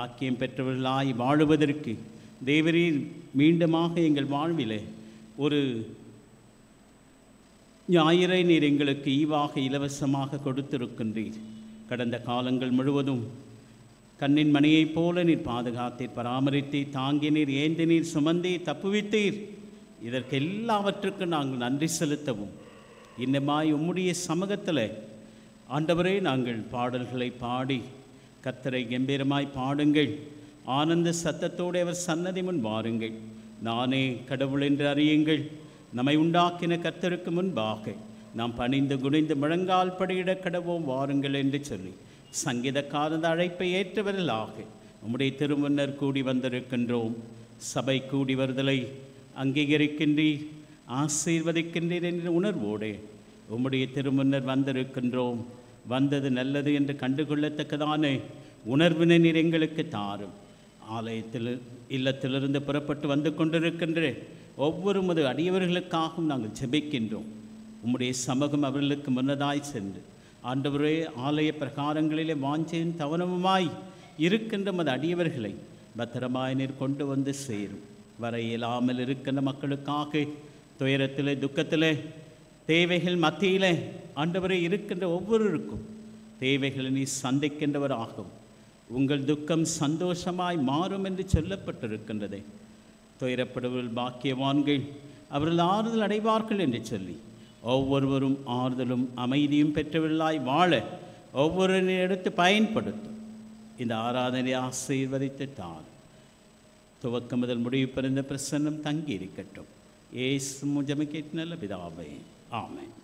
ஆக்கியம் பெற்றவர்களாய் வாழுவதற்கு தேவரீர் மீண்டுமாக எங்கள் வாழ்விலே ஒரு ஞாயிறை நீர் எங்களுக்கு ஈவாக இலவசமாக கொடுத்திருக்கின்றீர். கடந்த காலங்கள் முழுவதும் கண்ணின் மணியைப் போல நீர் பாதுகாத்தீர், பராமரித்தீர், தாங்கினீர், ஏந்தினீர், சுமந்தீர், தப்புவித்தீர். இதற்கு எல்லாவற்றுக்கும் நாங்கள் நன்றி செலுத்தவும் இன்னமாய் உம்முடைய சமூகத்தில் ஆண்டவரே நாங்கள் பாடல்களை பாடி கர்த்தரை கம்பீரமாய் பாடுங்கள். ஆனந்த சத்தத்தோடு அவர் சன்னதி முன் வாருங்கள். நானே கடவுள் என்று அறியுங்கள். நம்மை உண்டாக்கின கர்த்தருக்கு முன்பாக நாம் பணிந்து குனிந்து முழங்கால் படியிட கடவோம் வாருங்கள் என்று சொல்லி சங்கீதக்காரந்த அழைப்பை ஏற்றவர்களாக நம்முடைய திருமுன்னர் கூடி வந்திருக்கின்றோம். சபை கூடி வருதலை அங்கீகரிக்கின்றீர், ஆசீர்வதிக்கின்றீர் என்ற உணர்வோடு உம்முடைய திருமுன்னர் வந்திருக்கின்றோம். வந்தது நல்லது என்று கண்டுகொள்ளத்தக்கதான உணர்வினை நீர் எங்களுக்கு தாரும். ஆலயத்தில் இல்லத்திலிருந்து புறப்பட்டு வந்து கொண்டிருக்கின்ற ஒவ்வொரு முது அடியவர்களுக்காகவும் நாங்கள் ஜெபிக்கின்றோம். உம்முடைய சமூகம் அவர்களுக்கு முன்னதாய் சென்று ஆண்டவரே ஆலய பிரகாரங்களிலே வாஞ்சையும் தவனமுமாய் இருக்கின்ற மது அடியவர்களை பத்திரமாய் நீர் கொண்டு வந்து சேரும். வர இயலாமல் இருக்கின்ற மக்களுக்காக துயரத்திலே துக்கத்திலே தேவைகள் மத்தியில் ஆண்டவரே இருக்கின்ற ஒவ்வொருவருக்கும் தேவைகளை நீ சந்திக்கின்றவராகும். உங்கள் துக்கம் சந்தோஷமாய் மாறும் என்று சொல்லப்பட்டிருக்கின்றதே. துயரப்படுவர்கள் பாக்கியவான்கள், அவர்கள் ஆறுதல் அடைவார்கள் என்று சொல்லி ஒவ்வொருவரும் ஆறுதலும் அமைதியும் பெற்றவர்களாய் வாழ ஒவ்வொருவரை எடுத்து பயன்படுத்தும். இந்த ஆராதனை ஆசீர்வதித்து தான் துவக்கம் முதல் முடிவு பிறந்த பிரசன்னம் தங்கி இருக்கட்டும். ஏசு ஜெபிக்க நல்ல பிதாவே, ஆமென்.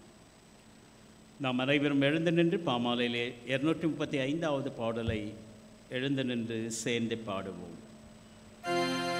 நாம் அனைவரும் எழுந்து நின்று பாமாலையிலே 235வது பாடலை எழுந்து நின்று சேர்ந்து பாடுவோம். Amen.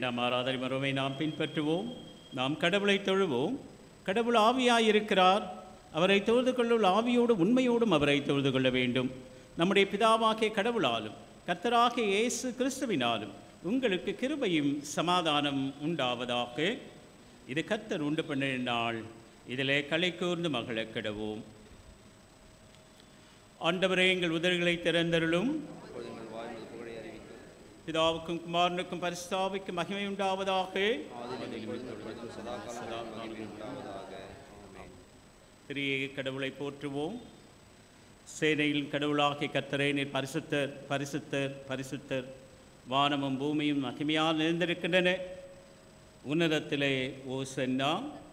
இரண்டாம் ஆராதனை முறையை நாம் பின்பற்றுவோம். நாம் கடவுளை தொழுவோம். கடவுள் ஆவியாயிருக்கிறார். அவரை தொழுது கொள்ளும் ஆவியோடு உண்மையோடும் அவரை தொழுது கொள்ள வேண்டும். நம்முடைய பிதாவாகிய கடவுளாலும் கர்த்தராகிய இயேசு கிறிஸ்துவினாலும் உங்களுக்கு கிருபையும் சமாதானம் உண்டாவதாக. இது கர்த்தர் உண்டு பண்ணின நாள். இதிலே களை கூர்ந்து மகிழ கிடவோம். ஆண்டவரே, எங்கள் உதடுகளை திறந்தருளும். பிதாவுக்கும் குமாரனுக்கும் பரிசுத்த ஆவிக்கும் மகிமை உண்டாவதாக. திரியேக கடவுளை போற்றுவோம். சேனையின் கடவுளாகிய கர்த்தரே, நீர் பரிசுத்தர், பரிசுத்தர், பரிசுத்தர். வானமும் பூமியும் மகிமையால் நிறைந்திருக்கின்றன. உன்னதத்திலே ஓசன்னா.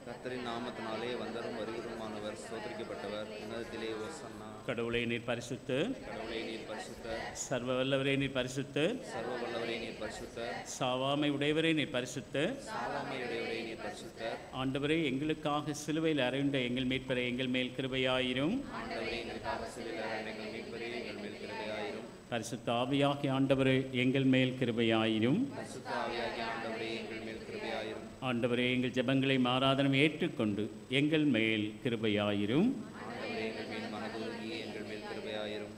கர்த்தரின் நாமத்தினாலே வந்தரும் வருகிறதுமானவர் ஸ்தோத்திரிக்கப்பட்டவர். உன்னதத்திலே ஓசன்னா. கடவுளே நீர் பரிசுத்தர். கடவுளே நீர் பரிசுத்தர். சர்வ வல்லவரே நீர் பரிசுத்தர். சர்வ வல்லவரே நீர் பரிசுத்தர். சாவாமை உடையவரே நீர் பரிசுத்தர். சாவாமை உடையவரே நீர் பரிசுத்தர். ஆண்டவரே, எங்களுக்காக சிலுவையில் அறையுண்ட எங்கள் மீட்பரே, எங்கள் மேல் கிருபையாயிரும். ஆண்டவரே, எங்களுக்காக சிலுவையில் அறையுண்ட எங்கள் மீட்பரே, எங்கள் மேல் கிருபையாயிரும். பரிசுத்த ஆவியாகிய ஆண்டவரே, எங்கள் மேல் கிருபையாயிரும். பரிசுத்த ஆவியாகிய ஆண்டவரே, எங்கள் மேல் கிருபையாயிரும். ஆண்டவரே, எங்கள் ஜெபங்களை ஆராதனை ஏற்றுக்கொண்டு எங்கள் மேல் கிருபையாயிரும். ஆண்டவரே, எங்கள் மேல் மனதுருகி எங்கள் மேல் கிருபையாயிரும்.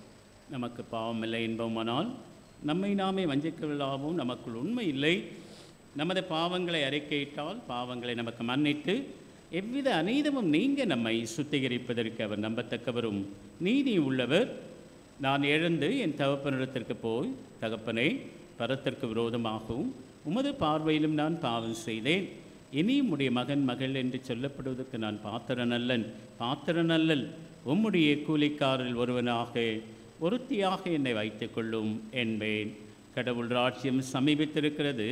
நமக்கு பாவமில்லை என்போமானால் நம்மை நாமே வஞ்சிக்கலாகவும் நமக்குள் உண்மை இல்லை. நமது பாவங்களை அறிக்கையிட்டால் பாவங்களை நமக்கு மன்னித்து எவ்வித அநீதமும் நீங்க நம்மை சுத்திகரிப்பதற்கு அவர் நம்பத்தக்கவரும் நீதி உள்ளவர். நான் எழுந்து என் தகப்பனிடத்திற்கு போய், தகப்பனே, பரத்திற்கு விரோதமாகவும் உமது பார்வையிலும் நான் பாவம் செய்தேன். இனி உம்முடைய மகன் மகள் என்று சொல்லப்படுவதற்கு நான் பாத்திரனல்லல். உம்முடைய கூலிக்காரில் ஒருவனாக ஒருத்தியாக என்னை வைத்துக் கொள்ளும் என்பேன். கடவுள் ராஜ்யம் சமீபித்திருக்கிறது.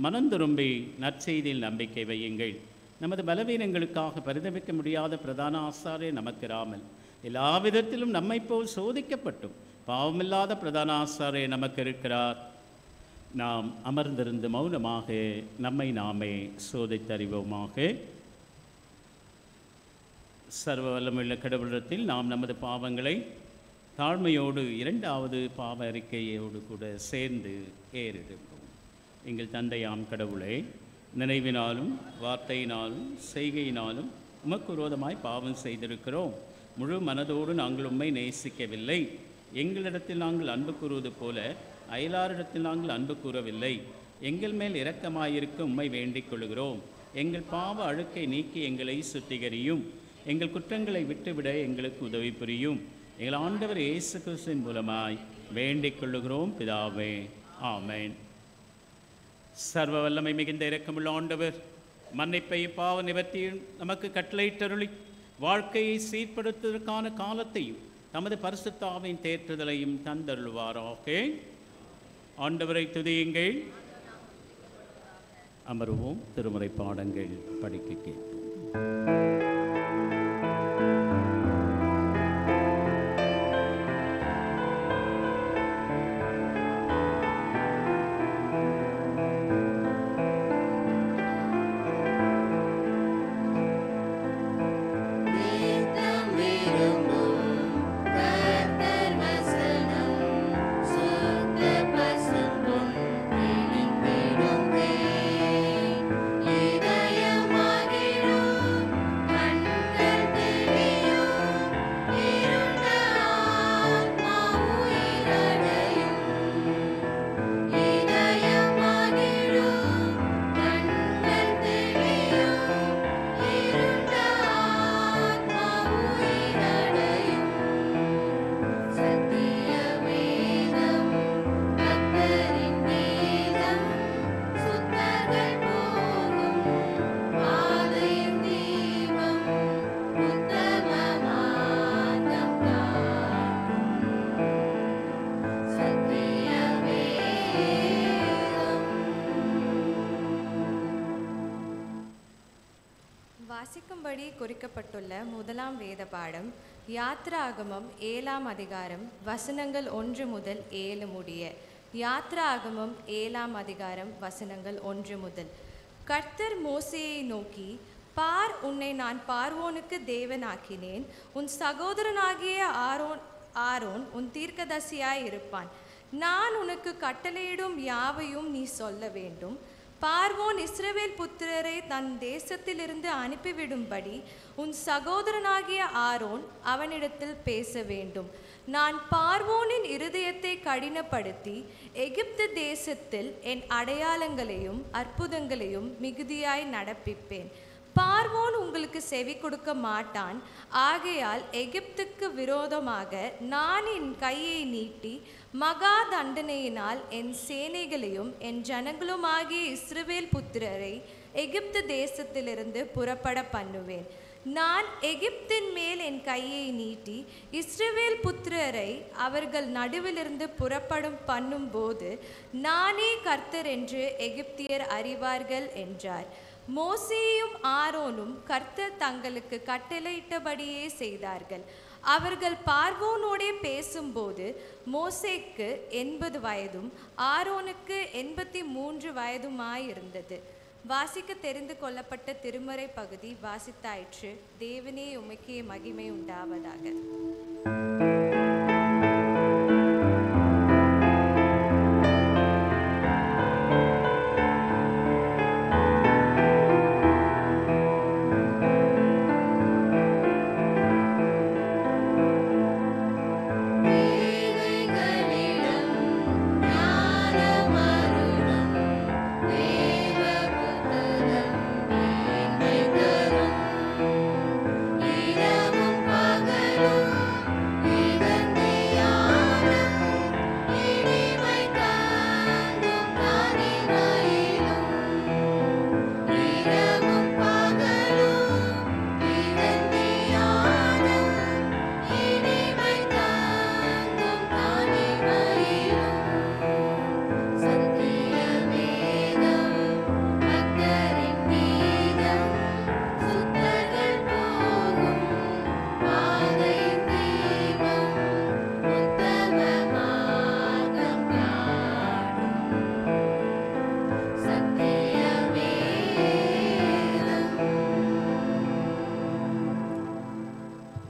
மனந்திரும்பி நற்செய்தியில் நம்பிக்கை வையுங்கள். நமது பலவீனங்களுக்காக பரிதவிக்க முடியாத பிரதான ஆசாரியர் நமக்கு இராமல் எல்லா விதத்திலும் நம்மை போல் சோதிக்கப்பட்டும் பாவமில்லாத பிரதான ஆசாரியர் நமக்கு இருக்கிறார். நாம் அமர்ந்திருந்து மௌனமாக நம்மை நாமே சோதித்தறிவோமாக. சர்வ வல்லமுள்ள கடவுளிடத்தில் நாம் நமது பாவங்களை தாழ்மையோடு இரண்டாவது பாவ அறிக்கையோடு கூட சேர்ந்து ஏறெடுப்போம். எங்கள் தந்தையாம் கடவுளே, நினைவினாலும் வார்த்தையினாலும் செய்கையினாலும் உமக்கு விரோதமாய் பாவம் செய்திருக்கிறோம். முழு மனதோடு நாங்கள் உம்மை நேசிக்கவில்லை. எங்களிடத்தில் நாங்கள் அன்பு கூறுவது போல அயலாரிடத்தில் நாங்கள் அன்பு கூறவில்லை. எங்கள் மேல் இரக்கமாயிருக்க உம்மை வேண்டிக் கொள்கிறோம். எங்கள் பாவ அழுக்கை நீக்கி எங்களை சுத்திகரியும். எங்கள் குற்றங்களை விட்டுவிட எங்களுக்கு உதவி புரியும். எங்கள் ஆண்டவர் இயேசு கிறிஸ்துவின் மூலமாய் வேண்டிக் கொள்ளுகிறோம் பிதாவே, ஆமென். சர்வ வல்லமை மிகுந்த இரக்கமுள்ள ஆண்டவர் மன்னிப்பையும் பாவ நிவர்த்தியும் நமக்கு கட்டளையிட்டருளி வாழ்க்கையை சீர்படுத்துவதற்கான காலத்தையும் தமது பரிசுத்த ஆவியின் தேற்றுதலையும் தந்தருள்வாராக. ஆண்டவரை துதியுங்கள். அமருவோம். திருமுறை பாடங்கள் படிக்க கேட்போம். வாசிக்கும்படி குறிக்கப்பட்டுள்ள முதலாம் வேத பாடம் யாத்ராகமம் 7ஆம் அதிகாரம் வசனங்கள் 1 முதல் 7 முடிய. யாத்ராகமம் 7ஆம் அதிகாரம் வசனங்கள் 1 முதல். கர்த்தர் மோசேயை நோக்கி, பார், உன்னை நான் பார்வோனுக்கு தேவனாக்கினேன். உன் சகோதரனாகிய ஆரோன் உன் தீர்க்கதரிசியாய் இருப்பான். நான் உனக்கு கட்டளையிடும் யாவையும் நீ சொல்ல வேண்டும். பார்வோன் இஸ்ரவேல் புத்திரரை தன் தேசத்திலிருந்து அனுப்பிவிடும்படி உன் சகோதரனாகிய ஆரோன் அவனிடத்தில் பேச வேண்டும். நான் பார்வோனின் இருதயத்தை கடினப்படுத்தி எகிப்து தேசத்தில் என் அடையாளங்களையும் அற்புதங்களையும் மிகுதியாய் நடப்பிப்பேன். பார்வோன் உங்களுக்கு செவி கொடுக்க மாட்டான். ஆகையால் எகிப்துக்கு விரோதமாக நான் என் கையை நீட்டி மகா தண்டனையினால் என் சேனைகளையும் என் ஜனங்களுமாகிய இஸ்ரவேல் புத்திரரை எகிப்து தேசத்திலிருந்து புறப்பட பண்ணுவேன். நான் எகிப்தின் மேல் என் கையை நீட்டி இஸ்ரவேல் புத்திரரை அவர்கள் நடுவிலிருந்து புறப்படும் பண்ணும்போது நானே கர்த்தர் என்று எகிப்தியர் அறிவார்கள் என்றார். மோசேயும் ஆரோனும் கர்த்தர் தங்களுக்கு கட்டளையிட்டபடியே செய்தார்கள். அவர்கள் பார்வோனோடே பேசும்போது மோசேக்கு 80 வயதும் ஆரோனுக்கு 83 வயதுமாயிருந்தது. வாசிக்க தெரிந்து கொள்ளப்பட்ட திருமறை பகுதி வாசித்தாயிற்று. தேவனே உமக்கே மகிமை உண்டாவதாக.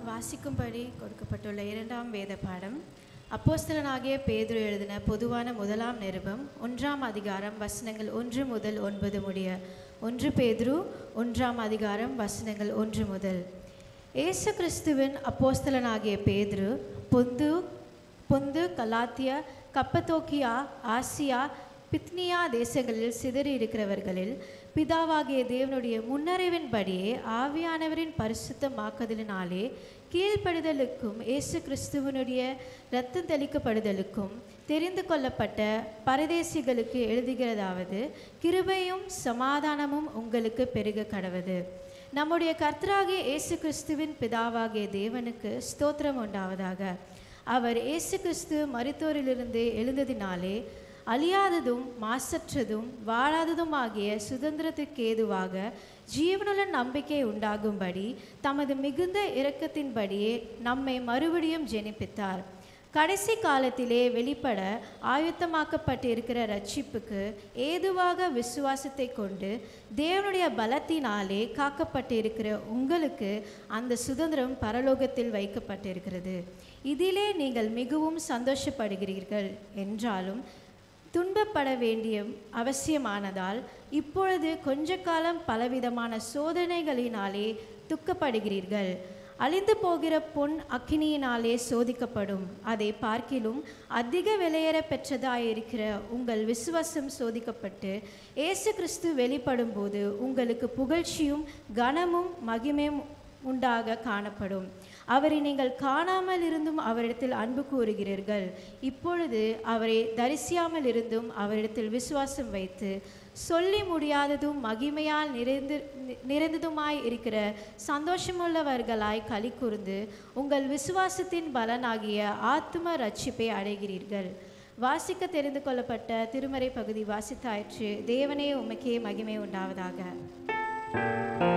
வாசிக்கும்படி கொடுக்கப்பட்டுள்ள 2ஆம் வேத பாடம் அப்போஸ்தலனாகிய பேதுரு எழுதின பொதுவான 1ஆம் நிருபம் 1ஆம் அதிகாரம் வசனங்கள் 1 முதல் 9 முடிய. 1 பேதுரு 1ஆம் அதிகாரம் வசனங்கள் 1 முதல். இயேசு கிறிஸ்துவின் அப்போஸ்தலனாகிய பேதுரு பொந்து கலாத்தியா கப்பத்தோக்கியா ஆசியா பித்னியா தேசங்களில் சிதறி இருக்கிறவர்களில் பிதாவாகிய தேவனுடைய முன்னறிவின்படியே ஆவியானவரின் பரிசுத்தமாக்குதலினாலே கீழ்ப்படுதலுக்கும் இயேசு கிறிஸ்துவனுடைய இரத்தம் தெளிக்கப்படுதலுக்கும் தெரிந்து கொள்ளப்பட்ட பரதேசிகளுக்கு எழுதுகிறதாவது, கிருபையும் சமாதானமும் உங்களுக்கு பெருக கடவது. நம்முடைய கர்த்தராகிய இயேசு கிறிஸ்துவின் பிதாவாகிய தேவனுக்கு ஸ்தோத்திரம் உண்டாவதாக. அவர் இயேசு கிறிஸ்து மரித்தோரிலிருந்து எழுந்ததினாலே அழியாததும் மாசற்றதும் வாழாததும் ஆகிய சுதந்திரத்துக்கு ஏதுவாக ஜீவனுள்ள நம்பிக்கை உண்டாகும்படி தமது மிகுந்த இரக்கத்தின்படியே நம்மை மறுபடியும் ஜெனிப்பித்தார். கடைசி காலத்திலே வெளிப்பட ஆயுத்தமாக்கப்பட்டிருக்கிற ரட்சிப்புக்கு ஏதுவாக விசுவாசத்தை கொண்டு தேவனுடைய பலத்தினாலே காக்கப்பட்டிருக்கிற உங்களுக்கு அந்த சுதந்திரம் பரலோகத்தில் வைக்கப்பட்டிருக்கிறது. இதிலே நீங்கள் மிகவும் சந்தோஷப்படுகிறீர்கள் என்றாலும் துன்பப்பட வேண்டிய அவசியமானதால் இப்பொழுது கொஞ்ச காலம் பலவிதமான சோதனைகளினாலே துக்கப்படுகிறீர்கள். அழிந்து போகிற பொன் அக்கினியினாலே சோதிக்கப்படும். அதை பார்க்கிலும் அதிக விலையேற பெற்றதாயிருக்கிற உங்கள் விசுவாசம் சோதிக்கப்பட்டு இயேசு கிறிஸ்து வெளிப்படும் போது உங்களுக்கு புகழ்ச்சியும் கனமும் மகிமையும் உண்டாக காணப்படும். அவரை நீங்கள் காணாமல் இருந்தும் அவரிடத்தில் அன்பு கூறுகிறீர்கள். இப்பொழுது அவரை தரிசியாமல் இருந்தும் அவரிடத்தில் விசுவாசம் வைத்து சொல்லி முடியாததும் மகிமையால் நிறைந்ததுமாய் இருக்கிற சந்தோஷமுள்ளவர்களாய் களி கூர்ந்து உங்கள் விசுவாசத்தின் பலனாகிய ஆத்தும ரட்சிப்பை அடைகிறீர்கள். வாசிக்க தெரிந்து கொள்ளப்பட்ட திருமறை பகுதி வாசித்தாயிற்று. தேவனே உமக்கே மகிமை உண்டாவதாக. Amen.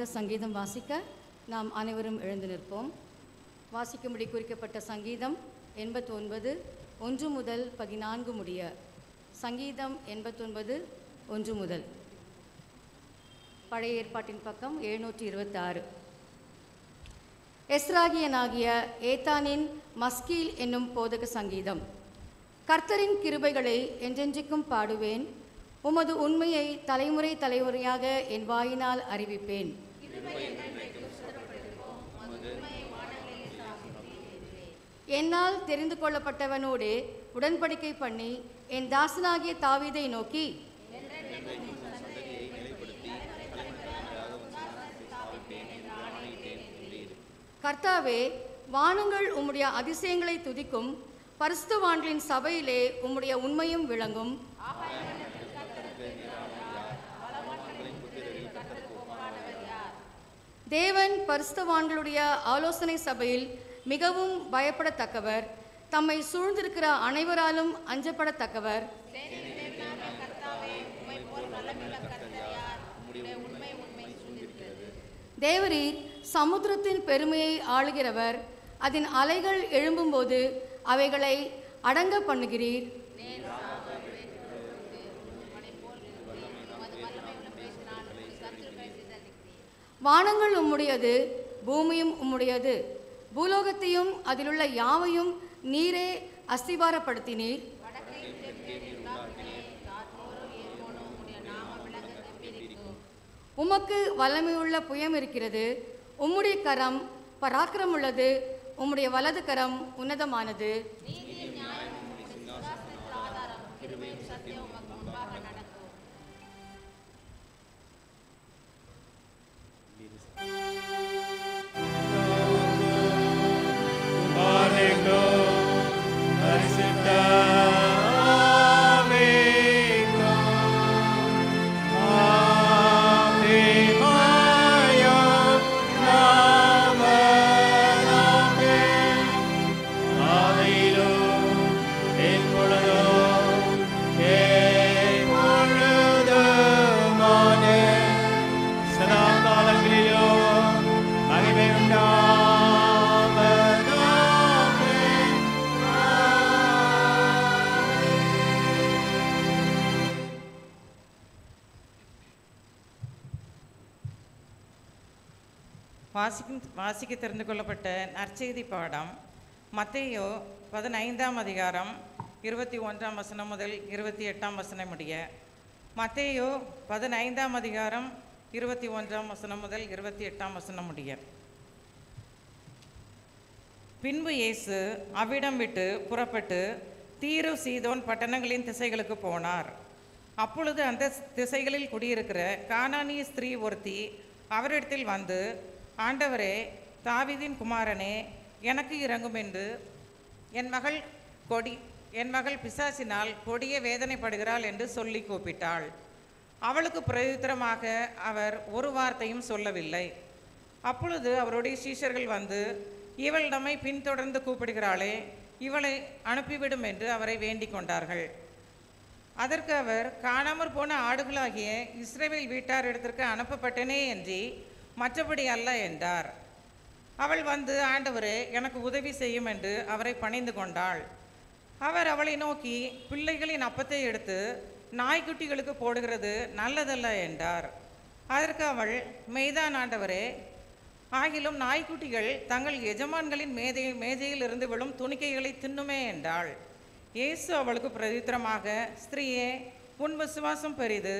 நாமத்திற்காக சங்கீதம் வாசிக்க நாம் அனைவரும் எழுந்து நிற்போம். வாசிக்கும்படி குறிக்கப்பட்ட சங்கீதம் 89 1 முதல் 14 முடிய. சங்கீதம் 89 1 முதல். பழைய ஏற்பாட்டின் பக்கம் 726. எஸ்ராகியனாகிய ஏத்தானின் மஸ்கீல் என்னும் போதக சங்கீதம். கர்த்தரின் கிருபைகளை என்றென்றைக்கும் பாடுவேன், உமது உண்மையை தலைமுறை தலைமுறையாக என் வாயினால் அறிவிப்பேன். என்னால் தெரிந்து கொள்ளப்பட்டவனோடு உடன்படிக்கை பண்ணி என் தாசனாகிய தாவீதை நோக்கி, கர்த்தாவே, வானங்கள் உம்முடைய அதிசயங்களை துதிக்கும், பரிசுத்தவான்களின் சபையிலே உம்முடைய உண்மையும் விளங்கும். தேவன் பரிசுத்தவான்களுடைய ஆலோசனை சபையில் மிகவும் பயப்படத்தக்கவர், தம்மை சூழ்ந்திருக்கிற அனைவராலும் அஞ்சப்படத்தக்கவர். தேவரீர் சமுத்திரத்தின் பெருமையை ஆளுகிறவர், அதன் அலைகள் எழும்பும்போது அவைகளை அடங்க பண்ணுகிறீர். வானங்கள் உம்முடையது, பூமியும் உம்முடையது, பூலோகத்தையும் அதிலுள்ள யாவையும் நீரே அஸ்திபாரப்படுத்தினீர். உமக்கு வல்லமையுள்ள புயம் இருக்கிறது, உம்முடைய கரம் பராக்கிரமுள்ளது, உம்முடைய வலது கரம் உன்னதமானது. வாசிக்க தெரிந்து கொள்ளப்பட்ட நற்செய்தி பாடம் மத்தேயு 15ஆம் அதிகாரம் 21ஆம் வசனம் முதல் 28ஆம் வசனம் முடிய. மத்தேயு 15ஆம் அதிகாரம் 21ஆம் வசனம் முதல் 28ஆம் வசனம் முடிய. பின்பு இயேசு அவ்விடம் விட்டு புறப்பட்டு தீரு சீதோன் பட்டணங்களின் திசைகளுக்கு போனார். அப்பொழுது அந்த திசைகளில் குடியிருக்கிற கானானிய ஸ்திரீ ஒருத்தி அவரிடத்தில் வந்து, ஆண்டவரே, தாவீதின் குமாரனே, எனக்கு இரங்கும் என்று என் மகள் பிசாசினால் கொடிய வேதனைப்படுகிறாள் என்று சொல்லி கூப்பிட்டாள். அவளுக்கு பிரயுத்தரமாக அவர் ஒரு வார்த்தையும் சொல்லவில்லை. அப்பொழுது அவருடைய சீஷர்கள் வந்து, இவள் நம்மை பின்தொடர்ந்து கூப்பிடுகிறாளே, இவளை அனுப்பிவிடும் என்று அவரை வேண்டிக் கொண்டார்கள். அதற்கு அவர், காணாமற் போன ஆடுகளாகிய இஸ்ரவேல் வீட்டாரிடத்திற்கு அனுப்பப்பட்டனே என்று மற்றபடி அல்ல என்றார். அவள் வந்து, ஆண்டவரே, எனக்கு உதவி செய்யும் என்று அவரை பணிந்து கொண்டாள். அவர் அவளை நோக்கி, பிள்ளைகளின் அப்பத்தை எடுத்து நாய்க்குட்டிகளுக்கு போடுகிறது நல்லதல்ல என்றார். அதற்கு அவள், மெய்தான் ஆண்டவரே, ஆகிலும் நாய்க்குட்டிகள் தங்கள் எஜமான்களின் மேஜையில் இருந்து விழும் துணிக்கைகளை தின்னுமே என்றாள். இயேசு அவளுக்கு பிரதித்திரமாக, ஸ்திரீயே, உன் விசுவாசம் பெரிது,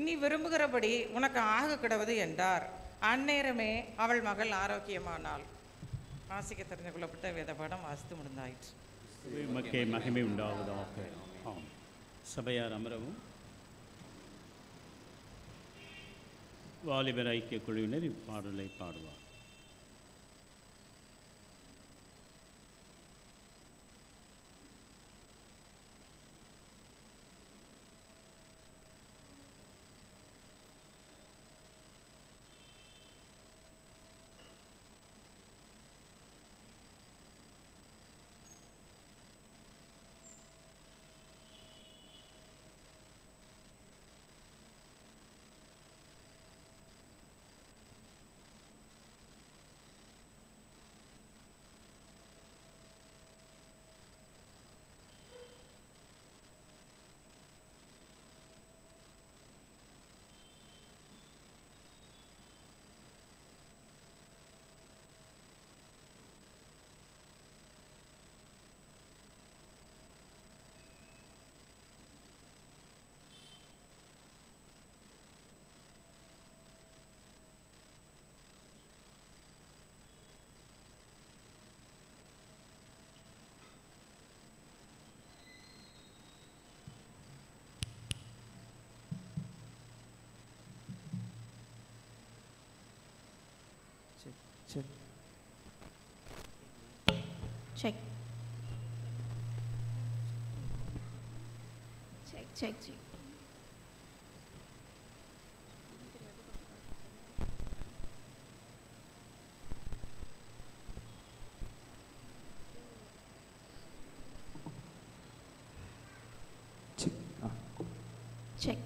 நீ விரும்புகிறபடி உனக்கு ஆக கிடவது என்றார். அந்நேரமே அவள் மகள் ஆரோக்கியமானாள். வாசிக்க தெரிந்து கொள்ளப்பட்ட வேத பாடம் வாசித்து முடிந்தாயிற்று. மக்கே மகிமை உண்டாவதாக. ஆம், சபையார் அமரவும். வாலிபர் ஐக்கிய குழுவினர் இப்பாடலை பாடுவார். Check. Check. Check.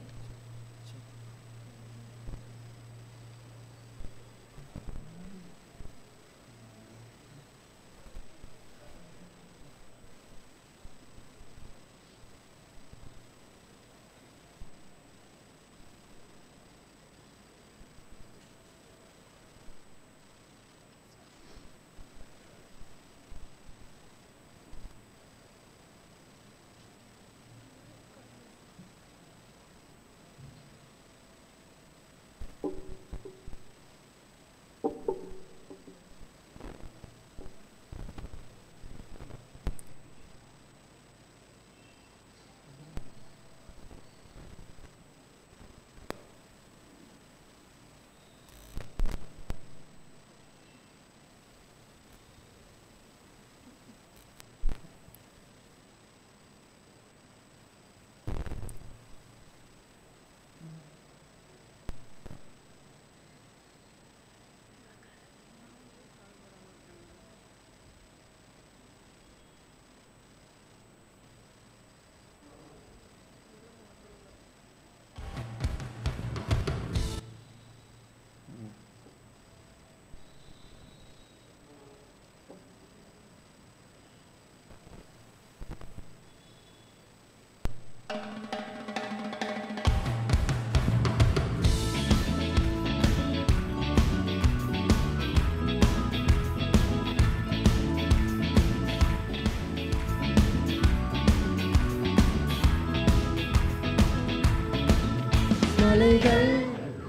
மலைகள்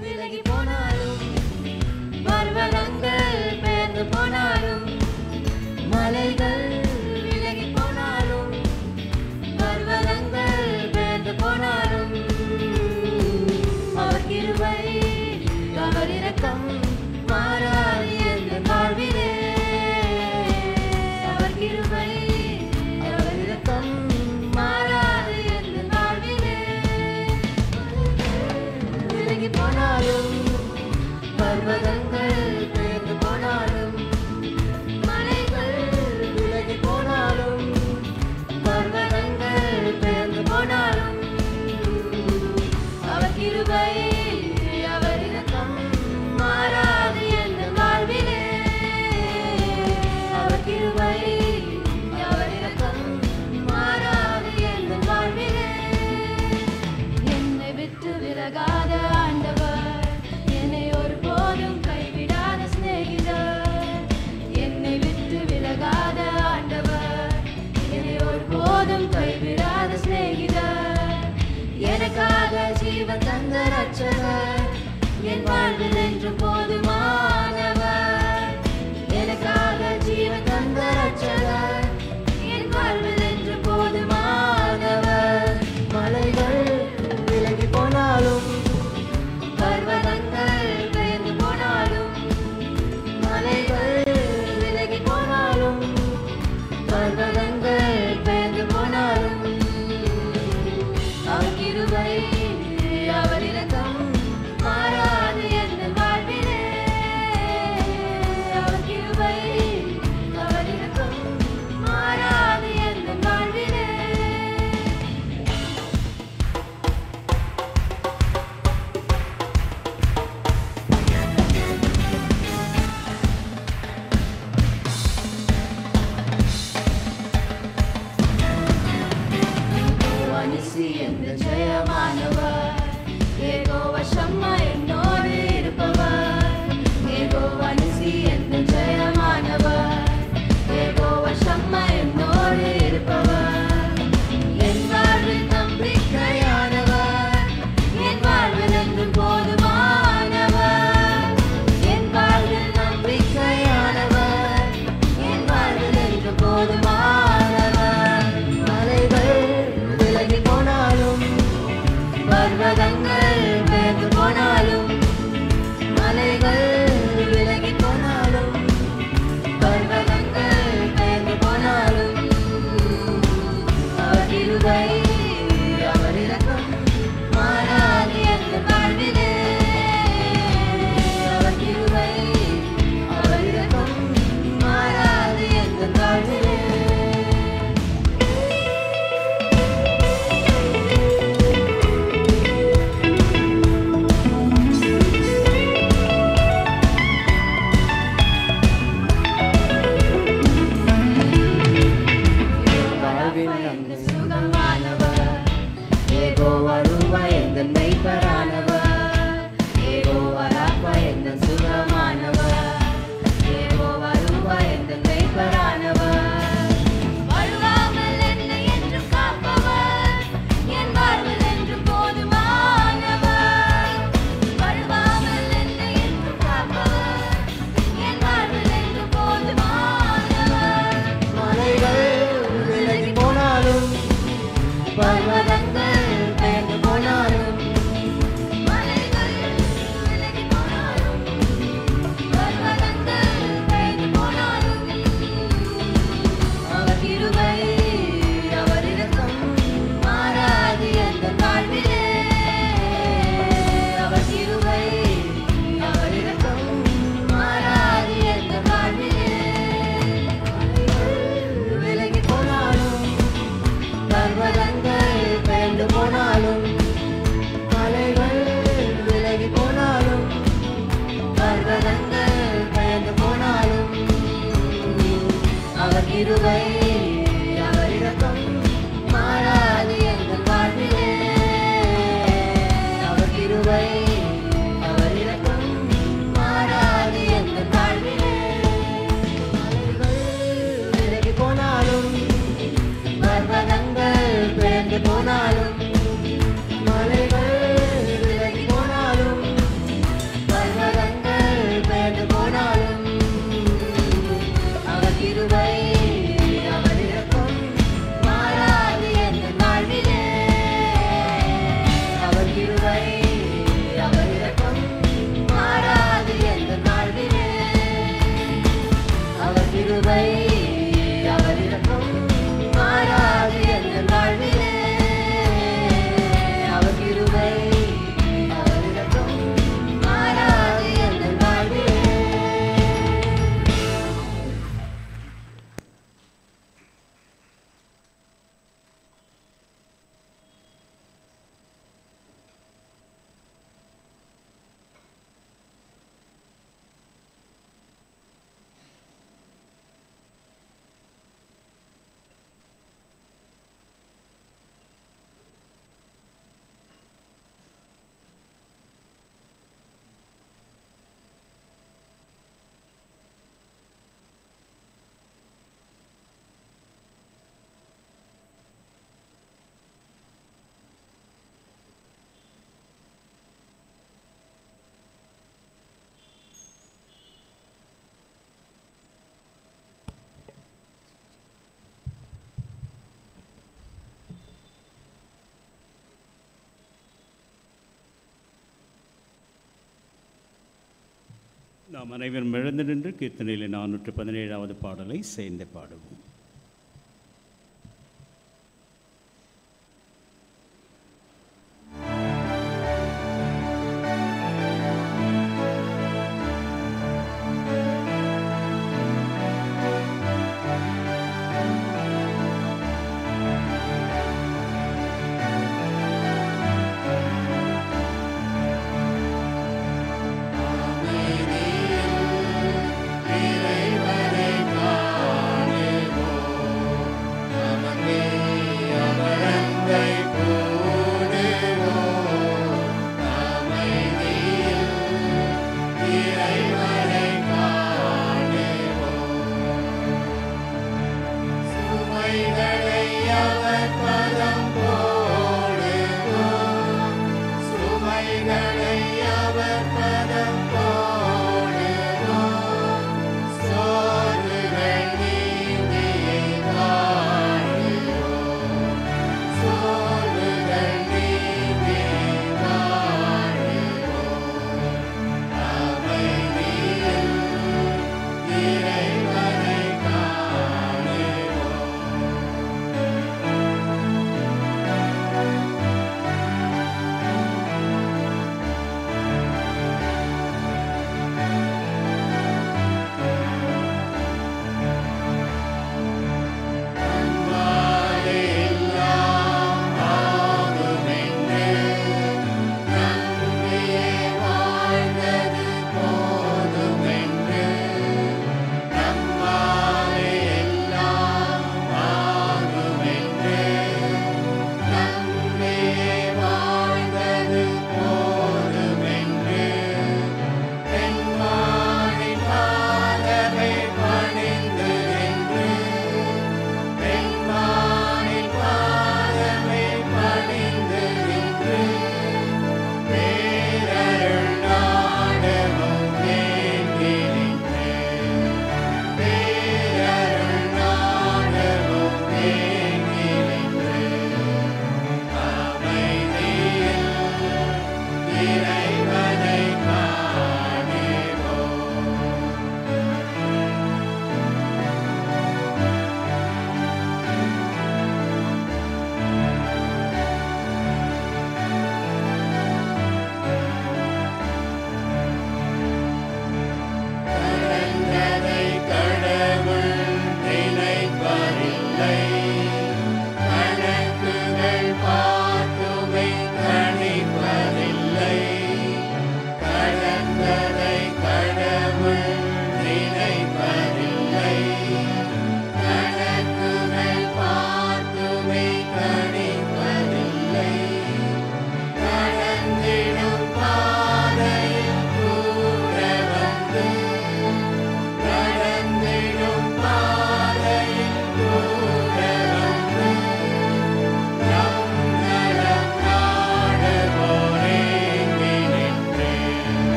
விலகி போனாலும் பர்வதங்கள் பெயர்ந்து போனாலும் மலைகள் விலகி போனாலும் பர்வதங்கள் பெயர்ந்து போனாலும் அவர் கிருபை அவர் இரக்கம் மாறாது என்ற வாழ்விலே அவர் கிருபை அவர் இரக்கம் மாறாது என்ற வாழ்விலே விலகி போனாலும் பர்வதங்கள் பெயர்ந்து போனாலும் மலைகள் விலகி போனாலும் பர்வதங்கள் பெயர்ந்து போனாலும் அவர் கிருபை அவர் இரக்கம் மாறாது என்ற வாழ்விலே அவர் கிருபை அவர் இரக்கம் மாறாது என்ற வாழ்விலே என்னை விட்டு விலகாத ஆண்டவர் என்னை ஒருபோதும் கைவிடாத சிநேகிதர் என்னை விட்டு விலகாத ஆண்டவர் என்னை ஒருபோதும் கைவிடாத சிநேகிதர் எனக்காக ஜீவன் தந்த ரட்சகர் என் வாழ்வில் என்று போதுமானவர் எனக்காக ஜீவன் தந்த ரட்சகர் என் வாழ்வில் என்று போதுமானவர் மலைகள் விலகி போனாலும் பர்வதங்கள் பெயர்ந்து போனாலும் மலைகள் விலகி போனாலும் பர்வதங்கள் பெயர்ந்து போனாலும் அவர் கிருபை அவர் இரக்கம் மாறாது என்ற வாழ்விலே கிருபை அவர் இரக்கம் மாறாது எங்கள் வாழ்விலே. அவர் கிருபை அவர் இரக்கம் மாறாது எங்கள் வாழ்விலே. மலைகள் விலகி போனாலும் பர்வதங்கள் பெயர்ந்து போனாலும், மலைகள் விலகி போனாலும் பர்வதங்கள் பெயர்ந்து போனாலும், அவர் கிருபை அவர் இரக்கம் மாறாது எங்கள் வாழ்விலே. அவர் கிருபை அவர் இரக்கம் மாறாது எங்கள் வாழ்விலே. அவர் கிருபை அவர் இரக்கம் மாறாது எங்கள் வாழ்விலே. அவர் கிருபை அவர் இரக்கம் மாறாது எங்கள் வாழ்விலே. நாம் அனைவரும் எழுந்து நின்று கீர்த்தனையில் 417வது பாடலை சேர்ந்து பாடுவோம். இறைவனை காண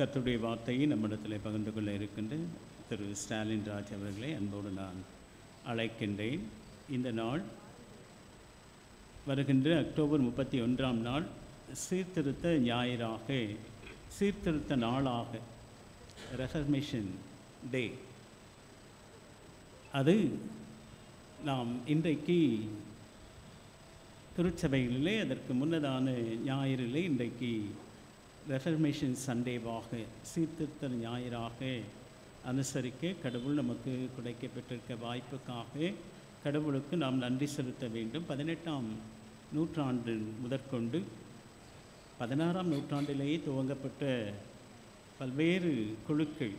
கர்த்தருடைய வார்த்தையை நம்மிடத்தில் பகிர்ந்து கொள்ள இருக்கின்ற திரு ஸ்டாலின் ராஜ் அவர்களை அன்போடு நான் அழைக்கின்றேன். இந்த நாள் வருகின்ற அக்டோபர் 31ஆம் நாள் சீர்திருத்த ஞாயிறாக, சீர்திருத்த நாளாக, ரெஃபர்மேஷன் டே. அது நாம் இன்றைக்கு திருச்சபைகளிலே அதற்கு முன்னதான ஞாயிறிலே இன்றைக்கு ரெஃபர்மேஷன் சண்டேவாக, சீர்திருத்த ஞாயிறாக அனுசரிக்க கடவுள் நமக்கு கிடைக்கப்பட்டிருக்க வாய்ப்புக்காக கடவுளுக்கு நாம் நன்றி செலுத்த வேண்டும். 18ஆம் நூற்றாண்டு முதற்கொண்டு 16ஆம் நூற்றாண்டிலேயே துவங்கப்பட்ட பல்வேறு குழுக்கள்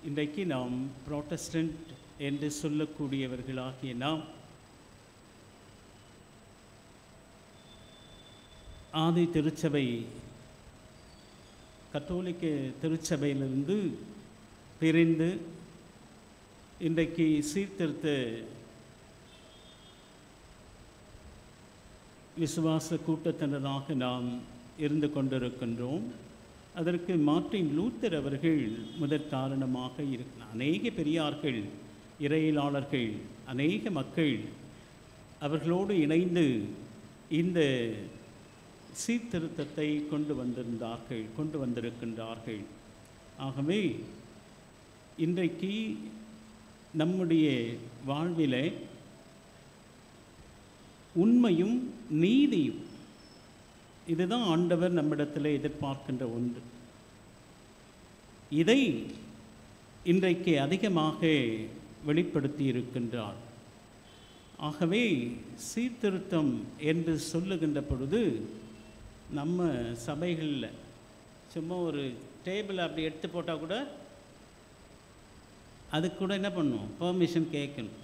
இன்றைக்கு நாம் புரோட்டஸ்டன்ட் என்று சொல்லக்கூடியவர்களாகிய நாம் ஆதி திருச்சபை கத்தோலிக்க திருச்சபையிலிருந்து பிரிந்து இன்றைக்கு சீர்திருத்த விசுவாச கூட்டத்தினராக நாம் இருந்து கொண்டிருக்கின்றோம். அதற்கு மார்ட்டின் லூத்தர் அவர்கள் முதற் காரணமாக இருக்கிறார். அநேக பெரியார்கள், இறையியலாளர்கள், அநேக மக்கள் அவர்களோடு இணைந்து இந்த சீர்திருத்தத்தை கொண்டு வந்திருக்கின்றார்கள். ஆகவே இன்றைக்கு நம்முடைய வாழ்விலே உண்மையும் நீதியும், இதுதான் ஆண்டவர் நம்மிடத்தில் எதிர்பார்க்கின்ற ஒன்று. இதை இன்றைக்கு அதிகமாக வெளிப்படுத்தி இருக்கின்றார். ஆகவே சீர்திருத்தம் என்று சொல்லுகின்ற பொழுது நம்ம சபைகளில் சும்மா ஒரு டேபிள் அப்படி எடுத்து போட்டால் கூட அதுக்கு கூட என்ன பண்ணும், பெர்மிஷன் கேட்கணும்.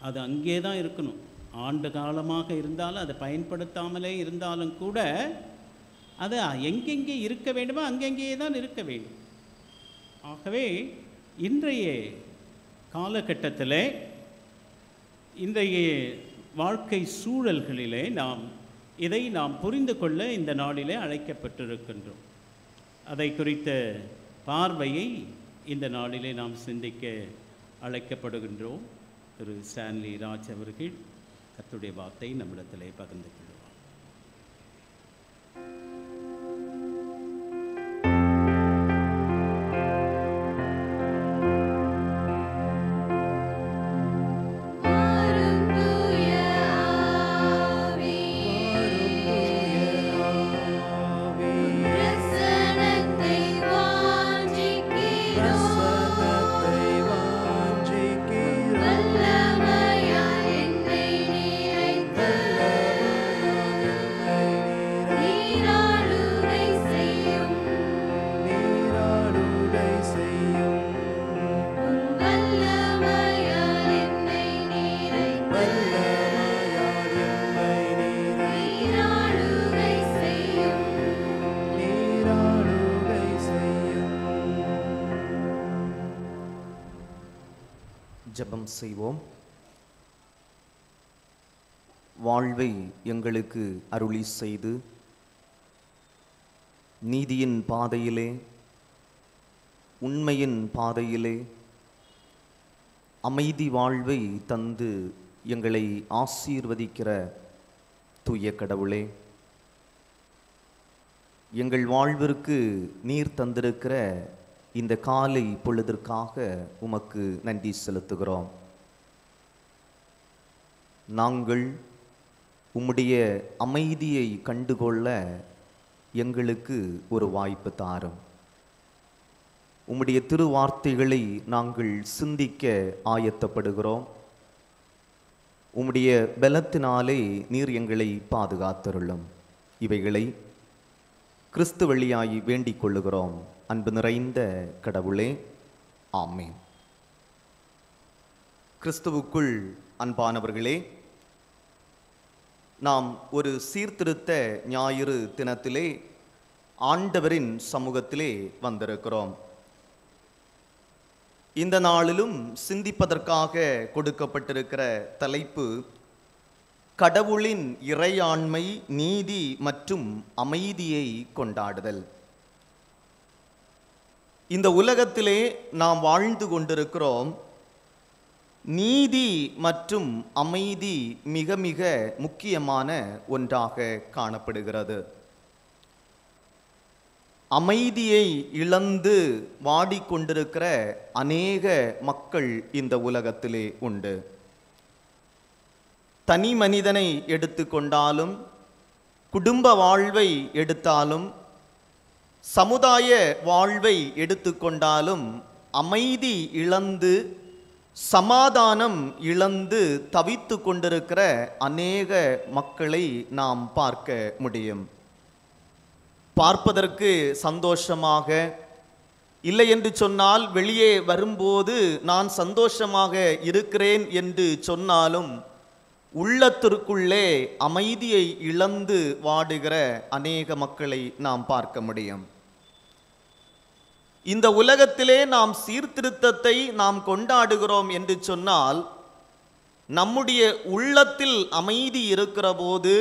அது அங்கே தான் இருக்கணும். ஆண்டு காலமாக இருந்தாலும் அதை பயன்படுத்தாமலே இருந்தாலும் கூட அது எங்கெங்கே இருக்க வேண்டுமோ அங்கெங்கே தான் இருக்க வேண்டும். ஆகவே இன்றைய காலகட்டத்தில், இன்றைய வாழ்க்கை சூழல்களிலே இதை நாம் புரிந்து கொள்ள இந்த நாளிலே அழைக்கப்பட்டிருக்கின்றோம். அதை குறித்த பார்வையை இந்த நாளிலே நாம் சிந்திக்க அழைக்கப்படுகின்றோம். திரு ஸ்டான்லி ராஜ் அவர்கள் கர்த்தருடைய வார்த்தை நம்மிடத்திலே பகிர்ந்து கொள்வார். ஜெபம் செய்வோம். வாழ்வை எங்களுக்கு அருளி செய்து நீதியின் பாதையிலே, உண்மையின் பாதையிலே அமைதி வாழ்வை தந்து எங்களை ஆசீர்வதிக்கிற தூய கடவுளே, எங்கள் வாழ்விற்கு நீர் தந்திருக்கிற இந்த காலை பொழுதிற்காக உமக்கு நன்றி செலுத்துகிறோம். நாங்கள் உம்முடைய அமைதியை கண்டுகொள்ள எங்களுக்கு ஒரு வாய்ப்பு தாரும். உம்முடைய திருவார்த்தைகளை நாங்கள் சிந்திக்க ஆயத்தப்படுகிறோம். உம்முடைய பலத்தினாலே நீர் எங்களை பாதுகாத்தருளும். இவைகளை கிறிஸ்து வழியாய் வேண்டிக் கொள்ளுகிறோம். அன்பு நிறைந்த கடவுளே, ஆமென். கிறிஸ்துவுக்குள் அன்பானவர்களே, நாம் ஒரு சீர்திருத்த ஞாயிறு தினத்திலே ஆண்டவரின் சமூகத்திலே வந்திருக்கிறோம். இந்த நாளிலும் சிந்திப்பதற்காக கொடுக்கப்பட்டிருக்கிற தலைப்பு கடவுளின் இறையாண்மை, நீதி மற்றும் அமைதியை கொண்டாடுதல். இந்த உலகத்திலே நாம் வாழ்ந்து கொண்டிருக்கிறோம். நீதி மற்றும் அமைதி மிக மிக முக்கியமான ஒன்றாக காணப்படுகிறது. அமைதியை இழந்து வாடிக்கொண்டிருக்கிற அநேக மக்கள் இந்த உலகத்திலே உண்டு. தனி மனிதனை எடுத்துக்கொண்டாலும், குடும்ப வாழ்வை எடுத்தாலும், சமுதாய வாழ்வை எடுத்துக்கொண்டாலும் அமைதி இழந்து, சமாதானம் இழந்து தவித்து கொண்டிருக்கிற அநேக மக்களை நாம் பார்க்க முடியும். பார்ப்பதற்கு சந்தோஷமாக, இல்லை என்று சொன்னால் வெளியே வரும்போது நான் சந்தோஷமாக இருக்கிறேன் என்று சொன்னாலும் உள்ளத்திற்குள்ளே அமைதியை இழந்து வாடுகிற அநேக மக்களை நாம் பார்க்க முடியும். இந்த உலகத்திலே நாம் சீர்திருத்தத்தை நாம் கொண்டாடுகிறோம் என்று சொன்னால், நம்முடைய உள்ளத்தில் அமைதி இருக்கிற போது,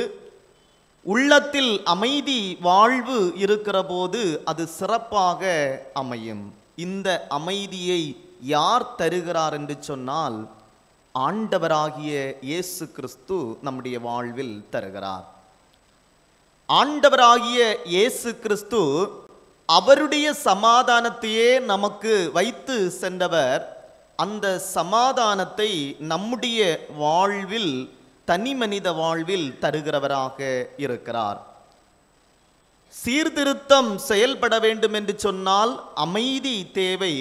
உள்ளத்தில் அமைதி வாழ்வு இருக்கிற போது அது சிறப்பாக அமையும். இந்த அமைதியை யார் தருகிறார் என்று சொன்னால், ஆண்டவராகிய இயேசு கிறிஸ்து நம்முடைய வாழ்வில் தருகிறார். ஆண்டவராகிய இயேசு கிறிஸ்து அவருடைய சமாதானத்தையே நமக்கு வைத்து சென்றவர். அந்த சமாதானத்தை நம்முடைய வாழ்வில், தனி மனித வாழ்வில் தருகிறவராக இருக்கிறார். சீர்திருத்தம் செயல்பட வேண்டும் என்று சொன்னால் அமைதி தேவை.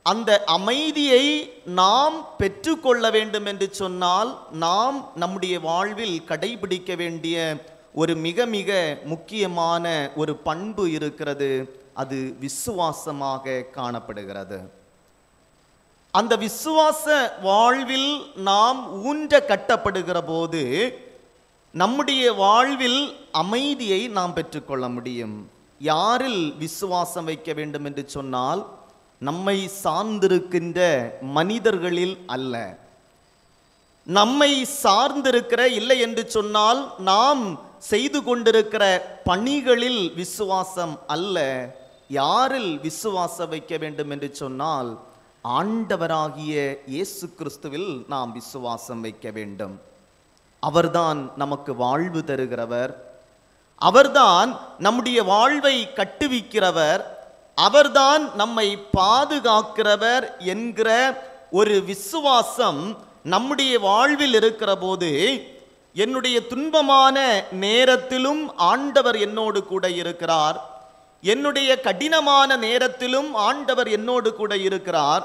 அந்த அமைதியை நாம் பெற்றுக்கொள்ள வேண்டும் என்று சொன்னால் நாம் நம்முடைய வாழ்வில் கடைபிடிக்க வேண்டிய ஒரு மிக மிக முக்கியமான ஒரு பண்பு இருக்கிறது. அது விசுவாசமாக காணப்படுகிறது. அந்த விசுவாச வாழ்வில் நாம் ஊன்ற கட்டப்படுகிற போது நம்முடைய வாழ்வில் அமைதியை நாம் பெற்றுக்கொள்ள முடியும். யாரில் விசுவாசம் வைக்க வேண்டும் என்று சொன்னால், நம்மை சார்ந்திருக்கின்ற மனிதர்களில் அல்ல. நம்மை சார்ந்திருக்கிற, இல்லை என்று சொன்னால் நாம் செய்து கொண்டிருக்கிற பணிகளில் விசுவாசம் அல்ல. யாரில் விசுவாசம் வைக்க வேண்டும் என்று சொன்னால், ஆண்டவராகிய இயேசு கிறிஸ்துவில் நாம் விசுவாசம் வைக்க வேண்டும். அவர்தான் நமக்கு வாழ்வு தருகிறவர். அவர்தான் நம்முடைய வாழ்வை கட்டுவிக்கிறவர். அவர்தான் நம்மை பாதுகாக்கிறவர் என்கிற ஒரு விசுவாசம் நம்முடைய வாழ்வில் இருக்கிற போது, என்னுடைய துன்பமான நேரத்திலும் ஆண்டவர் என்னோடு கூட இருக்கிறார், என்னுடைய கடினமான நேரத்திலும் ஆண்டவர் என்னோடு கூட இருக்கிறார்,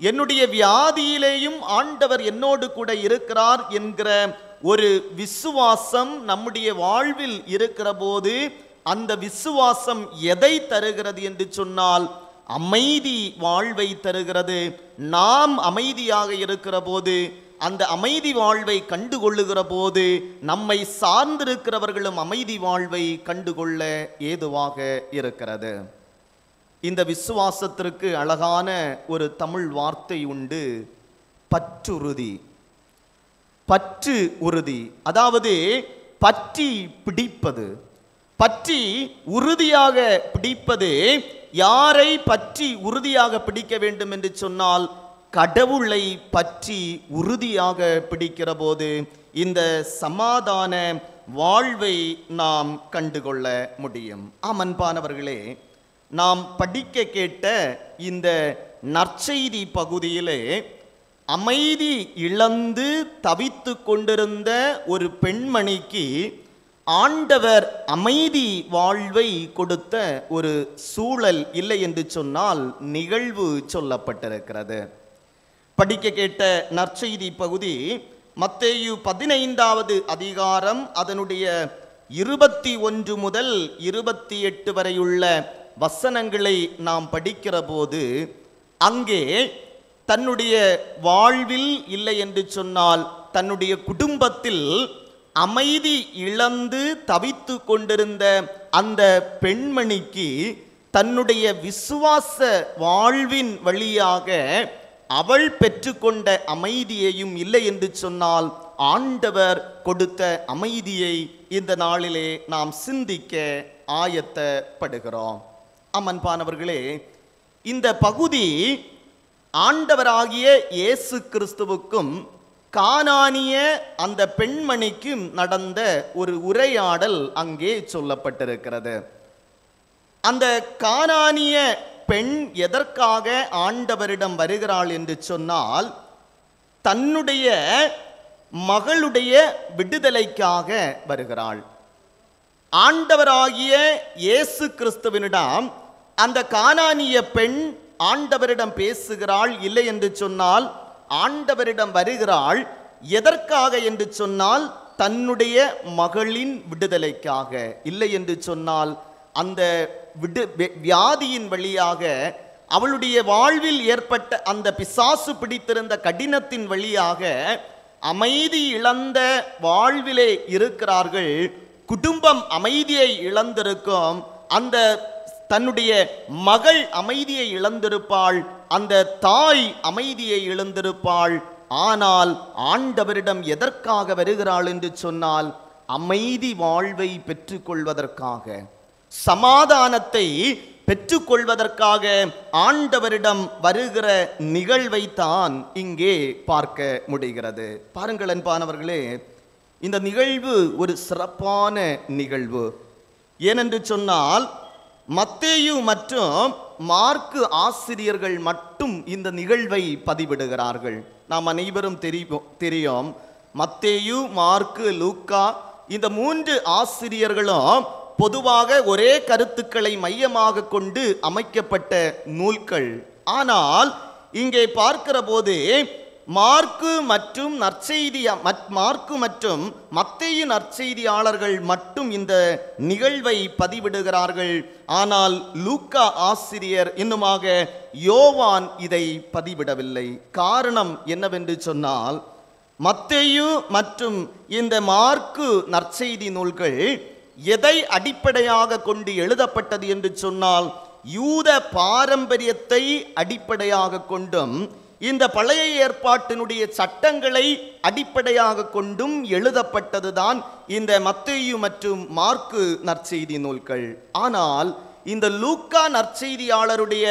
என்னுடைய வியாதியிலேயும் ஆண்டவர் என்னோடு கூட இருக்கிறார் என்கிற ஒரு விசுவாசம் நம்முடைய வாழ்வில் இருக்கிற போது, அந்த விசுவாசம் எதை தருகிறது என்று சொன்னால், அமைதி வாழ்வை தருகிறது. நாம் அமைதியாக இருக்கிற போது, அந்த அமைதி வாழ்வை கண்டுகொள்ளுகிற போது, நம்மை சார்ந்திருக்கிறவர்களும் அமைதி வாழ்வை கண்டுகொள்ள ஏதுவாக இருக்கிறது. இந்த விசுவாசத்திற்கு அழகான ஒரு தமிழ் வார்த்தை உண்டு, பற்றுறுதி. பற்று உறுதி, அதாவது பற்றி பிடிப்பது. பற்றி உறுதியாக பிடிப்பது. யாரை பற்றி உறுதியாக பிடிக்க வேண்டும் என்று சொன்னால், கடவுளை பற்றி உறுதியாக பிடிக்கிற போது இந்த சமாதான வாழ்வை நாம் கண்டுகொள்ள முடியும். அன்பானவர்களே, நாம் படிக்க கேட்ட இந்த நற்செய்தி பகுதியிலே அமைதி இழந்து தவித்து கொண்டிருந்த ஒரு பெண்மணிக்கு ஆண்டவர் அமைதி வாழ்வை கொடுத்த ஒரு சூழல், இல்லை என்று சொன்னால் நிகழ்வு சொல்லப்பட்டிருக்கிறது. படிக்க கேட்ட நற்செய்தி பகுதி மத்தேயு 15வது அதிகாரம் அதனுடைய 21 முதல் 28 வரையுள்ள வசனங்களை நாம் படிக்கிற போது, அங்கே தன்னுடைய வாழ்வில், இல்லை என்று சொன்னால் தன்னுடைய குடும்பத்தில் அமைதி இழந்து தவித்து கொண்டிருந்த அந்த பெண்மணிக்கு தன்னுடைய விசுவாச வாழ்வின் வழியாக அவள் பெற்றுக்கொண்ட அமைதியையும், இல்லை என்று சொன்னால் ஆண்டவர் கொடுத்த அமைதியை இந்த நாளிலே நாம் சிந்திக்க ஆயத்தப்படுகிறோம். அன்பானவர்களே, இந்த பகுதி ஆண்டவராகிய இயேசு கிறிஸ்துவுக்கும் கானானிய அந்த பெண்மணிக்கும் நடந்த ஒரு உரையாடல் அங்கே சொல்லப்பட்டிருக்கிறது. அந்த கானானிய பெண் எதற்காக ஆண்டவரிடம் வருகிறாள் என்று சொன்னால், தன்னுடைய மகளுடைய விடுதலைக்காக வருகிறாள். ஆண்டவராகிய இயேசு கிறிஸ்துவினிடம் அந்த கானானிய பெண் ஆண்டவரிடம் பேசுகிறாள். இல்லை என்று சொன்னால் ஆண்டவரிடம் வருகிறாள். எதற்காக என்று சொன்னால் தன்னுடைய மகளின் விடுதலைக்காக. இல்லை என்று சொன்னால் அந்த வியாதியின் வழியாக, அவளுடைய வாழ்வில் ஏற்பட்ட அந்த பிசாசு பிடித்திருந்த கடினத்தின் வழியாக அமைதி இழந்த வாழ்விலே இருக்கிறார்கள். குடும்பம் அமைதியை இழந்திருக்கும். அந்த தன்னுடைய மகள் அமைதியை இழந்திருப்பாள். அந்த தாய் அமைதியை இழந்திருப்பாள். ஆனால் ஆண்டவரிடம் எதற்காக வருகிறாள் என்று சொன்னால் அமைதி வாழ்வை பெற்றுக்கொள்வதற்காக, சமாதானத்தை பெற்றுக்கொள்வதற்காக ஆண்டவரிடம் வருகிற நிகழ்வை தான் இங்கே பார்க்க முடிகிறது. பாருங்கள் அன்பானவர்களே, இந்த நிகழ்வு ஒரு சிறப்பான நிகழ்வு. ஏனென்று சொன்னால் மத்தேயு மற்றும் மார்க்கு ஆசிரியர்கள் மட்டும் இந்த நிகழ்வை பதிவிடுகிறார்கள். நாம் அனைவரும் தெரியும், மத்தேயு, மார்க்கு, லூக்கா இந்த 3 ஆசிரியர்களும் பொதுவாக ஒரே கருத்துக்களை மையமாக கொண்டு அமைக்கப்பட்ட நூல்கள். ஆனால் இங்கே பார்க்கிற போது மார்க்கு மற்றும் மத்தேயு நற்செய்தியாளர்கள் மட்டும் இந்த நிகழ்வை பதிவிடுகிறார்கள். ஆனால் லூக்கா ஆசிரியர் இன்னுமாக யோவான் இதை பதிவிடவில்லை. காரணம் என்னவென்று சொன்னால், மத்தேயு மற்றும் இந்த மார்க்கு நற்செய்தி நூல்கள் எதை அடிப்படையாக கொண்டு எழுதப்பட்டது என்று சொன்னால், யூத பாரம்பரியத்தை அடிப்படையாக கொண்டும் இந்த பழைய ஏற்பாட்டினுடைய சட்டங்களை அடிப்படையாக கொண்டும் எழுதப்பட்டதுதான் இந்த மத்தேயு மற்றும் மார்க்கு நற்செய்தி நூல்கள். ஆனால் இந்த லூக்கா நற்செய்தியாளருடைய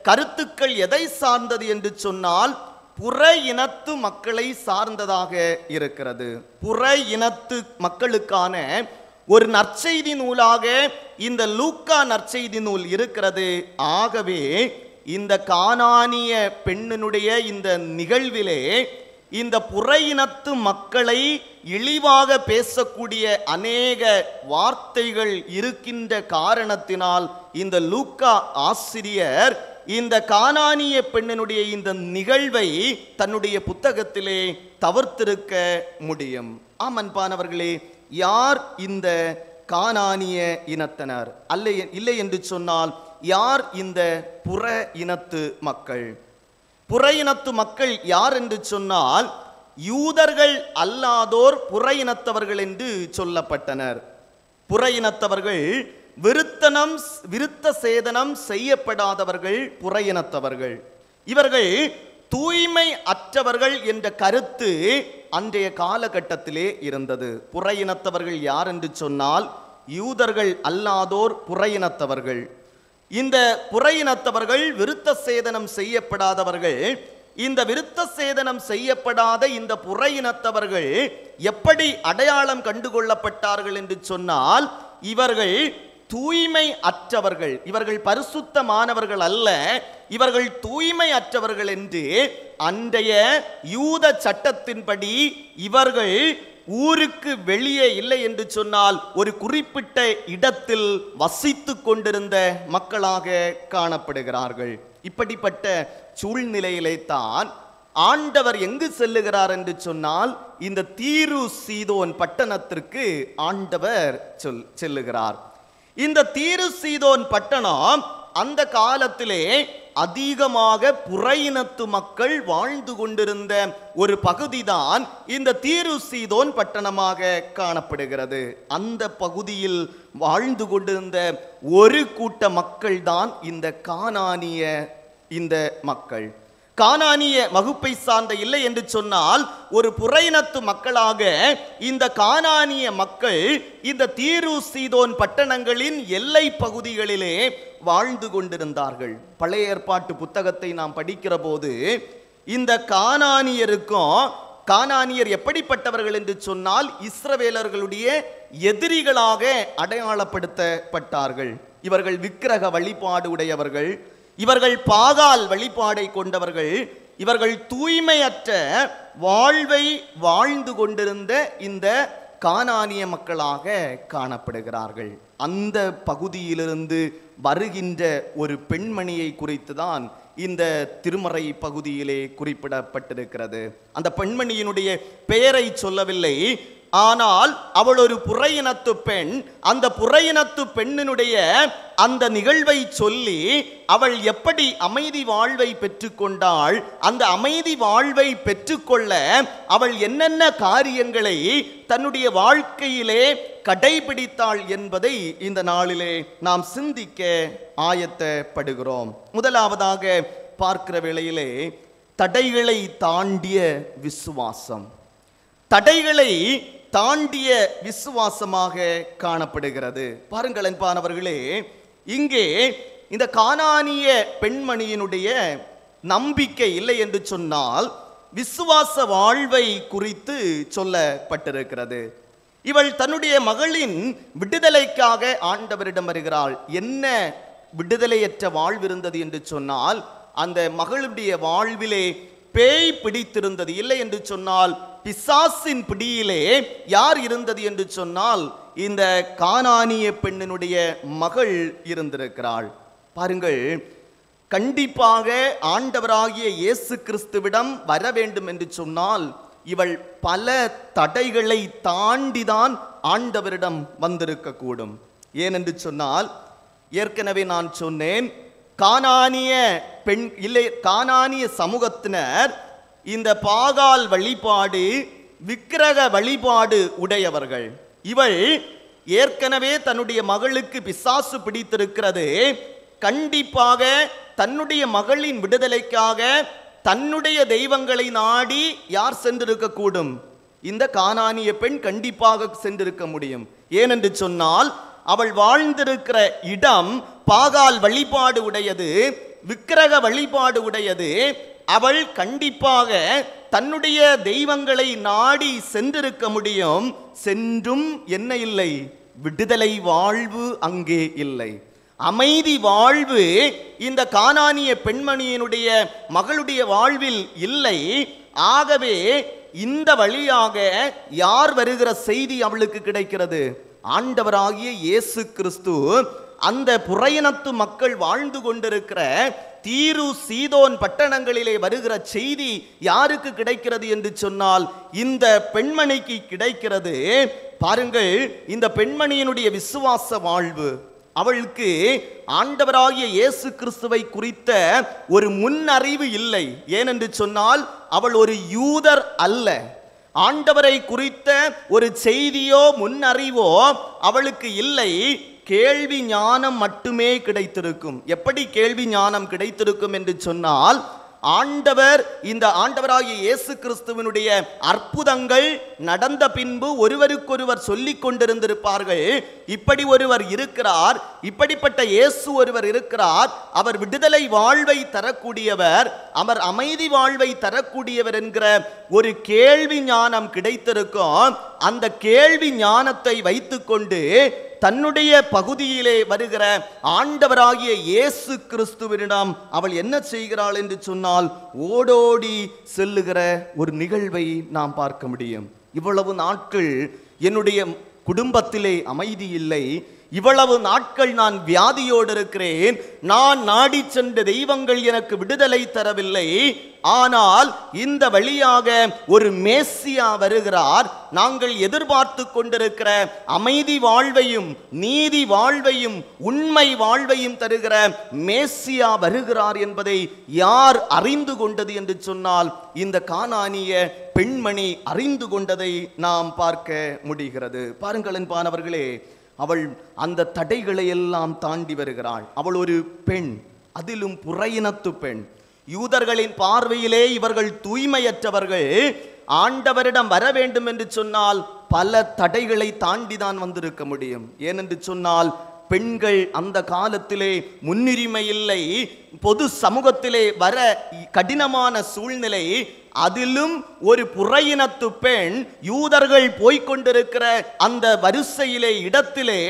கருத்துக்கள் எதை சார்ந்தது என்று சொன்னால், புற இனத்து மக்களை சார்ந்ததாக இருக்கிறது. புற இனத்து மக்களுக்கான ஒரு நற்செய்தி நூலாக இந்த லூக்கா நற்செய்தி நூல் இருக்கிறது. ஆகவே இந்த கானானிய பெண்ணினுடைய இந்த நிகழ்விலே இந்த புற இனத்து மக்களை இழிவாக பேசக்கூடிய அநேக வார்த்தைகள் இருக்கின்ற காரணத்தினால் இந்த லூக்கா ஆசிரியர் இந்த கானானிய பெண்ணினுடைய இந்த நிகழ்வை தன்னுடைய புத்தகத்திலே தவிர்த்திருக்க முடியும். அன்பானவர்களே, யார் இந்த கானானிய இனத்தினர்? இல்லை என்று சொன்னால் யார் இந்த புற இனத்து மக்கள்? புற இனத்து மக்கள் யார் என்று சொன்னால் யூதர்கள் அல்லாதோர் புற இனத்தவர்கள் என்று சொல்லப்பட்டனர். புற இனத்தவர்கள் விருத்த சேதனம் செய்யப்படாதவர்கள் புற இனத்தவர்கள். இவர்கள் தூய்மை அற்றவர்கள் என்ற கருத்து அன்றைய காலகட்டத்திலே இருந்தது. புற இனத்தவர்கள் யார் என்று சொன்னால் யூதர்கள் அல்லாதோர் புற இனத்தவர்கள். இந்த புற இனத்தவர்கள் விருத்த சேதனம் செய்யப்படாதவர்கள். இந்த விருத்த சேதனம் செய்யப்படாத இந்த புற இனத்தவர்கள் எப்படி அடையாளம் கண்டுகொள்ளப்பட்டார்கள் என்று சொன்னால், இவர்கள் தூய்மை அற்றவர்கள், இவர்கள் பரிசுத்தமானவர்கள் அல்ல, இவர்கள் தூய்மை அற்றவர்கள் என்று அன்றைய யூத சட்டத்தின்படி இவர்கள் ஊருக்கு வெளியே இல்லை என்று சொன்னால் ஒரு குறிப்பிட்ட இடத்தில் வசித்து கொண்டிருந்த மக்களாக காணப்படுகிறார்கள். இப்படிப்பட்ட சூழ்நிலையிலே தான் ஆண்டவர் எங்கு செல்லுகிறார் என்று சொன்னால் இந்த தீரு சீதோன் பட்டணத்திற்கு ஆண்டவர் செல்லுகிறார். இந்த தீரு சீதோன் பட்டணம் அந்த காலத்திலே அதிகமாக புற இனத்து மக்கள் வாழ்ந்து கொண்டிருந்த ஒரு பகுதிதான் இந்த தீரு சீதோன் பட்டணமாக காணப்படுகிறது. அந்த பகுதியில் வாழ்ந்து கொண்டிருந்த ஒரு கூட்ட மக்கள் தான் இந்த கானானிய இந்த மக்கள். கானானிய வகுப்பை சார்ந்த இல்லை என்று சொன்னால் ஒரு புறையினத்து மக்களாக இந்த கானானிய மக்கள் இந்த தீரு சீதோன் பட்டணங்களின் எல்லை பகுதிகளிலே வாழ்ந்து கொண்டிருந்தார்கள். பழைய ஏற்பாட்டு புத்தகத்தை நாம் படிக்கிற போது இந்த கானானியர் எப்படிப்பட்டவர்கள் என்று சொன்னால் இஸ்ரவேலர்களுடைய எதிரிகளாக அடையாளப்படுத்தப்பட்டார்கள். இவர்கள் விக்கிரக வழிபாடு உடையவர்கள், இவர்கள் பாகால் வழிபாடை கொண்டவர்கள், இவர்கள் தூய்மையற்ற வாழ்வை வாழ்ந்து கொண்டிருந்த இந்த கானானிய மக்களாக காணப்படுகிறார்கள். அந்த பகுதியிலிருந்து வருகின்ற ஒரு பெண்மணியை குறித்து தான் இந்த திருமறை பகுதியிலே குறிப்பிடப்பட்டிருக்கிறது. அந்த பெண்மணியினுடைய பெயரை சொல்லவில்லை, ஆனால் அவள் ஒரு புறையினத்து பெண். அந்த புறையினத்து பெண்ணினுடைய அந்த நிகழ்வை சொல்லி அவள் எப்படி அமைதி வாழ்வை பெற்றுக்கொண்டாள், அந்த அமைதி வாழ்வை பெற்றுக்கொள்ள அவள் என்னென்ன காரியங்களை தன்னுடைய வாழ்க்கையிலே கடைபிடித்தாள் என்பதை இந்த நாளிலே நாம் சிந்திக்க ஆயத்தப்படுகிறோம். முதலாவதாக பார்க்கிற வேளையிலே தடைகளை தாண்டிய விசுவாசம், தடைகளை தாண்டிய விசுவாசமாக காணப்படுகிறது. பாருங்கள் அன்பானவர்களே, இங்கே இந்த கானானிய பெண்மணியினுடைய நம்பிக்கை இல்லை என்று சொன்னால் விசுவாச வாழ்வை குறித்து சொல்லப்பட்டிருக்கிறது. இவள் தன்னுடைய மகளின் விடுதலைக்காக ஆண்டவரிடம் வருகிறாள். என்ன விடுதலையற்ற வாழ்வு இருந்தது என்று சொன்னால் அந்த மகளுடைய வாழ்விலே பேய் பிடித்திருந்தது. இல்லை என்று சொன்னால் பிசாசின் பிடியிலே யார் இருந்தது என்று சொன்னால் இந்த கானானிய பெண்ணினுடைய மகள் இருந்திருக்கிறாள். பாருங்கள், கண்டிப்பாக ஆண்டவராகிய இயேசு கிறிஸ்துவிடம் வர வேண்டும் என்று சொன்னால் இவள் பல தடைகளை தாண்டிதான் ஆண்டவரிடம் வந்திருக்க கூடும். ஏனென்று சொன்னால் ஏற்கனவே நான் சொன்னேன், கானானிய சமூகத்தினர் இந்த பாகால் வழிபாடு, விக்கிரக வழிபாடு உடையவர்கள். இவள் ஏற்கனவே தன்னுடைய மகளுக்கு பிசாசு பிடித்திருக்கிறது. கண்டிப்பாக தன்னுடைய மகளின் விடுதலைக்காக தன்னுடைய தெய்வங்களை நாடி யார் சென்றிருக்க கூடும்? இந்த கானானிய பெண் கண்டிப்பாக சென்றிருக்க முடியும். ஏனென்று சொன்னால் அவள் வாழ்ந்திருக்கிற இடம் பாகால் வழிபாடு உடையது, விக்கிரக வழிபாடு உடையது. அவள் கண்டிப்பாக தன்னுடைய தெய்வங்களை நாடி சென்றிருக்க முடியும். சென்றும் என்ன இல்லை? விடுதலை வாழ்வு அங்கே இல்லை, அமைதி வாழ்வு இந்த கானானிய பெண்மணியினுடைய மகளுடைய வாழ்வில் இல்லை. ஆகவே இந்த வழியாக யார் வருகிற செய்தி அவளுக்கு கிடைக்கிறது? ஆண்டவராகிய இயேசு கிறிஸ்து அந்த புறையினத்து மக்கள் வாழ்ந்து கொண்டிருக்கிற தீரு சீதோன் பட்டணங்களிலே வருகிற செய்தி யாருக்கு கிடைக்கிறது என்று சொன்னால் இந்த பெண்மணிக்கு கிடைக்கிறது. பாருங்கள், இந்த பெண்மணியினுடைய விசுவாச வாழ்வு, அவளுக்கு ஆண்டவராகிய இயேசு கிறிஸ்துவை குறித்த ஒரு முன்னறிவு இல்லை. ஏனென்று சொன்னால் அவள் ஒரு யூதர் அல்ல. ஆண்டவரை குறித்த ஒரு செய்தியோ முன்னறிவோ அவளுக்கு இல்லை. கேள்வி ஞானம் மட்டுமே கிடைத்திருக்கும். எப்படி கேள்வி ஞானம் கிடைத்திருக்கும் என்று சொன்னால், இந்த ஆண்டவராகிய இயேசு கிறிஸ்துவினுடைய அற்புதங்கள் நடந்த பின்பு ஒருவருக்கொருவர் சொல்லிக் கொண்டிருந்திருப்பார்கள். இப்படி ஒருவர் இருக்கிறார், இப்படிப்பட்ட இயேசு ஒருவர் இருக்கிறார், அவர் விடுதலை வாழ்வை தரக்கூடியவர், அவர் அமைதி வாழ்வை தரக்கூடியவர் என்கிற ஒரு கேள்வி ஞானம் கிடைத்திருக்கும். அந்த கேள்வி ஞானத்தை வைத்துக்கொண்டு தன்னுடைய பகுதியிலே வருகிற ஆண்டவராகிய இயேசு கிறிஸ்துவினிடம் அவள் என்ன செய்கிறாள் என்று சொன்னால் ஓடோடி செல்லுகிற ஒரு நிகழ்வை நாம் பார்க்க முடியும். இவ்வளவு நாட்கள் என்னுடைய குடும்பத்திலே அமைதி இல்லை, இவ்வளவு நாட்கள் நான் வியாதியோடு இருக்கிறேன், நான் நாடி சென்ற தெய்வங்கள் எனக்கு விடுதலை தரவில்லை, ஆனால் இந்த வழியாக ஒரு மேசியா வருகிறார், நாங்கள் எதிர்பார்த்து கொண்டிருக்கிற அமைதி வாழ்வையும் நீதி வாழ்வையும் உண்மை வாழ்வையும் தருகிற மேசியா வருகிறார் என்பதை யார் அறிந்து கொண்டது என்று சொன்னால் இந்த கானானிய பெண்மணி அறிந்து கொண்டதை நாம் பார்க்க முடிகிறது. பாருங்கள் அன்பானவர்களே, அவள் அந்த தடைகளை எல்லாம் தாண்டி வருகிறாள். அவள் ஒரு பெண், அதிலும் புறையினத்து பெண். யூதர்களின் பார்வையிலே இவர்கள் தூய்மையற்றவர்கள். ஆண்டவரிடம் வர வேண்டும் என்று சொன்னால் பல தடைகளை தாண்டிதான் வந்திருக்க முடியும். ஏனென்று சொன்னால் பெண்கள் அந்த காலத்திலே முன்னுரிமை இல்லை, பொது சமூகத்திலே வர கடினமான சூழ்நிலை. அதிலும் ஒரு புறையினத்து பெண் யூதர்கள் போய்கொண்டிருக்கிற அந்த வரிசையிலே இடத்திலே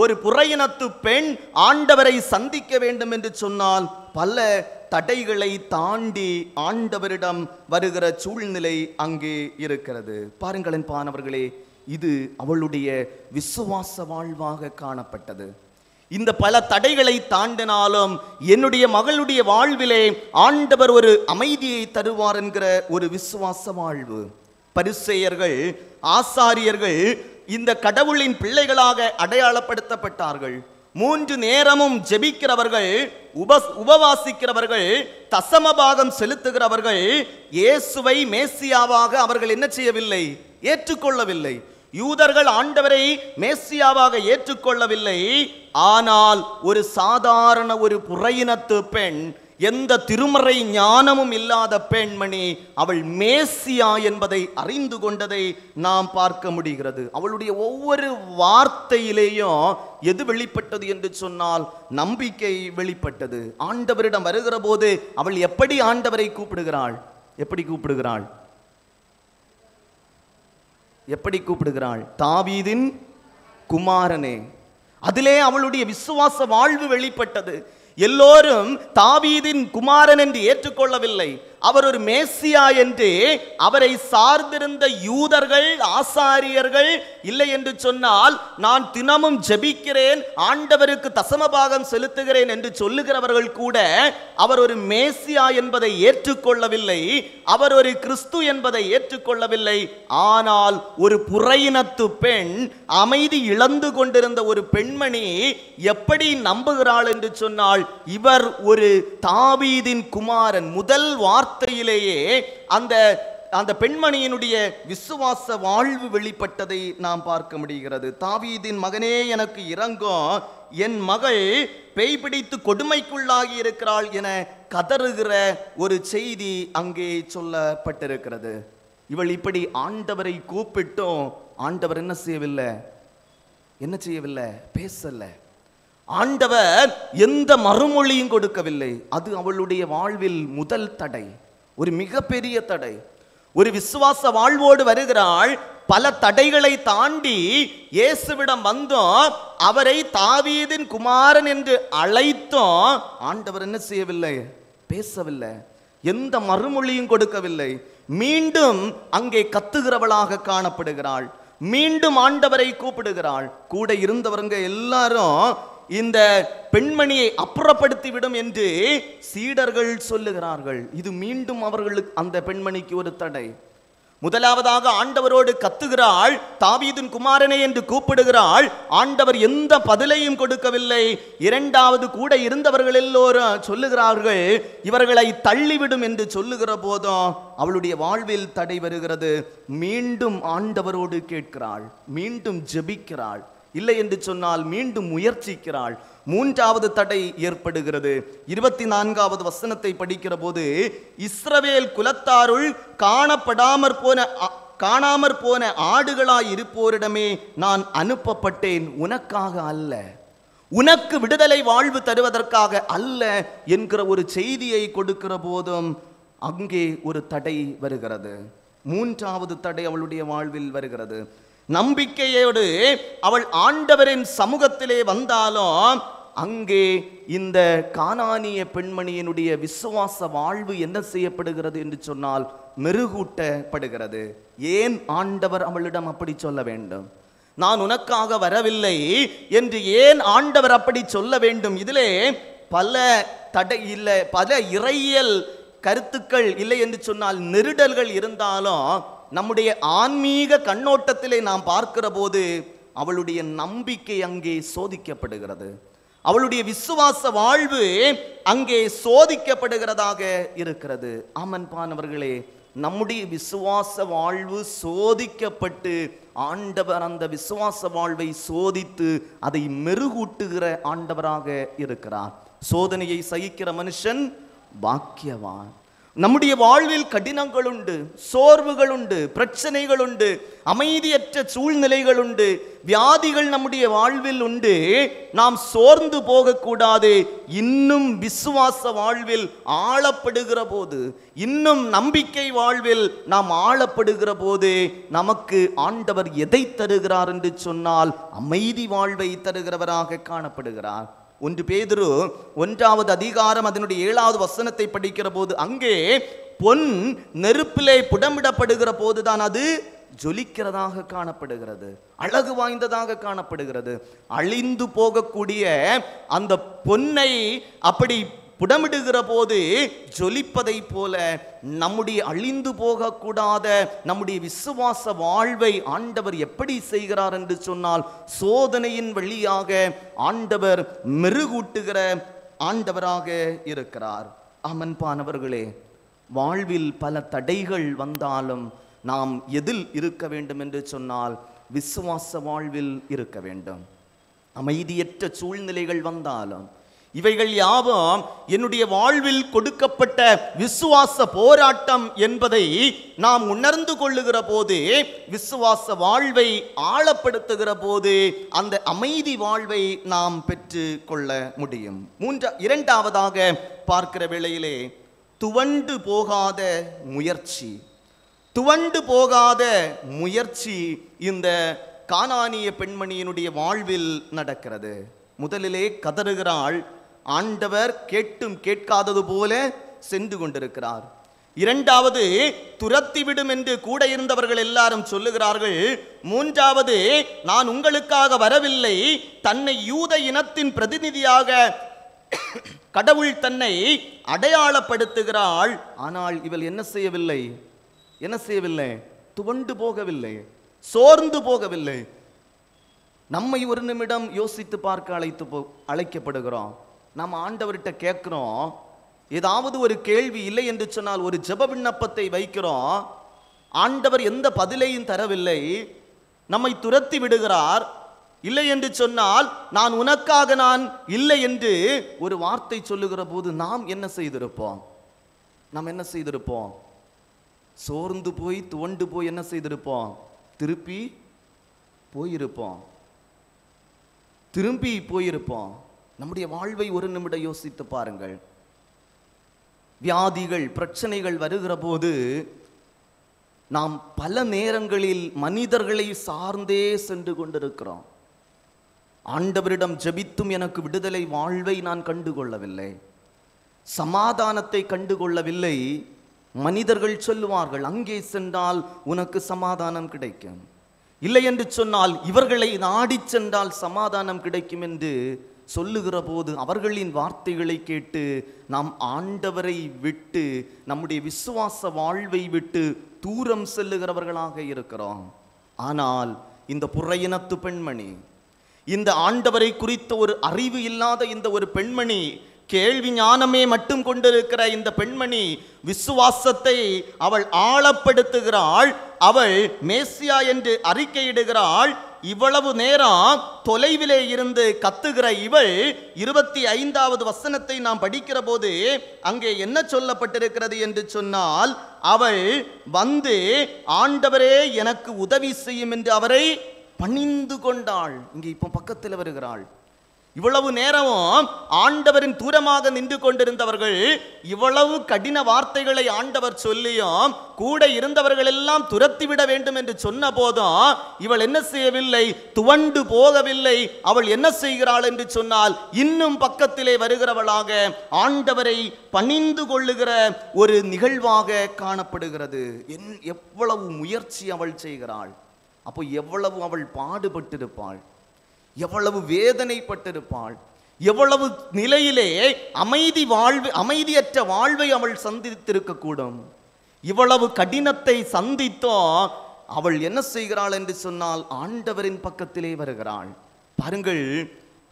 ஒரு புறையினத்து பெண் ஆண்டவரை சந்திக்க வேண்டும் என்று சொன்னால் பல தடைகளை தாண்டி ஆண்டவரிடம் வருகிற சூழ்நிலை அங்கே இருக்கிறது. பாருங்களேன் பானவர்களே, இது அவளுடைய விசுவாச வாழ்வாக காணப்பட்டது. இந்த பல தடைகளை தாண்டினாலும் என்னுடைய மகளுடைய வாழ்விலே ஆண்டவர் ஒரு அமைதியை தருவார் என்கிற ஒரு விசுவாச வாழ்வு. பரிசேயர்கள், ஆசாரியர்கள் இந்த கடவுளின் பிள்ளைகளாக அடையாளப்படுத்தப்பட்டார்கள். 3 நேரமும் ஜெபிக்கிறவர்கள், உபவாசிக்கிறவர்கள், தசமபாகம் செலுத்துகிறவர்கள். இயேசுவை மேசியாவாக அவர்கள் என்ன செய்யவில்லை? ஏற்றுக்கொள்ளவில்லை. யூதர்கள் ஆண்டவரை மேசியாவாக ஏற்றுக்கொள்ளவில்லை. ஆனால் ஒரு சாதாரண ஒரு புறையினத்து பெண், எந்த திருமறை ஞானமும் இல்லாத பெண்மணி, அவள் மேசியா என்பதை அறிந்து கொண்டதை நாம் பார்க்க முடிகிறது. அவளுடைய ஒவ்வொரு வார்த்தையிலேயும் எது வெளிப்பட்டது என்று சொன்னால் நம்பிக்கை வெளிப்பட்டது. ஆண்டவரிடம் வருகிற போது அவள் எப்படி ஆண்டவரை கூப்பிடுகிறாள்? எப்படி கூப்பிடுகிறாள்? எப்படி கூப்பிடுகிறாள்? தாவீதின் குமாரனே. அதிலே அவளுடைய விசுவாச வாழ்வு வெளிப்பட்டது. எல்லோரும் தாவீதின் குமாரன் என்று ஏற்றுக்கொள்ளவில்லை. அவர் ஒரு மேசியா என்று அவரை சார்ந்திருந்த யூதர்கள், ஆசாரியர்கள், இல்லை என்று சொன்னால் நான் தினமும் ஜெபிக்கிறேன், ஆண்டவருக்கு தசமபாகம் செலுத்துகிறேன் என்று சொல்லுகிறவர்கள் கூட அவர் ஒரு மேசியா என்பதை ஏற்றுக்கொள்ளவில்லை. அவர் ஒரு கிறிஸ்து என்பதை ஏற்றுக்கொள்ளவில்லை. ஆனால் ஒரு புறையினத்து பெண், அமைதி இழந்து கொண்டிருந்த ஒரு பெண்மணி எப்படி நம்புகிறாள் என்று சொன்னால் இவர் ஒரு தாவீதின் குமாரன். முதல் வார்த்தையிலேயே அந்த பெண்மணியினுடைய விசுவாச வாழ்வு வெளிப்பட்டதை நாம் பார்க்க முடிகிறது. தாவீதின் மகனே எனக்கு இரங்கும், என் மகள் பேய் பிடித்து கொடுமைக்குள்ளாகி இருக்கிறாள் என கதறுகிற ஒரு செய்தி அங்கே சொல்லப்பட்டிருக்கிறது. இவள் இப்படி ஆண்டவரை கூப்பிட்டும் ஆண்டவர் என்ன செய்யவில்லை? பேசல. ஆண்டவர் எந்த மறுமொழியும் கொடுக்கவில்லை. அது அவளுடைய வாழ்வில் முதல் தடை, ஒரு மிகப்பெரிய தடை. ஒரு விசுவாச வாழ்வோடு வருகிறாள், பல தடைகளை தாண்டி இயேசுவிடம் வந்தோம், அவரை தாவீதின் குமாரன் என்று அழைத்தோம். ஆண்டவர் என்ன செய்யவில்லை? பேசவில்லை. எந்த மறுமொழியும் கொடுக்கவில்லை. மீண்டும் அங்கே கத்துகிறவளாக காணப்படுகிறாள். மீண்டும் ஆண்டவரை கூப்பிடுகிறாள். கூட இருந்தவங்க எல்லாரும் இந்த பெண்மணியை அப்புறப்படுத்தி விடும் என்று சீடர்கள் சொல்லுகிறார்கள். இது மீண்டும் அவர்களுக்கு, அந்த பெண்மணிக்கு ஒரு தடை. முதலாவதாக ஆண்டவரோடு கத்துகிறாள், தாவீதின் குமாரனே என்று கூப்பிடுகிறாள். ஆண்டவர் எந்த பதிலையும் கொடுக்கவில்லை. இரண்டாவது கூட இருந்தவர்கள் எல்லோரும் சொல்லுகிறார்கள், இவர்களை தள்ளிவிடும் என்று சொல்லுகிற போதும் அவளுடைய வாழ்வில் தடை வருகிறது. மீண்டும் ஆண்டவரோடு கேட்கிறாள், மீண்டும் ஜெபிக்கிறாள், இல்லை என்று சொன்னால் மீண்டும் முயற்சிக்கிறாள். மூன்றாவது தடை ஏற்படுகிறது. 24வது வசனத்தை படிக்கிற போது, இஸ்ரவேல் குலத்தாருள் காணாமற் போன ஆடுகளாய் இருப்போரிடமே நான் அனுப்பப்பட்டேன், உனக்காக அல்ல, உனக்கு விடுதலை வாழ்வு தருவதற்காக அல்ல என்கிற ஒரு செய்தியை கொடுக்கிற போதும் அங்கே ஒரு தடை வருகிறது. மூன்றாவது தடை அவளுடைய வாழ்வில் வருகிறது. நம்பிக்கையோடு அவள் ஆண்டவரின் சமூகத்திலே வந்தாலும் அங்கே இந்த கானானிய பெண்மணியினுடைய விசுவாச வாழ்வு என்ன செய்யப்படுகிறது என்று சொன்னால் மெருகூட்டப்படுகிறது. ஏன் ஆண்டவர் அவளிடம் அப்படி சொல்ல வேண்டும்? நான் உனக்காக வரவில்லை என்று ஏன் ஆண்டவர் அப்படி சொல்ல வேண்டும்? இதிலே பல தடை இல்லை, பல இறையியல் கருத்துக்கள் இல்லை என்று சொன்னால் நெருடல்கள் இருந்தாலும் நம்முடைய ஆன்மீக கண்ணோட்டத்திலே நாம் பார்க்கிற போது அவளுடைய நம்பிக்கை அங்கே சோதிக்கப்படுகிறது. அவளுடைய விசுவாச வாழ்வு அங்கே சோதிக்கப்படுகிறதாக இருக்கிறது. ஆமன்பானவர்களே, நம்முடைய விசுவாச வாழ்வு சோதிக்கப்பட்டு ஆண்டவர் அந்த விசுவாச வாழ்வை சோதித்து அதை மெருகூட்டுகிற ஆண்டவராக இருக்கிறார். சோதனையை சகிக்கிற மனுஷன் பாக்கியவான். நம்முடைய வாழ்வில் கடினங்கள் உண்டு, சோர்வுகள் உண்டு, பிரச்சனைகள் உண்டு, அமைதியற்ற சூழ்நிலைகள் உண்டு, வியாதிகள் நம்முடைய வாழ்வில் உண்டு. நாம் சோர்ந்து போகக்கூடாது. இன்னும் விசுவாச வாழ்வில் ஆளப்படுகிற போது, இன்னும் நம்பிக்கை வாழ்வில் நாம் ஆளப்படுகிற போது நமக்கு ஆண்டவர் எதை தருகிறார் என்று சொன்னால் அமைதி வாழ்வை தருகிறவராக காணப்படுகிறார். 1 பேதுரு 1வது அதிகாரம் அதனுடைய 7வது வசனத்தை படிக்கிற போது, அங்கே பொன் நெருப்பிலே புடமிடப்படுகிற போதுதான் அது ஜொலிக்கிறதாக காணப்படுகிறது, அழகு வாய்ந்ததாக காணப்படுகிறது. அழிந்து போகக்கூடிய அந்த பொன்னை அப்படி புடமிடுகிற போது ஜொலிப்பதை போல நம்முடைய அழிந்து போகக்கூடாத நம்முடைய விசுவாச வாழ்வை ஆண்டவர் எப்படி செய்கிறார் என்று சொன்னால் சோதனையின் வழியாக ஆண்டவர் மெருகூட்டுகிற ஆண்டவராக இருக்கிறார். அமன்பானவர்களே, வாழ்வில் பல தடைகள் வந்தாலும் நாம் எதில் இருக்க வேண்டும் என்று சொன்னால் விசுவாச வாழ்வில் இருக்க வேண்டும். அமைதியற்ற சூழ்நிலைகள் வந்தாலும் இவைகள் யாவும் என்னுடைய வாழ்வில் கொடுக்கப்பட்ட விசுவாச போராட்டம் என்பதை நாம் உணர்ந்து கொள்ளுகிற போது, விசுவாச வாழ்வை ஆழப்படுத்துகிற போது அந்த அமைதி வாழ்வை நாம் பெற்று கொள்ள முடியும். இரண்டாவதாக பார்க்கிற வேளையிலே துவண்டு போகாத முயற்சி. துவண்டு போகாத முயற்சி இந்த கானானிய பெண்மணியினுடைய வாழ்வில் நடக்கிறது. முதலிலே கதறுகிறாள், ஆண்டவர் கேட்டும் கேட்காதது போல சென்று கொண்டிருக்கிறார். இரண்டாவது, துரத்திவிடும் என்று கூட இருந்தவர்கள் எல்லாரும் சொல்லுகிறார்கள். மூன்றாவது, நான் உங்களுக்காக வரவில்லை, தன்னை யூத இனத்தின் பிரதிநிதியாக கடவுள் தன்னை அடையாளப்படுத்துகிறாள். ஆனால் இவள் என்ன செய்யவில்லை? துவண்டு போகவில்லை, சோர்ந்து போகவில்லை. நம்மை ஒரு நிமிடம் யோசித்து பார்க்க அழைக்கப்படுகிறோம். நாம் ஆண்டவர்கிட்ட கேட்கிறோம், ஏதாவது ஒரு கேள்வி இல்லை என்று சொன்னால் ஒரு ஜெப விண்ணப்பத்தை வைக்கிறோம், ஆண்டவர் எந்த பதிலையும் தரவில்லை, நம்மை துரத்தி விடுகிறார். இல்லை என்று சொன்னால் நான் உனக்காக நான் இல்லை என்று ஒரு வார்த்தை சொல்லுகிற போது நாம் என்ன செய்திருப்போம்? சோர்ந்து போய் துவண்டு போய் என்ன செய்திருப்போம்? திரும்பி போயிருப்போம். நம்முடைய வாழ்வை ஒரு நிமிடம் யோசித்து பாருங்கள். வியாதிகள், பிரச்சனைகள் வருகிற போது நாம் பல நேரங்களில் மனிதர்களை சார்ந்தே சென்று கொண்டிருக்கிறோம். ஆண்டவரிடம் ஜெபித்தும் எனக்கு விடுதலை வாழ்வை நான் கண்டுகொள்ளவில்லை, சமாதானத்தை கண்டுகொள்ளவில்லை. மனிதர்கள் சொல்லுவார்கள், அங்கே சென்றால் உனக்கு சமாதானம் கிடைக்கும், இல்லை என்று சொன்னால் இவர்களை நாடி சென்றால் சமாதானம் கிடைக்கும் என்று சொல்லுகிற போது அவர்களின் வார்த்தைகளை கேட்டு நாம் ஆண்டவரை விட்டு நம்முடைய விசுவாச வாழ்வை விட்டு தூரம் செல்லுகிறவர்களாக இருக்கிறோம். ஆனால் இந்த புறையினத்து பெண்மணி, இந்த ஆண்டவரை குறித்த ஒரு அறிவு இல்லாத இந்த ஒரு பெண்மணி, கேள்வி ஞானமே மட்டும் கொண்டிருக்கிற இந்த பெண்மணி விசுவாசத்தை அவள் ஆழப்படுத்துகிறாள். அவள் மேசியா என்று அறிக்கையிடுகிறாள். இவ்வளவு நேரம் தொலைவிலே இருந்து கத்துகிற இவள் 25வது வசனத்தை நாம் படிக்கிற போது அங்கே என்ன சொல்லப்பட்டிருக்கிறது என்று சொன்னால், அவள் வந்து ஆண்டவரே எனக்கு உதவி செய்யும் என்று அவரை பணிந்து கொண்டாள். இங்கே இப்போ பக்கத்தில் வருகிறாள். இவ்வளவு நேரமும் ஆண்டவரின் தூரமாக நின்று கொண்டிருந்தவர்கள் இவ்வளவு கடின வார்த்தைகளை ஆண்டவர் சொல்லியும் கூட இருந்தவர்கள் எல்லாம் துரத்திவிட வேண்டும் என்று சொன்ன போதும் இவள் என்ன செய்யவில்லை? துவண்டு போகவில்லை. அவள் என்ன செய்கிறாள் என்று சொன்னால், இன்னும் பக்கத்திலே வருகிறவளாக ஆண்டவரை பணிந்து கொள்ளுகிற ஒரு நிகழ்வாக காணப்படுகிறது. எவ்வளவு முயற்சி அவள் செய்கிறாள்! அப்போ எவ்வளவு அவள் பாடுபட்டிருப்பாள், எவ்வளவு வேதனைப்பட்டிருப்பாள், எவ்வளவு நிலையிலே அமைதியற்ற வாழ்வை அவள் சந்தித்திருக்கக்கூடும். இவ்வளவு கடினத்தை சந்தித்தோம் அவள் என்ன செய்கிறாள் என்று சொன்னால், ஆண்டவரின் பக்கத்திலே வருகிறாள். பாருங்கள்,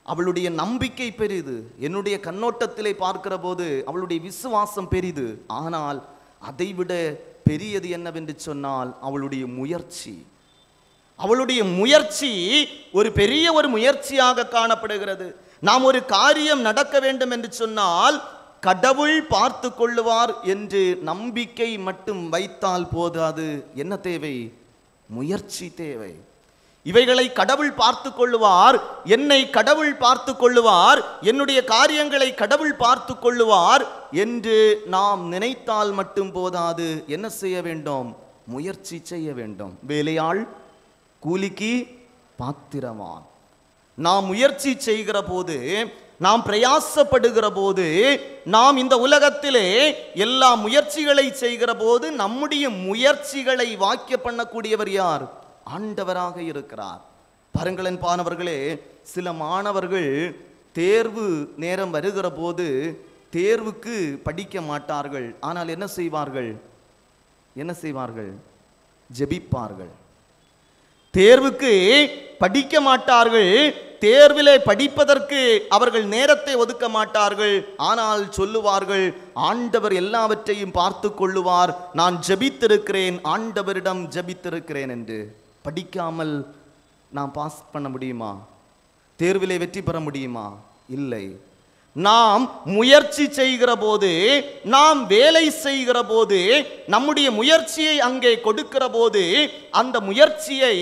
அவளுடைய நம்பிக்கை பெரிது. என்னுடைய கண்ணோட்டத்திலே பார்க்கிற போது அவளுடைய விசுவாசம் பெரிது. ஆனால் அதைவிட பெரியது என்னவென்று சொன்னால் அவளுடைய முயற்சி. அவளுடைய முயற்சி ஒரு பெரிய ஒரு முயற்சியாக காணப்படுகிறது. நாம் ஒரு காரியம் நடக்க வேண்டும் என்று சொன்னால் கடவுள் பார்த்து கொள்ளுவார் என்று நம்பிக்கை மட்டும் வைத்தால் போதாது. என்ன தேவை? முயற்சி தேவை. இவைகளை கடவுள் பார்த்து கொள்ளுவார், என்னை கடவுள் பார்த்து கொள்ளுவார், என்னுடைய காரியங்களை கடவுள் பார்த்து கொள்ளுவார் என்று நாம் நினைத்தால் மட்டும் போதாது. என்ன செய்ய வேண்டும்? முயற்சி செய்ய வேண்டும். வேலையாள் கூலிக்கு பாத்திரவான். நாம் முயற்சி செய்கிற போது, நாம் பிரயாசப்படுகிற போது, நாம் இந்த உலகத்திலே எல்லா முயற்சிகளை செய்கிற போது நம்முடைய முயற்சிகளை வாக்கிய பண்ணக்கூடியவர் யார்? ஆண்டவராக இருக்கிறார். பாருங்கள் அன்பானவர்களே, சில மாணவர்கள் தேர்வு நேரம் வருகிற போது தேர்வுக்கு படிக்க மாட்டார்கள். ஆனால் என்ன செய்வார்கள்? ஜெபிப்பார்கள். தேர்வுக்கு படிக்க மாட்டார்கள், தேர்விலே படிப்பதற்கு அவர்கள் நேரத்தை ஒதுக்க மாட்டார்கள். ஆனால் சொல்லுவார்கள், ஆண்டவர் எல்லாவற்றையும் பார்த்து கொள்ளுவார், நான் ஜெபித்திருக்கிறேன், ஆண்டவரிடம் ஜெபித்திருக்கிறேன் என்று. படிக்காமல் நாம் பாஸ் பண்ண முடியுமா? தேர்விலே வெற்றி பெற முடியுமா? இல்லை. நாம் முயற்சி செய்கிற போது, நாம் வேலை செய்கிற போது, நம்முடைய முயற்சியை அங்கே கொடுக்கிற போது அந்த முயற்சியை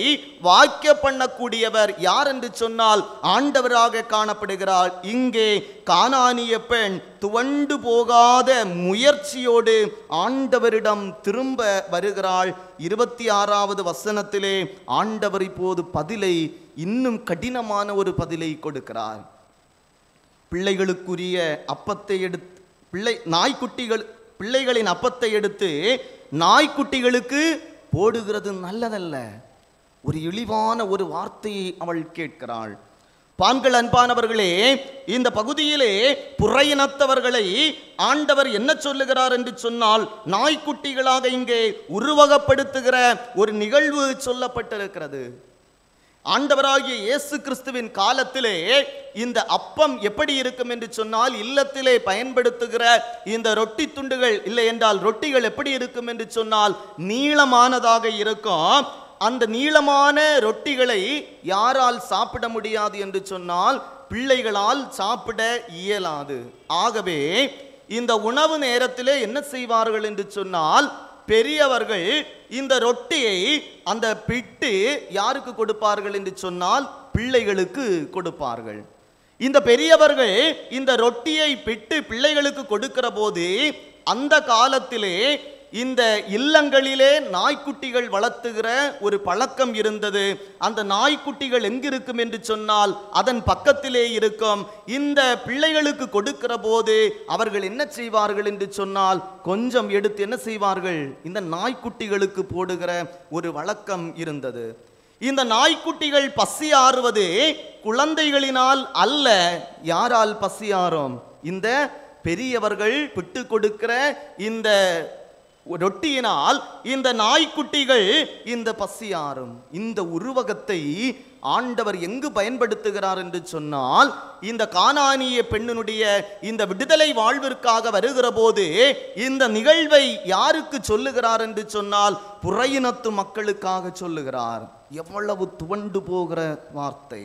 வாக்கிய பண்ணக்கூடியவர் யார் என்று சொன்னால் ஆண்டவராக காணப்படுகிறார். இங்கே கானானிய பெண் துவண்டு போகாத முயற்சியோடு ஆண்டவரிடம் திரும்ப வருகிறாள். 26வது வசனத்திலே ஆண்டவர் இப்போது பதிலை, இன்னும் கடினமான ஒரு பதிலை கொடுக்கிறார். பிள்ளைகளுக்குரிய அப்பத்தை எடுத்து பிள்ளைகளின் அப்பத்தை எடுத்து நாய்க்குட்டிகளுக்கு போடுகிறது நல்லதல்ல. ஒரு இழிவான ஒரு வார்த்தையை அவள் கேட்கிறாள். பான்கள் அன்பானவர்களே, இந்த பகுதியிலே புறையினத்தவர்களை ஆண்டவர் என்ன சொல்லுகிறார் என்று சொன்னால், நாய்க்குட்டிகளாக இங்கே உருவகப்படுத்துகிற ஒரு நிகழ்வு சொல்லப்பட்டிருக்கிறது. ஆண்டவராகிய இயேசு கிறிஸ்துவின் காலத்திலே இந்த அப்பம் எப்படி இருக்கும் என்று சொன்னால், இல்லத்திலே பயன்படுத்துகிற இந்த ரொட்டி துண்டுகள் இல்லை என்றால் ரொட்டிகள் எப்படி இருக்கும் என்று சொன்னால் நீளமானதாக இருக்கும். அந்த நீளமான ரொட்டிகளை யாரால் சாப்பிட முடியாது என்று சொன்னால் பிள்ளைகளால் சாப்பிட இயலாது. ஆகவே இந்த உணவு நேரத்திலே என்ன செய்வார்கள் என்று சொன்னால், பெரியவர்கள் இந்த ரொட்டியை அந்த பிட்டு யாருக்கு கொடுப்பார்கள் என்று சொன்னால் பிள்ளைகளுக்கு கொடுப்பார்கள். இந்த பெரியவர்கள் இந்த ரொட்டியை பிட்டு பிள்ளைகளுக்கு கொடுக்கிற போது, அந்த காலத்திலே இந்த இல்லங்களிலே நாய்க்குட்டிகள் வளர்த்துகிற ஒரு பழக்கம் இருந்தது. அந்த நாய்க்குட்டிகள் எங்கிருக்கும் என்று சொன்னால் அதன் பக்கத்திலே இருக்கும். இந்த பிள்ளைகளுக்கு கொடுக்கிற போது அவர்கள் என்ன செய்வார்கள் என்று சொன்னால், கொஞ்சம் எடுத்து என்ன செய்வார்கள்? இந்த நாய்க்குட்டிகளுக்கு போடுகிற ஒரு வழக்கம் இருந்தது. இந்த நாய்க்குட்டிகள் பசியாறுவது குழந்தைகளினால் அல்ல. யாரால் பசியாறும்? இந்த பெரியவர்கள் பிட்டு கொடுக்கிற இந்த ரொட்டியினால் இந்த நாய்க்குட்டிகள் இந்த பசியாறும். இந்த உருவகத்தை ஆண்டவர் எங்கு பயன்படுத்துகிறார் என்று சொன்னால், இந்த கானானிய பெண்ணினுடைய இந்த விடுதலை வாழ்விற்காக வருகிற போது இந்த நிகழ்வை யாருக்கு சொல்லுகிறார் என்று சொன்னால் புறையினத்து மக்களுக்காக சொல்லுகிறார். எவ்வளவு துவண்டு போகிற வார்த்தை!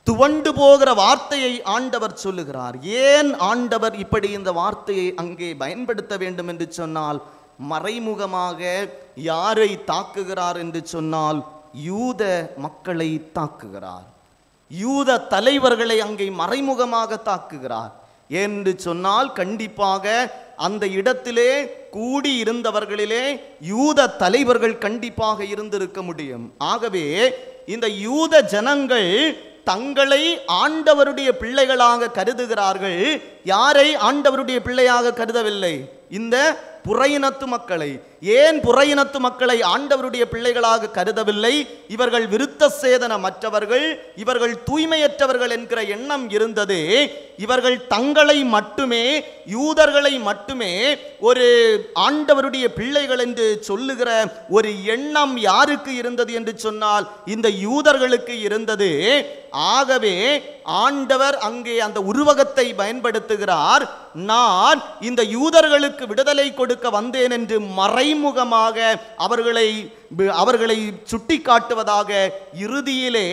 துவண்டு போகிற வார்த்தையை ஆண்டவர் சொல்லுகிறார். ஏன் ஆண்டவர் இப்படி இந்த வார்த்தையை அங்கே பயன்படுத்த வேண்டும் என்று சொன்னால், மறைமுகமாக யாரை தாக்குகிறார் என்று சொன்னால் யூத மக்களை தாக்குகிறார். யூத தலைவர்களை அங்கே மறைமுகமாக தாக்குகிறார். என்று சொன்னால் கண்டிப்பாக அந்த இடத்திலே கூடி இருந்தவர்களிலே யூத தலைவர்கள் கண்டிப்பாக இருந்திருக்க முடியும். ஆகவே இந்த யூத ஜனங்கள் தங்களை ஆண்டவருடைய பிள்ளைகளாக கருதுகிறார்கள். யாரை ஆண்டவருடைய பிள்ளையாக கருதவில்லை? இந்த புறையினத்து மக்களை. ஏன் புறையினத்து மக்களை ஆண்டவருடைய பிள்ளைகளாக கருதவில்லை? இவர்கள் விருத்த சேதனமற்றவர்கள், இவர்கள் தூய்மையற்றவர்கள் என்கிற எண்ணம் இருந்தது. இவர்கள் தங்களை மட்டுமே, யூதர்களை மட்டுமே ஒரு ஆண்டவருடைய பிள்ளைகள் என்று சொல்லுகிற ஒரு எண்ணம் யாருக்கு இருந்தது என்று சொன்னால் இந்த யூதர்களுக்கு இருந்தது. ஆகவே ஆண்டவர் அங்கே அந்த உருவகத்தை பயன்படுத்துகிறார். நான் இந்த யூதர்களுக்கு விடுதலை கொடுக்க வந்தேன் என்று மறை மறைமுகமாக அவர்களை சுட்டி காட்டுவதாக இறுதியிலே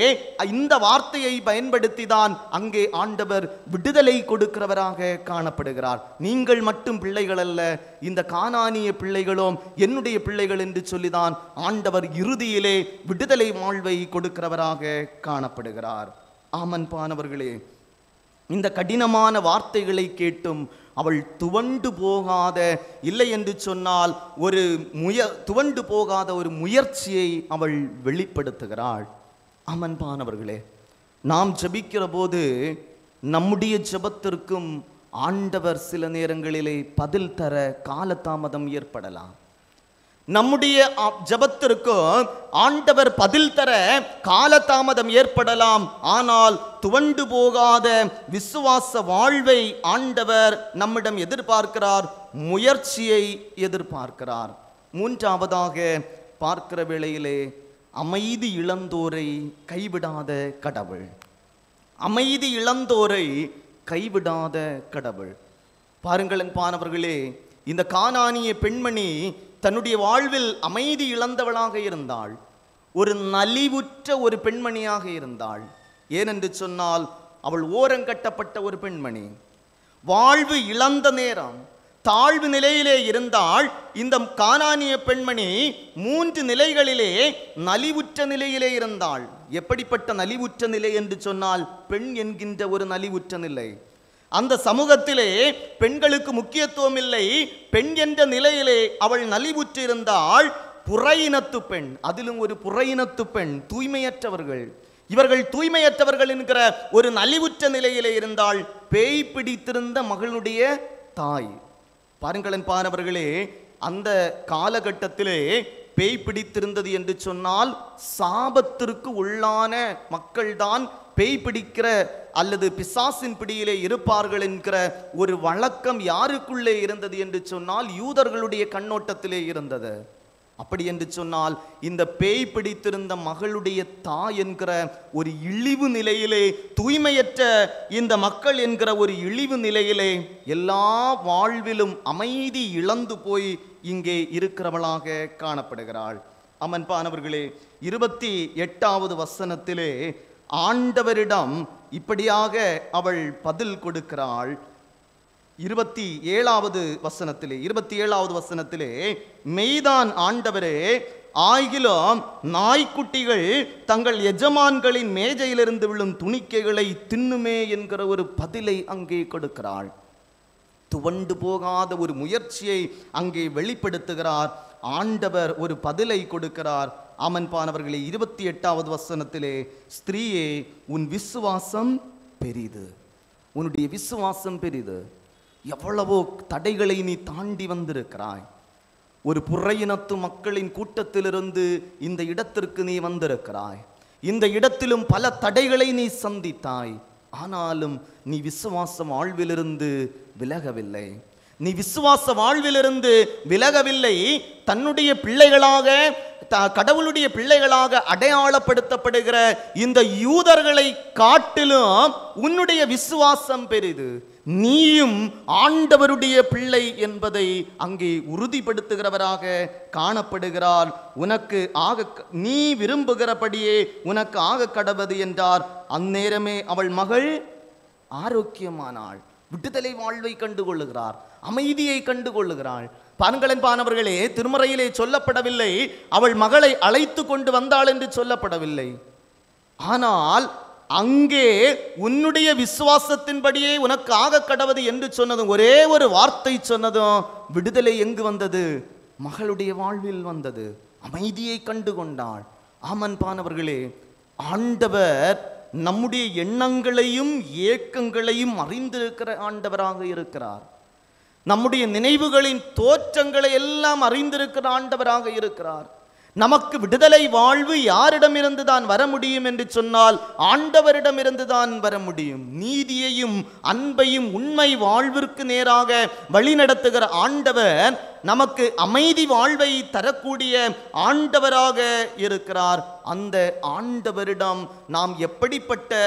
இந்த வார்த்தையை பயன்படுத்தி தான் அங்கே ஆண்டவர் விடுதலை கொடுக்கிறவராக காணப்படுகிறார். நீங்கள் மட்டும் பிள்ளைகள் அல்ல, இந்த கானானிய பிள்ளைகளும் என்னுடைய பிள்ளைகள் என்று சொல்லிதான் ஆண்டவர் இறுதியிலே விடுதலை வாழ்வை கொடுக்கிறவராக காணப்படுகிறார். ஆமன்பானவர்களே, இந்த கடினமான வார்த்தைகளை கேட்டும் அவள் துவண்டு போகாத, இல்லை என்று சொன்னால் துவண்டு போகாத ஒரு முயற்சியை அவள் வெளிப்படுத்துகிறாள். அமன்பானவர்களே, நாம் ஜெபிக்கிற போது நம்முடைய ஜெபத்திற்கும் ஆண்டவர் சில நேரங்களிலே பதில் தர காலதாமதம் ஏற்படலாம். நம்முடைய ஜெபத்திற்கும் ஆண்டவர் பதில் தர காலதாமதம் ஏற்படலாம். ஆனால் துவண்டு போகாத விசுவாச வாழ்வை ஆண்டவர் நம்மிடம் எதிர்பார்க்கிறார், முயற்சியை எதிர்பார்க்கிறார். மூன்றாவதாக பார்க்கிற வேளையிலே அமைதி இழந்தோரை கைவிடாத கடவுள். அமைதி இழந்தோரை கைவிடாத கடவுள். பாருங்கள் அன்பானவர்களே, இந்த கானானிய பெண்மணி தன்னுடைய வாழ்வில் அமைதி இழந்தவளாக இருந்தாள். ஒரு நலிவுற்ற ஒரு பெண்மணியாக இருந்தாள். ஏனென்று சொன்னால் அவள் ஓரங்கட்டப்பட்ட ஒரு பெண்மணி. வாழ்வு இழந்த நேரம், தாழ்வு நிலையிலே இருந்தால் இந்த கானானிய பெண்மணி 3 நிலைகளிலே நலிவுற்ற நிலையிலே இருந்தாள். எப்படிப்பட்ட நலிவுற்ற நிலை என்று சொன்னால், பெண் என்கின்ற ஒரு நலிவுற்ற நிலை. அந்த சமூகத்திலே பெண்களுக்கு முக்கியத்துவம் இல்லை. பெண் என்ற நிலையிலே அவள் நலிவுற்று இருந்தால். புறையினத்து பெண், அதிலும் ஒரு புறையினத்து பெண், தூய்மையற்றவர்கள். இவர்கள் தூய்மையற்றவர்கள் என்கிற ஒரு நலிவுற்ற நிலையிலே இருந்தால். பேய் பிடித்திருந்த மகளுடைய தாய். பாருங்களேன் பாரவர்களே, அந்த காலகட்டத்திலே பேய் பிடித்திருந்தது என்று சொன்னால் சாபத்திற்கு உள்ளான மக்கள்தான் பேய் பிடிக்கிற அல்லது பிசாசின் பிடியிலே இருப்பார்கள் என்கிற ஒரு வழக்கம் யாருக்குள்ளே இருந்தது என்று சொன்னால் யூதர்களுடைய கண்ணோட்டத்திலே இருந்தது. அப்படி என்று சொன்னால் இந்த பேய் பிடித்திருந்த மகளுடைய தாய் என்கிற ஒரு இழிவு நிலையிலே, தூய்மையற்ற இந்த மக்கள் என்கிற ஒரு இழிவு நிலையிலே எல்லா வாழ்விலும் அமைதி இழந்து போய் இங்கே இருக்கிறவளாக காணப்படுகிறாள். அமன்பானவர்களே, 28வது வசனத்திலே ஆண்டவரிடம் இப்படியாக அவள் பதில் கொடுக்கிறாள். 27வது வசனத்திலே மெய்தான் ஆண்டவரே, ஆகிலும் நாய்க்குட்டிகள் தங்கள் எஜமான்களின் மேஜையிலிருந்து விழும் துணிக்கைகளை தின்னுமே என்கிற ஒரு பதிலை அங்கே கொடுக்கிறாள். துவண்டு போகாத ஒரு முயற்சியை அங்கே வெளிப்படுத்துகிறார். ஆண்டவர் ஒரு பதிலை கொடுக்கிறார். ஆமன்பானவர்களே, 28வது வசனத்திலே ஸ்திரீயே, உன் விசுவாசம் பெரிது, உன்னுடைய விசுவாசம் பெரிது. எவ்வளவோ தடைகளை நீ தாண்டி வந்திருக்கிறாய். ஒரு புறையினத்து மக்களின் கூட்டத்திலிருந்து இந்த இடத்திற்கு நீ வந்திருக்கிறாய். இந்த இடத்திலும் பல தடைகளை நீ சந்தித்தாய். ஆனாலும் நீ விசுவாச வாழ்விலிருந்து விலகவில்லை. நீ விசுவாச வாழ்விலிருந்து விலகவில்லை. தன்னுடைய பிள்ளைகளாக, கடவுளுடைய பிள்ளைகளாக அடையாளப்படுத்தப்படுகிற இந்த யூதர்களை காட்டிலும் உன்னுடைய விசுவாசம் பெரிது. நீயும் ஆண்டவருடைய பிள்ளை என்பதை அங்கே உறுதிப்படுத்துகிறவராக காணப்படுகிறார். உனக்கு நீ விரும்புகிறபடியே உனக்கு ஆக கடவது என்றார். அந்நேரமே அவள் மகள் ஆரோக்கியமானாள். விடுதலை வாழ்வை கண்டுகொள்ளுகிறார், அமைதியை கண்டுகொள்ளுகிறாள். பாருங்களே, திருமறையிலே சொல்லப்படவில்லை அவள் மகளை அழைத்து கொண்டு வந்தாள் என்று சொல்லப்படவில்லை. ஆனால் அங்கே உன்னுடைய விசுவாசத்தின்படியே உனக்கு ஆக கடவது என்று சொன்னதும், ஒரே ஒரு வார்த்தை சொன்னதும் விடுதலை எங்கு வந்தது? மகளுடைய வாழ்வில் வந்தது. அமைதியை கண்டுகொண்டாள். ஆமன்பானவர்களே, ஆண்டவர் நம்முடைய எண்ணங்களையும் ஏக்கங்களையும் அறிந்திருக்கிற ஆண்டவராக இருக்கிறார். நம்முடைய நினைவுகளின் தோற்றங்களை எல்லாம் அறிந்திருக்கிற ஆண்டவராக இருக்கிறார். நமக்கு விடுதலை வாழ்வு யாரிடமிருந்து தான் வர முடியும் என்று சொன்னால் ஆண்டவரிடமிருந்து தான் வர முடியும். நீதியையும் அன்பையும் உண்மை வாழ்விற்கு நேராக வழிநடத்துகிற ஆண்டவர் நமக்கு அமைதி வாழ்வை தரக்கூடிய ஆண்டவராக இருக்கிறார். அந்த ஆண்டவரிடம் நாம் எப்படிப்பட்ட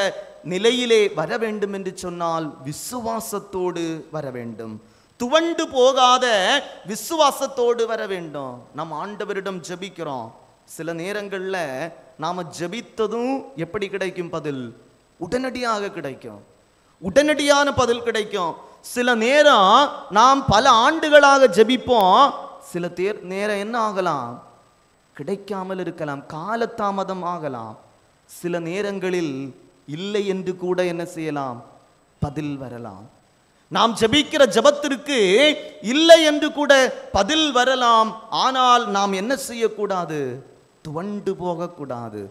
நிலையிலே வர வேண்டும் என்று சொன்னால் விசுவாசத்தோடு வர வேண்டும். துவண்டு போகாத விசுவாசத்தோடு வர வேண்டும். நம் ஆண்டவரிடம் ஜெபிக்கிறோம். சில நேரங்களில் நாம் ஜெபித்ததும் எப்படி கிடைக்கும்? பதில் உடனடியாக கிடைக்கும். உடனடியான பதில் கிடைக்கும். சில நேரம் நாம் பல ஆண்டுகளாக ஜெபிப்போம். சில நேரம் என்ன ஆகலாம்? கிடைக்காமல் இருக்கலாம், காலதாமதம் ஆகலாம். சில நேரங்களில் இல்லை என்று கூட என்ன செய்யலாம்? பதில் வரலாம். நாம் ஜெபிக்கிற ஜெபத்திற்கு இல்லை என்று கூட பதில் வரலாம். ஆனால் நாம் என்ன செய்யக்கூடாது? துவண்டு போகக்கூடாது.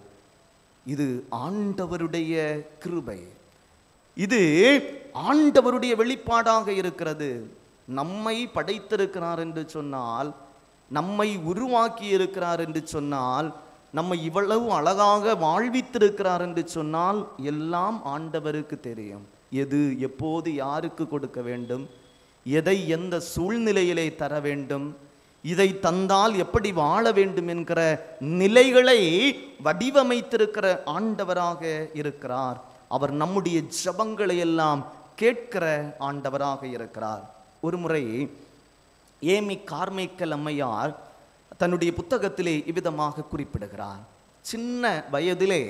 இது ஆண்டவருடைய கிருபை, இது ஆண்டவருடைய வெளிப்பாடாக இருக்கிறது. நம்மை படைத்திருக்கிறார் என்று சொன்னால், நம்மை உருவாக்கி இருக்கிறார் என்று சொன்னால், நம்மை இவ்வளவு அழகாக வாழ்வித்திருக்கிறார் என்று சொன்னால் எல்லாம் ஆண்டவருக்கு தெரியும். எது எப்போது யாருக்கு கொடுக்க வேண்டும், எதை எந்த சூழ்நிலையிலே தர வேண்டும், இதை தந்தால் எப்படி வாழ வேண்டும் என்கிற நிலைகளை வடிவமைத்திருக்கிற ஆண்டவராக இருக்கிறார். அவர் நம்முடைய ஜெபங்களை எல்லாம் கேட்கிற ஆண்டவராக இருக்கிறார். ஒரு முறை ஏமி கார்மைக்கல் அம்மையார் தன்னுடைய புத்தகத்திலே இவ்விதமாக குறிப்பிடுகிறார். சின்ன வயதிலே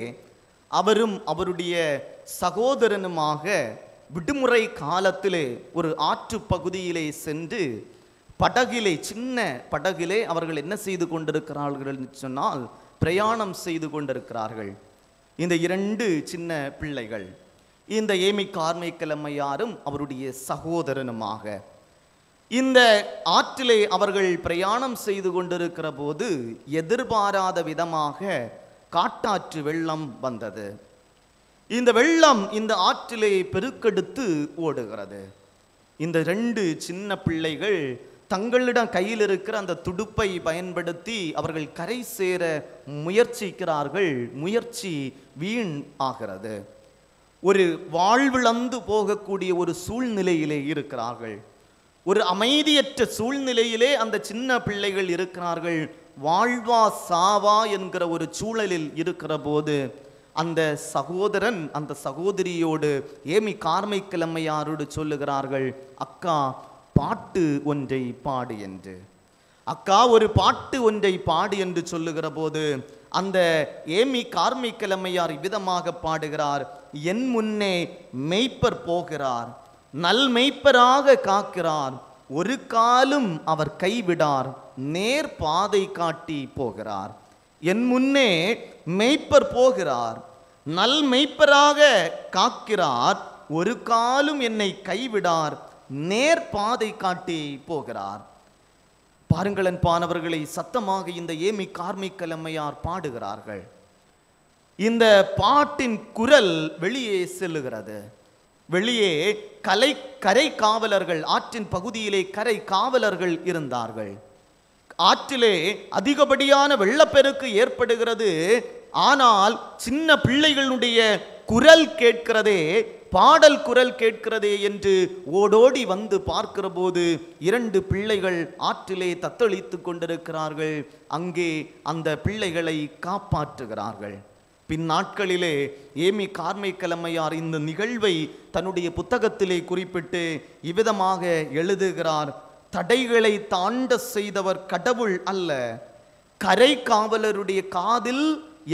அவரும் அவருடைய சகோதரனுமாக விடுமுறை காலத்திலே ஒரு ஆற்று பகுதியிலே சென்று படகிலே, சின்ன படகிலே அவர்கள் என்ன செய்து கொண்டிருக்கிறார்கள் என்று சொன்னால், பிரயாணம் செய்து கொண்டிருக்கிறார்கள். இந்த 2 சின்ன பிள்ளைகள், இந்த ஏமி கார்மைக்கல் அம்மையாரும் அவருடைய சகோதரனுமாக இந்த ஆற்றிலே அவர்கள் பிரயாணம் செய்து கொண்டிருக்கிற போது எதிர்பாராத விதமாக காட்டாற்று வெள்ளம் வந்தது. இந்த வெள்ளம் இந்த ஆற்றிலே பெருக்கெடுத்து ஓடுகிறது. இந்த 2 சின்ன பிள்ளைகள் தங்களிடம் கையில் இருக்கிற அந்த துடுப்பை பயன்படுத்தி அவர்கள் கரை சேர முயற்சிக்கிறார்கள். முயற்சி வீண் ஆகிறது. ஒரு வாழ்விழந்து போகக்கூடிய ஒரு சூழ்நிலையிலே இருக்கிறார்கள். ஒரு அமைதியற்ற சூழ்நிலையிலே அந்த சின்ன பிள்ளைகள் இருக்கிறார்கள். வாழ்வா சாவா என்கிற ஒரு சூழலில் இருக்கிற போது அந்த சகோதரன் அந்த சகோதரியோடு, ஏமி கார்மைக்கல் அம்மையாரோடு சொல்லுகிறார்கள், அக்கா பாட்டு ஒன்றை பாடு என்று. அக்கா ஒரு பாட்டு ஒன்றை பாடு என்று சொல்லுகிற போது அந்த ஏமி கார்மைக்கல் அம்மையார் விதமாக பாடுகிறார். என் முன்னே மெய்ப்பர் போகிறார், நல் மெய்ப்பராக காக்கிறார், ஒரு காலும் அவர் கைவிடார், நேர் பாதை காட்டி போகிறார். என் முன்னே மெய்ப்பர் போகிறார், நல் மெய்ப்பராக காக்கிறார், ஒரு காலும் என்னை கைவிடார், நேர் பாதை காட்டி போகிறார். பாருங்கள் அன்பானவர்களை, சத்தமாக இந்த ஏமி கார்மைக்கல் அம்மையார் பாடுகிறார்கள். இந்த பாட்டின் குரல் வெளியே செல்லுகிறது. வெளியே கரை காவலர்கள், ஆற்றின் பகுதியிலே கரை காவலர்கள் இருந்தார்கள். ஆற்றிலே அதிகப்படியான வெள்ளப்பெருக்கு ஏற்படுகிறது. ஆனால் சின்ன பிள்ளைகளுடைய குரல் கேட்கிறதே, பாடல் குரல் கேட்கிறதே என்று ஓடோடி வந்து பார்க்கிற போது 2 பிள்ளைகள் ஆற்றிலே தத்தளித்து கொண்டிருக்கிறார்கள். அங்கே அந்த பிள்ளைகளை காப்பாற்றுகிறார்கள். பின் நாட்களிலே ஏமி கார்மைக்கல் அம்மையார் இந்த நிகழ்வை தன்னுடைய புத்தகத்திலே குறிப்பிட்டு இவ்விதமாக எழுதுகிறார். தடைகளை தாண்ட செய்தவர் கடவுள் அல்ல, கரை காவலருடைய காதில்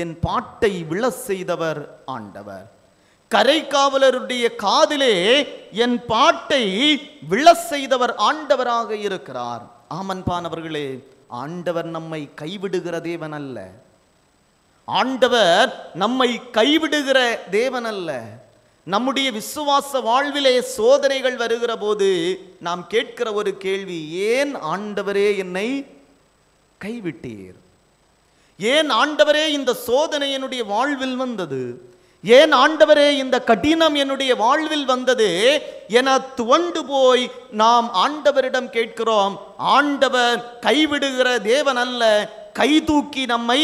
என் பாட்டை விழ செய்தவர் ஆண்டவர். கரை காவலருடைய காதிலே என் பாட்டை விழ செய்தவர் ஆண்டவராக இருக்கிறார். ஆமன்பானவர்களே, ஆண்டவர் நம்மை கைவிடுகிற தேவன் அல்ல. ஆண்டவர் நம்மை கைவிடுகிற தேவன் அல்ல. நம்முடைய விசுவாச வாழ்விலே சோதனைகள் வருகிற போது நாம் கேட்கிற ஒரு கேள்வி, ஏன் ஆண்டவரே என்னை கைவிட்டீர்? ஏன் ஆண்டவரே இந்த சோதனை என்னுடைய வாழ்வில் வந்தது? ஏன் ஆண்டவரே இந்த கடினம் என்னுடைய வாழ்வில் வந்தது என துவண்டு போய் நாம் ஆண்டவரிடம் கேட்கிறோம். ஆண்டவர் கைவிடுகிற தேவன் அல்ல, கை தூக்கி நம்மை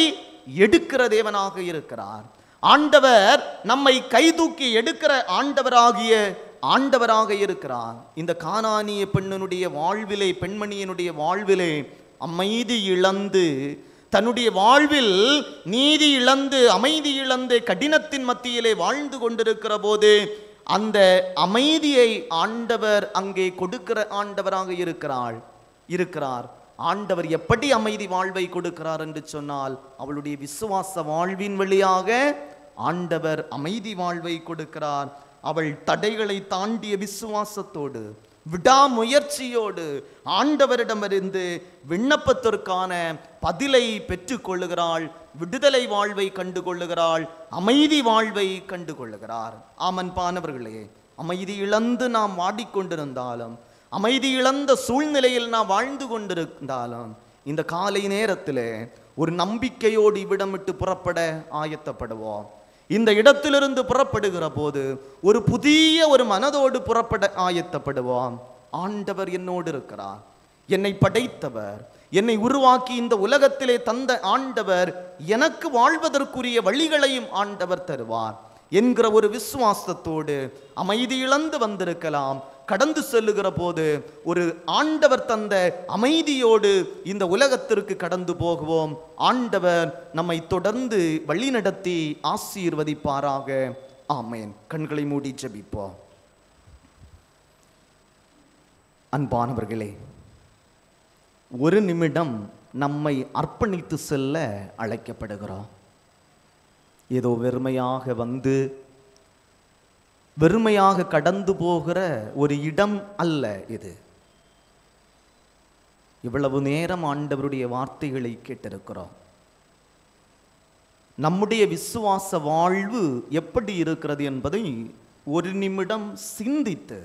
எடுக்கிற தேவனாக இருக்கிறார். ஆண்டவர் நம்மை கை தூக்கி எடுக்கிற ஆண்டவராக இருக்கிறார். இந்த கானானிய பெண்ணினுடைய வாழ்விலே, பெண்மணியினுடைய வாழ்விலே அமைதி இழந்து, தன்னுடைய வாழ்வில் நீதி இழந்து, அமைதி இழந்து, கடினத்தின் மத்தியிலே வாழ்ந்து கொண்டிருக்கிற போது அந்த அமைதியை ஆண்டவர் அங்கே கொடுக்கிற ஆண்டவராக இருக்கிறார். ஆண்டவர் எப்படி அமைதி வாழ்வை கொடுக்கிறார் என்று சொன்னால், அவளுடைய விசுவாச வாழ்வின் வழியாக ஆண்டவர் அமைதி வாழ்வை கொடுக்கிறார். அவள் தடைகளை தாண்டிய விசுவாசத்தோடு, விடாமுயற்சியோடு ஆண்டவரிடமிருந்து விண்ணப்பத்திற்கான பதிலை பெற்றுக்கொள்ளுகிறாள். விடுதலை வாழ்வை கண்டுகொள்ளுகிறாள், அமைதி வாழ்வை கண்டுகொள்ளுகிறார். ஆமன்பானவர்களே, அமைதி இழந்து நாம் வாடிக்கொண்டிருந்தாலும், அமைதி இழந்த சூழ்நிலையில் நாம் வாழ்ந்து கொண்டிருந்தாலும், இந்த காலை நேரத்தில் ஒரு நம்பிக்கையோடு இவ்விடம் விட்டு புறப்பட ஆயத்தப்படுவோம். இந்த இடத்திலிருந்து புறப்படுகிற போது ஒரு புதிய ஒரு மனதோடு புறப்பட ஆயத்தப்படுவோம். ஆண்டவர் என்னோடு இருக்கிறார், என்னை படைத்தவர், என்னை உருவாக்கி இந்த உலகத்திலே தந்த ஆண்டவர் எனக்கு வாழ்வதற்குரிய வழிகளையும் ஆண்டவர் தருவார் என்கிற ஒரு விசுவாசத்தோடு அமைதி இழந்து வந்திருக்கலாம். கடந்து செல்லுகிற போது ஒரு ஆண்டவர் தந்த அமைதியோடு இந்த உலகத்திற்கு கடந்து போகுவோம். ஆண்டவர் நம்மை தொடர்ந்து வழிநடத்தி ஆசீர்வதிப்பாராக. ஆமென். கண்களை மூடி ஜெபிப்போம். அன்பானவர்களே, ஒரு நிமிடம் நம்மை அர்ப்பணித்து செல்ல அழைக்கப்படுகிறோம். ஏதோ வெறுமையாக வந்து வெறுமையாக கடந்து போகிற ஒரு இடம் அல்ல இது. இவ்வளவு நேரம் ஆண்டவருடைய வார்த்தைகளை கேட்டிருக்கிறோம். நம்முடைய விசுவாச வாழ்வு எப்படி இருக்கிறது என்பதை ஒரு நிமிடம் சிந்தித்து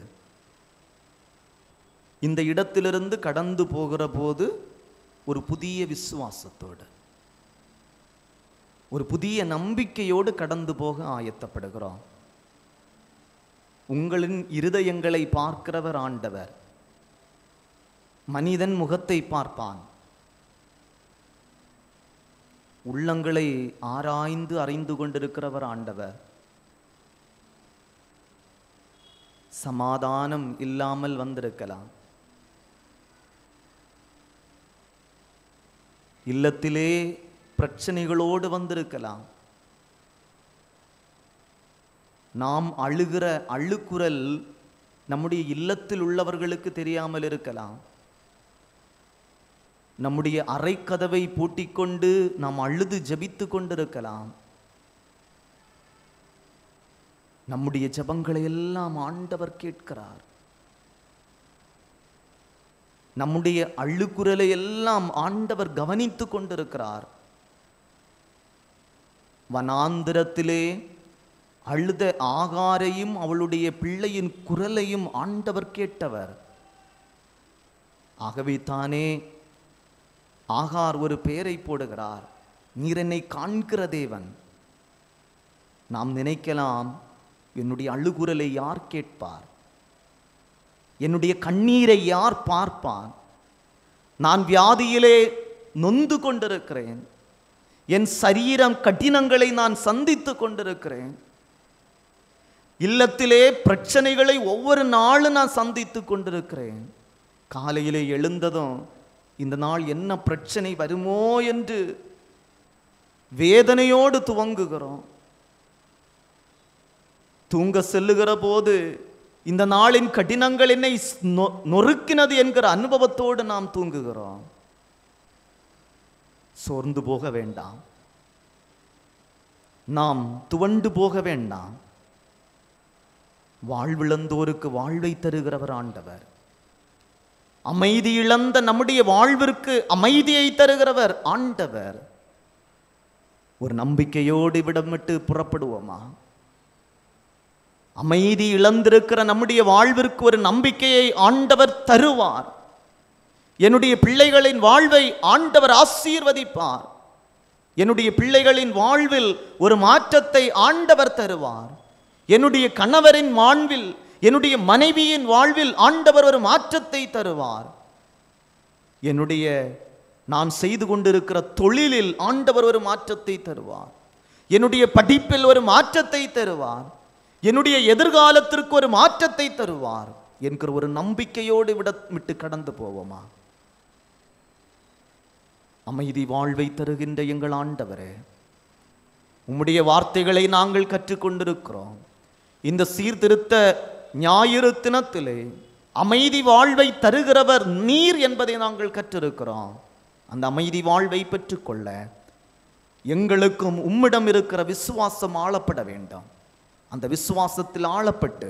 இந்த இடத்திலிருந்து கடந்து போகிற போது ஒரு புதிய விசுவாசத்தோடு, ஒரு புதிய நம்பிக்கையோடு கடந்து போக ஆயத்தப்படுகிறோம். உங்களின் இருதயங்களை பார்க்கிறவர் ஆண்டவர். மனிதன் முகத்தை பார்ப்பான், உள்ளங்களை ஆராய்ந்து அறிந்து கொண்டிருக்கிறவர் ஆண்டவர். சமாதானம் இல்லாமல் வந்திருக்கலாம், இல்லத்திலே பிரச்சனைகளோடு வந்திருக்கலாம், நாம் அழுகிற அழுக்குரல் நம்முடைய இல்லத்தில் உள்ளவர்களுக்கு தெரியாமல் இருக்கலாம், நம்முடைய அறைக்கதவை பூட்டிக்கொண்டு நாம் அழுது ஜெபித்து கொண்டிருக்கலாம். நம்முடைய ஜெபங்களை எல்லாம் ஆண்டவர் கேட்கிறார். நம்முடைய அழுக்குரலை எல்லாம் ஆண்டவர் கவனித்து கொண்டிருக்கிறார். வனாந்திரத்திலே அழுத ஆகாரையும் அவளுடைய பிள்ளையின் குரலையும் ஆண்டவர் கேட்டவர். ஆகவே தானே ஆகார் ஒரு பெயரை போடுகிறார், நீர் என்னை காண்கிற தேவன். நாம் நினைக்கலாம், என்னுடைய அழுகுரலை யார் கேட்பார், என்னுடைய கண்ணீரை யார் பார்ப்பான், நான் வியாதியிலே நொந்து கொண்டிருக்கிறேன், என் சரீரம் கடினங்களை நான் சந்தித்து கொண்டிருக்கிறேன், இல்லத்திலே பிரச்சனைகளை ஒவ்வொரு நாளும் நான் சந்தித்து கொண்டிருக்கிறேன். காலையிலே எழுந்ததும் இந்த நாள் என்ன பிரச்சனை வருமோ என்று வேதனையோடு துவங்குகிறோம். தூங்க செல்லுகிற போது இந்த நாளின் கடினங்கள் என்னை நொறுக்கினது என்கிற அனுபவத்தோடு நாம் தூங்குகிறோம். சோர்ந்து போக வேண்டாம், நாம் துவண்டு போக வேண்டாம். வாழ்விழந்தோருக்கு வாழ்வை தருகிறவர் ஆண்டவர். அமைதி இழந்த நம்முடைய வாழ்விற்கு அமைதியை தருகிறவர் ஆண்டவர். ஒரு நம்பிக்கையோடு விடமிட்டு புறப்படுவோமா? அமைதி இழந்திருக்கிற நம்முடைய வாழ்விற்கு ஒரு நம்பிக்கையை ஆண்டவர் தருவார். என்னுடைய பிள்ளைகளின் வாழ்வை ஆண்டவர் ஆசீர்வதிப்பார். என்னுடைய பிள்ளைகளின் வாழ்வில் ஒரு மாற்றத்தை ஆண்டவர் தருவார். என்னுடைய கணவரின் வாழ்வில், என்னுடைய மனைவியின் வாழ்வில் ஆண்டவர் ஒரு மாற்றத்தை தருவார். என்னுடைய நான் செய்து கொண்டிருக்கிற தொழிலில் ஆண்டவர் ஒரு மாற்றத்தை தருவார். என்னுடைய படிப்பில் ஒரு மாற்றத்தை தருவார். என்னுடைய எதிர்காலத்திற்கு ஒரு மாற்றத்தை தருவார் என்கிற ஒரு நம்பிக்கையோடு விட்டு கடந்து போவோமா? அமைதி வாழ்வை தருகின்ற எங்கள் ஆண்டவரே, உம்முடைய வார்த்தைகளை நாங்கள் கற்றுக்கொண்டிருக்கிறோம். இந்த சீர்திருத்த ஞாயிறு தினத்திலே அமைதி வாழ்வை தருகிறவர் நீர் என்பதை நாங்கள் கற்றிருக்கிறோம். அந்த அமைதி வாழ்வை பெற்றுக்கொள்ள எங்களுக்கும் உம்மிடம் இருக்கிற விசுவாசம் ஆளப்பட வேண்டாம். அந்த விசுவாசத்தில் ஆளப்பட்டு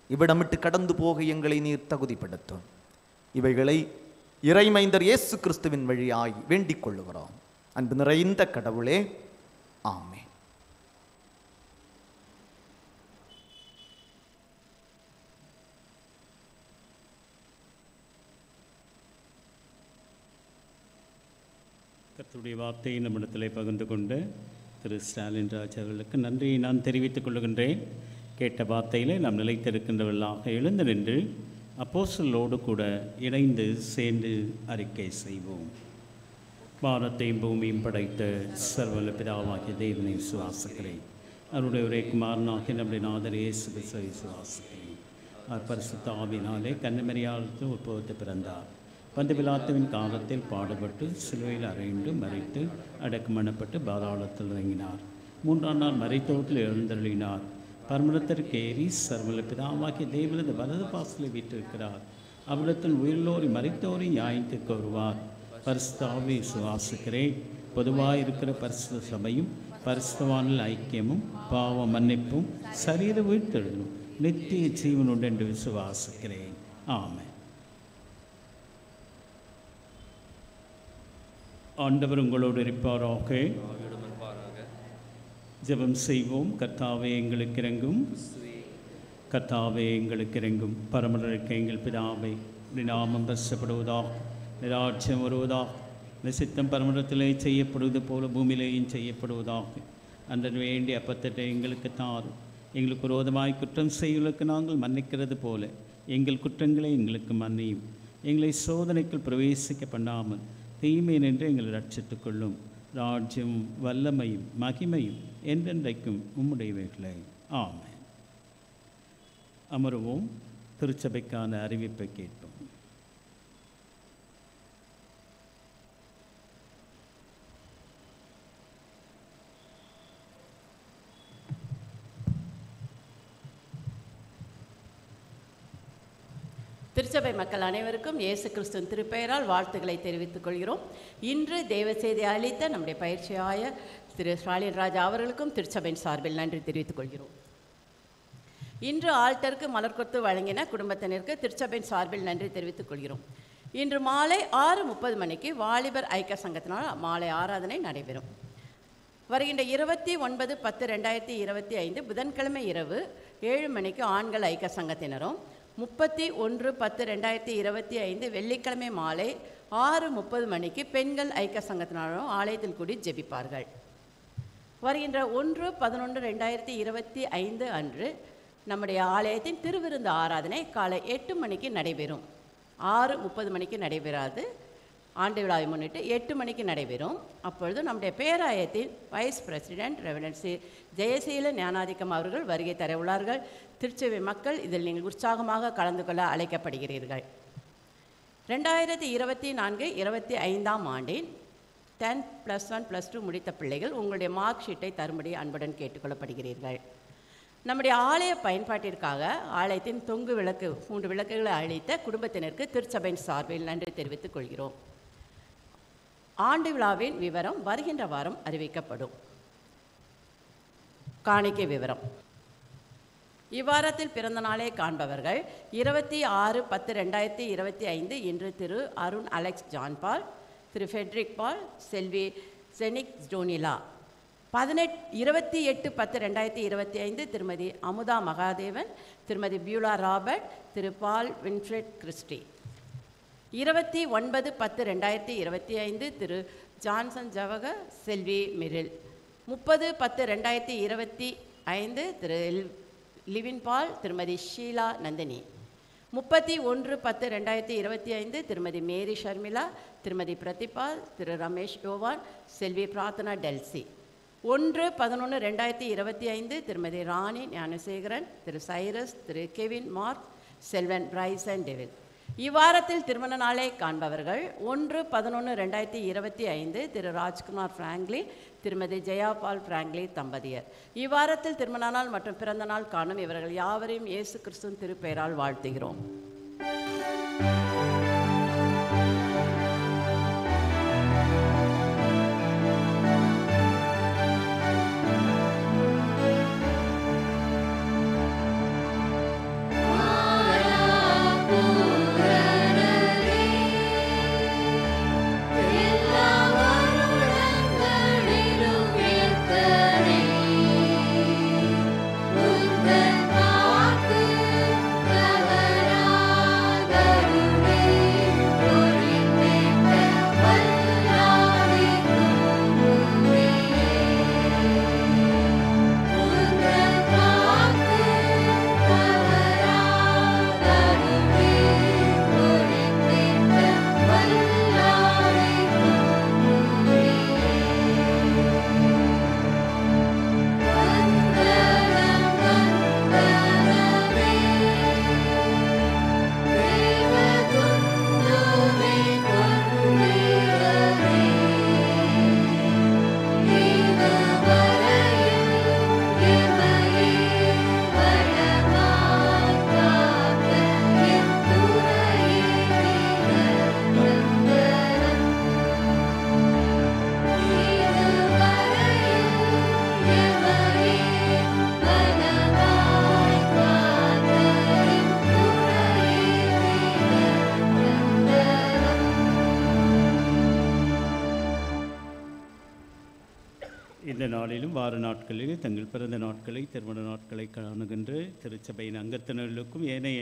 இவ்விடமிட்டு கடந்து போக எங்களை நீர் தகுதிப்படுத்தும். இவைகளை இறைமைந்தர் இயேசு கிறிஸ்துவின் வழியாய் வேண்டிக் கொள்ளுகிறோம். அன்பு நிறைந்த கடவுளே, ஆமென். கர்த்தருடைய வார்த்தையை நம்மிடத்திலே பகிர்ந்து கொண்டு திரு ஸ்டாலின் ராஜ் அவர்களுக்கு நன்றியை நான் தெரிவித்துக் கொள்கின்றேன். கேட்ட வார்த்தையிலே நாம் நிலைத்திருக்கின்றவர்களாக எழுந்து நின்று அப்போஸ்தலரோடு கூட இணைந்து சேர்ந்து அறிக்கை செய்வோம். வானத்தையும் பூமியும் படைத்த சர்வவல்ல பிதாவாகிய தேவனை விசுவாசிக்கிறேன். அவருடைய ஒரே குமாரனாகிய நம்முடைய நாதர் இயேசு கிறிஸ்துவை விசுவாசிக்கிறேன். அவர் பரிசுத்த ஆவியினாலே கன்னிமரியாளுக்கு உட்பவத்து பிறந்தார். பந்து பிலாத்துவின் காலத்தில் பாடுபட்டு சிலுவையில் அறைந்து மறித்து அடக்கமணப்பட்டு பாதாளத்தில் இறங்கினார். 3ஆம் நாள் மரித்தோரில் எழுந்தருளினார். பரமண்டலத்திற்கு ஏறி சர்வவல்ல பிதாவாகிய தேவனது வலது பாசலை வீற்றிருக்கிறார். அவ்விடத்தில் உயிரோரை மரித்தோரை நியாயத்து கோருவார். பரிசுத்த ஆவியை விசுவாசிக்கிறேன். பொதுவாக இருக்கிற பரிசுத்த சபையும் பரிசுத்தவானில் ஐக்கியமும் பாவ மன்னிப்பும் சரீர உயிர்த்தெழுதும் நித்திய ஜீவனுண்டு என்று விசுவாசிக்கிறேன். ஆமென். ஆண்டவர் உங்களோடு இருப்பாராக. ஜெபம் செய்வோம். கர்த்தாவே எங்களுக்கு இறங்கும். கர்த்தாவே எங்களுக்கு இறங்கும். பரமண்டலத்திற்கு எங்கள் பிதாவே, உம்முடைய நாமம் பரிசுத்தப்படுவதாக, உம்முடைய ராஜ்யம் வருவதாக, உம்முடைய சித்தம் பரமண்டலத்திலே செய்யப்படுவது போல பூமியிலேயும் செய்யப்படுவதாக. அன்றன் வேண்டிய அப்பத்தை எங்களுக்கு தாரும். எங்களுக்கு விரோதமாய் குற்றம் செய்வதற்கு நாங்கள் மன்னிக்கிறது போல எங்கள் குற்றங்களை எங்களுக்கு மன்னியும். எங்களை சோதனைக்குள் பிரவேசிக்க பண்ணாமல் தீமை நின்று எங்களை ரட்சித்துக் கொள்ளும். ராஜ்யம் வல்லமையும் மகிமையும் என்றென்றைக்கும் உம்முடையவைகளே. ஆமென். அமருவோம். திருச்சபைக்கான அறிவிப்பை கேட்போம். திருச்சபை மக்கள் அனைவருக்கும் இயேசு கிறிஸ்துவின் திருப்பெயரால் வாழ்த்துக்களை தெரிவித்துக் கொள்கிறோம். இன்று தேவ செய்தி அளித்த நம்முடைய பயிற்சியாய திரு ஸ்டாலின் ராஜா அவர்களுக்கும் திருச்சபையின் சார்பில் நன்றி தெரிவித்துக் கொள்கிறோம். இன்று ஆல்டருக்கு மலர்கொத்து வழங்கின குடும்பத்தினருக்கு திருச்சபையின் சார்பில் நன்றி தெரிவித்துக் கொள்கிறோம். இன்று மாலை 6:30 மணிக்கு வாலிபர் ஐக்கிய சங்கத்தினால் மாலை ஆராதனை நடைபெறும். வருகின்ற 29/10/2025 புதன்கிழமை இரவு 7 மணிக்கு ஆண்கள் ஐக்கிய சங்கத்தினரும், 31/10/2025 வெள்ளிக்கிழமை மாலை 6:30 மணிக்கு பெண்கள் ஐக்கிய சங்கத்தினரும் ஆலயத்தில் கூடி ஜெபிப்பார்கள். வருகின்ற 1/11/2025 அன்று நம்முடைய ஆலயத்தின் திருவிருந்து ஆராதனை காலை 8 மணிக்கு நடைபெறும். 6:30 மணிக்கு நடைபெறாது. ஆண்டு விழாவை முன்னிட்டு 8 மணிக்கு நடைபெறும். அப்பொழுது நம்முடைய பேராயத்தின் வைஸ் பிரசிடென்ட் ரெவரண்ட் ஜெயசீல ஞானாதிக்கம் அவர்கள் வருகை தர உள்ளார்கள். திருச்சபை மக்கள் இதில் நீங்கள் உற்சாகமாக கலந்து கொள்ள அழைக்கப்படுகிறீர்கள். 2024-25 ஆண்டின் 10+1+2 முடித்த பிள்ளைகள் உங்களுடைய மார்க் ஷீட்டை தரும்படி அன்புடன் கேட்டுக்கொள்ளப்படுகிறீர்கள். நம்முடைய ஆலய பயன்பாட்டிற்காக ஆலயத்தின் தொங்கு விளக்கு 3 விளக்குகளை அளித்த குடும்பத்தினருக்கு திருச்சபையின் சார்பில் நன்றி தெரிவித்துக் கொள்கிறோம். ஆண்டு விழாவின் விவரம் வருகின்ற வாரம் அறிவிக்கப்படும். காணிக்கை விவரம். இவ்வாரத்தில் பிறந்த நாளை காண்பவர்கள் 26/10/2025 இன்று திரு அருண் அலெக்ஸ் ஜான் பால், திரு ஃபெட்ரிக் பால், செல்வி செனிக் ஜோனிலா. 28/10/2025 திருமதி அமுதா மகாதேவன், திருமதி பியூலா ராபர்ட், திரு பால் வின்ஃப்ரெட் கிறிஸ்டி. 29/10/2025 திரு ஜான்சன் ஜவஹர், செல்வி மிரில். 30/10/2025 திரு லிவின் பால், திருமதி ஷீலா நந்தினி. 31/10/2025 திருமதி மேரி ஷர்மிளா, திருமதி பிரதிபால், திரு ரமேஷ் யோவான், செல்வி பிரார்த்தனா டெல்சி. 1/11/2025 திருமதி ராணி ஞானசேகரன், திரு சைரஸ், திரு கெவின் மார்க், செல்வன் பிரைசன் டெவில். இவ்வாரத்தில் திருமண நாளை காண்பவர்கள் 1/11/2025 திரு ராஜ்குமார் பிராங்க்லி, திருமதி ஜெயாபால் பிராங்க்லி தம்பதியர். இவ்வாரத்தில் திருமண நாள் மற்றும் பிறந்த நாள் காணும் இவர்கள் யாவரையும் இயேசு கிறிஸ்துவின் திருப்பெயரால் வாழ்த்துகிறோம். இந்த நாளிலும் வார நாட்களில் தங்கள் பிறந்த நாட்களை, திருமண நாட்களை காணுகின்ற திருச்சபையின் அங்கத்தினர்களுக்கும் ஏனைய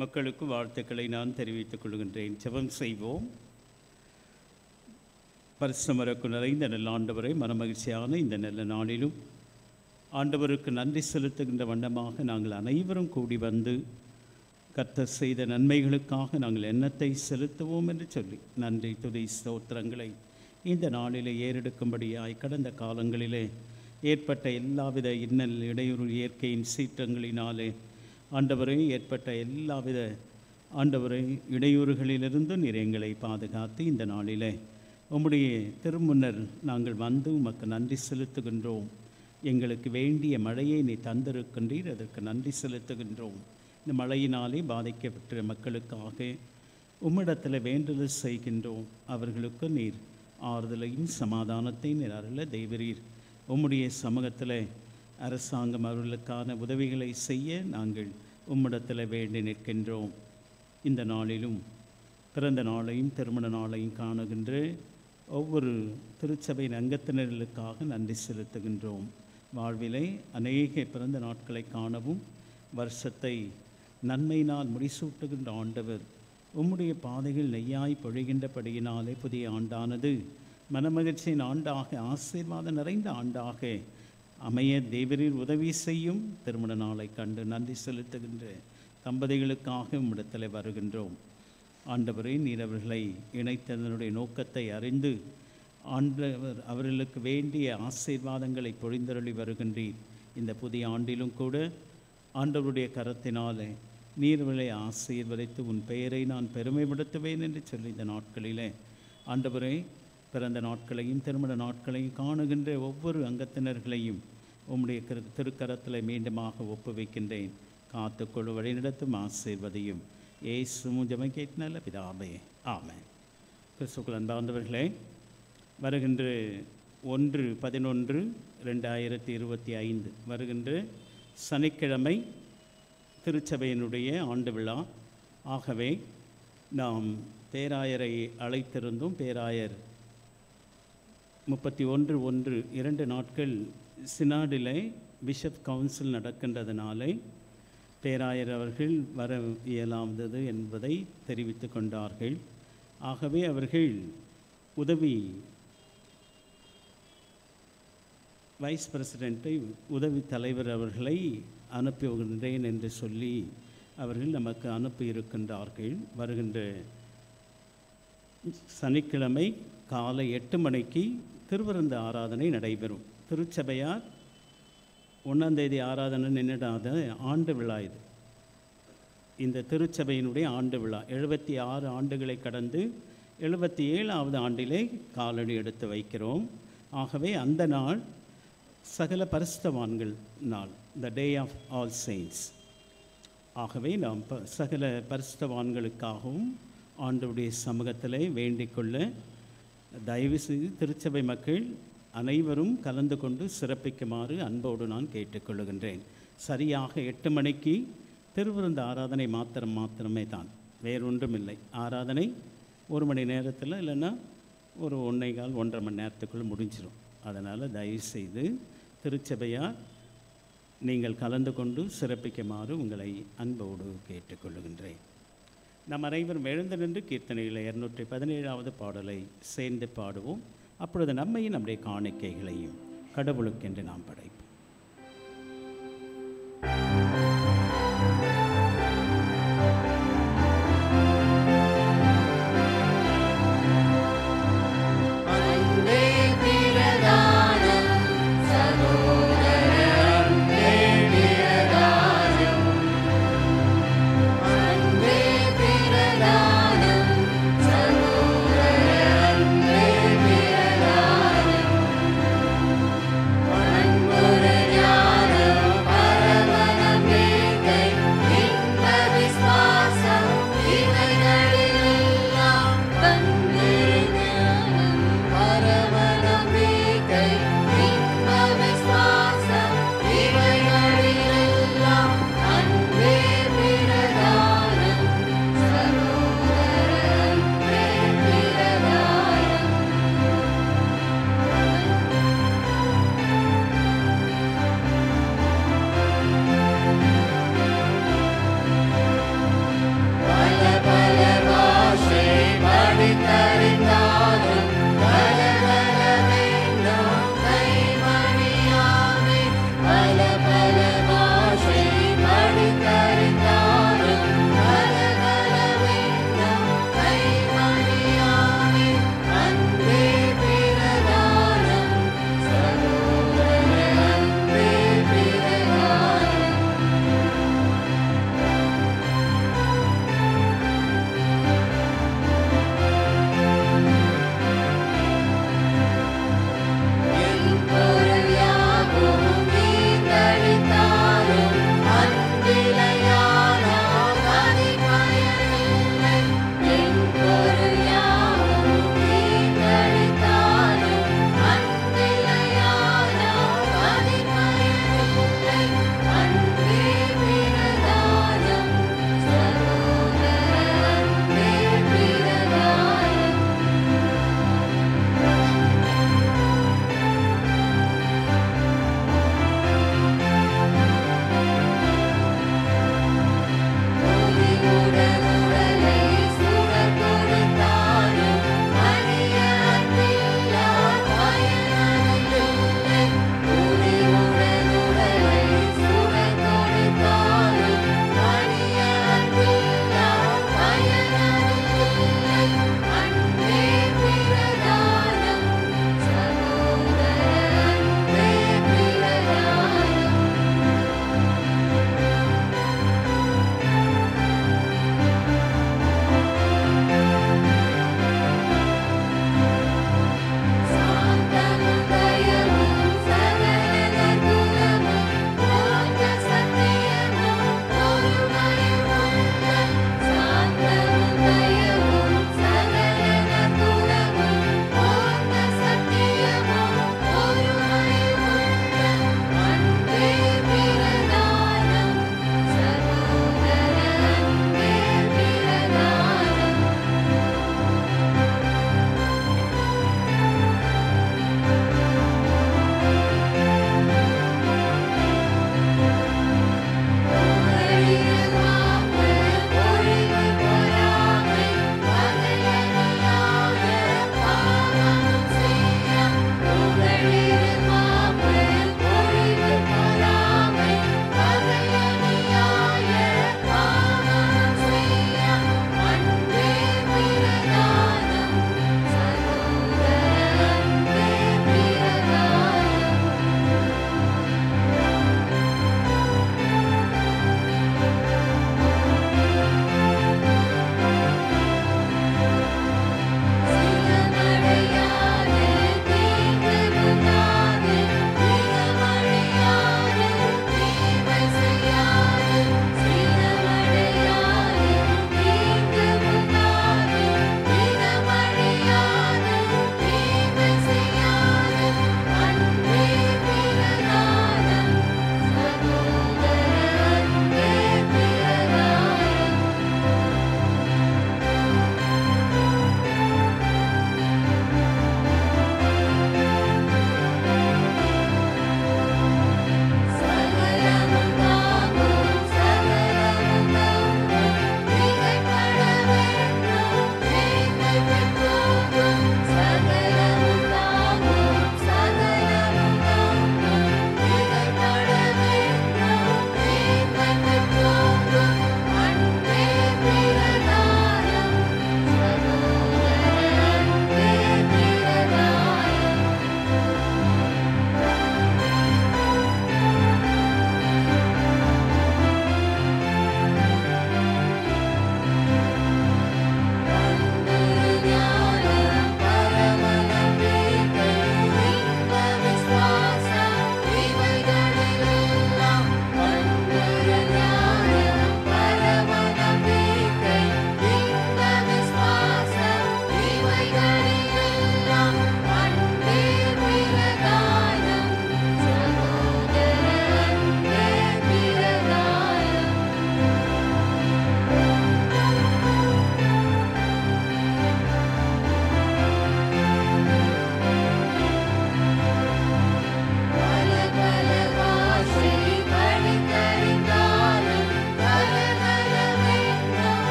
மக்களுக்கும் வாழ்த்துக்களை நான் தெரிவித்துக் கொள்கின்றேன். ஜெபம் செய்வோம். பரிசுமரக்கு நிறைந்த நல்ல ஆண்டவரை, மனமகிழ்ச்சியான இந்த நல்ல நாளிலும் ஆண்டவருக்கு நன்றி செலுத்துகின்ற வண்ணமாக நாங்கள் அனைவரும் கூடி வந்து கர்த்தர் செய்த நன்மைகளுக்காக நாங்கள் எண்ணத்தை செலுத்துவோம் என்று சொல்லி நன்றி துதி ஸ்தோத்திரங்களை இந்த நாளிலே ஏறெடுக்கும்படியாய் கடந்த காலங்களிலே ஏற்பட்ட எல்லாவித இன்னல் இடையூறு இயற்கையின் சீற்றங்களினாலே ஆண்டவரை ஏற்பட்ட எல்லாவித ஆண்டவரை இடையூறுகளிலிருந்து நீர் எங்களை பாதுகாத்து இந்த நாளிலே உம்முடைய திருமுன்னர் நாங்கள் வந்து உமக்கு நன்றி செலுத்துகின்றோம். எங்களுக்கு வேண்டிய மழையை நீ தந்திருக்கின்றீர், அதற்கு நன்றி செலுத்துகின்றோம். இந்த மழையினாலே பாதிக்கப்பட்ட மக்களுக்காக உம்மிடத்தில் வேண்டுதல் செய்கின்றோம். அவர்களுக்கு நீர் ஆறுதலையும் சமாதானத்தை நீர் அருள தெய்வரீர். உம்முடைய சமூகத்தில் அரசாங்கம் அவர்களுக்கான உதவிகளை செய்ய நாங்கள் உம்மிடத்தில் வேண்டி நிற்கின்றோம். இந்த நாளிலும் பிறந்த நாளையும் திருமண நாளையும் காணுகின்ற ஒவ்வொரு திருச்சபையின் அங்கத்தினர்களுக்காக நன்றி செலுத்துகின்றோம். வாழ்விலே அநேக பிறந்த நாட்களை காணவும் வருஷத்தை நன்மையினால் முடிசூட்டுகின்ற ஆண்டவர் உம்முடைய பாதைகள் நெய்யாய் பொழிகின்றபடியினாலே புதிய ஆண்டானது மனமகிழ்ச்சியின் ஆண்டாக, ஆசீர்வாதம் நிறைந்த ஆண்டாக அமைய தேவரீர் உதவி செய்யும். திருமண நாளை கண்டு நன்றி செலுத்துகின்ற தம்பதிகளுக்காக உம்மிடத்தில் வருகின்றோம். ஆண்டவரே, நீர் அவர்களை இணைத்ததனுடைய நோக்கத்தை அறிந்து ஆண்டவர் அவர்களுக்கு வேண்டிய ஆசீர்வாதங்களை பொழிந்தருளி வருகின்றீர். இந்த புதிய ஆண்டிலும் கூட ஆண்டவருடைய கரத்தினாலே நீர்வளை ஆசீர்வதித்து உன் பெயரை நான் பெருமைப்படுத்துவேன் என்று சொல்லி இந்த நாட்களிலே ஆண்டவரே பிறந்த நாட்களையும் திருமண நாட்களையும் காணுகின்ற ஒவ்வொரு அங்கத்தினர்களையும் உம்முடைய திருக்கரத்தில் மீண்டுமாக ஒப்புவிக்கின்றேன். காத்துக்கொள்ளு, வழிநடத்தும், ஆசீர்வதியும். ஏசுவும் ஜெபம் கேட்டு நல்ல பிதாவே, ஆமென். கிறிஸ்துவுக்குள் அன்பார்ந்தவர்களே, வருகின்ற 1/11/2025 வருகின்ற சனிக்கிழமை திருச்சபையினுடைய ஆண்டு விழா. ஆகவே நாம் பேராயரை அழைத்திருந்தோம். பேராயர் 31/1 2 நாட்கள் சினாடிலே பிஷப் கவுன்சில் நடக்கின்றதுனாலே பேராயர் அவர்கள் வர இயலாதது என்பதை தெரிவித்து கொண்டார்கள். ஆகவே அவர்கள் உதவி வைஸ் பிரசிடெண்ட்டை, உதவி தலைவர் அவர்களை அனுப்பி வருகின்றேன் என்று சொல்லி அவர்கள் நமக்கு அனுப்பி இருக்கின்றார்கள். வருகின்ற சனிக்கிழமை காலை 8 மணிக்கு திருவிருந்து ஆராதனை நடைபெறும். திருச்சபையார் 1ஆம் தேதி ஆராதனை நின்றுடாத ஆண்டு விழா இது. இந்த திருச்சபையினுடைய ஆண்டு விழா 76 ஆண்டுகளை கடந்து 77வது ஆண்டிலே காலடி எடுத்து வைக்கிறோம். ஆகவே அந்த நாள் சகல பரிசுத்தவான்கள் நாள், த டே ஆஃப் ஆல் செயின்ட்ஸ். ஆகவே நாம் சகல பரிசுத்தவான்களுக்காகவும் ஆண்டவருடைய சமூகத்திலே வேண்டிக்கொள்ள தயவு செய்து திருச்சபை மக்கள் அனைவரும் கலந்து கொண்டு சிறப்பிக்குமாறு அன்போடு நான் கேட்டுக்கொள்கின்றேன். சரியாக 8 மணிக்கு திருவிருந்து ஆராதனை மாத்திரமே தான், வேறொன்றுமில்லை. ஆராதனை 1 மணி நேரத்தில் இல்லைன்னா ஒரு 1.25 மணி நேரத்துக்குள்ளே முடிஞ்சிடும். அதனால் தயவுசெய்து திருச்சபையார் நீங்கள் கலந்து கொண்டு சிறப்பிக்குமாறு உங்களை அன்போடு கேட்டுக்கொள்கின்றேன். நம் அனைவரும் எழுந்து நின்று கீர்த்தனையில் 217வது பாடலை சேர்ந்து பாடுவோம். அப்பொழுது நம்மையும் நம்முடைய காணிக்கைகளையும் கடவுளுக்கென்று நாம் படைப்போம். One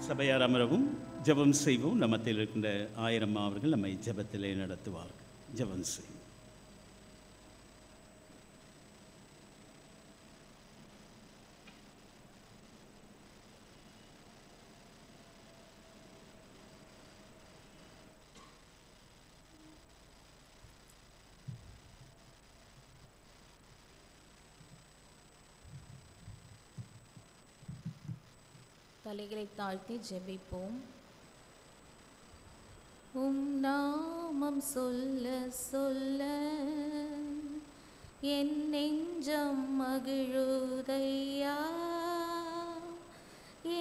சபையார் அமரவும், ஜெபம் செய்வோம். நம்மத்தில் இருக்கின்ற ஆயிரம் அவர்கள் நம்மை ஜெபத்திலே நடத்துவார்கள். ஜெபம் செய்வோம். தலைகளை தாழ்த்தி ஜெபிப்போம். உம் நாமம் சொல்ல சொல்ல என் நெஞ்சம் மகிழுதையா,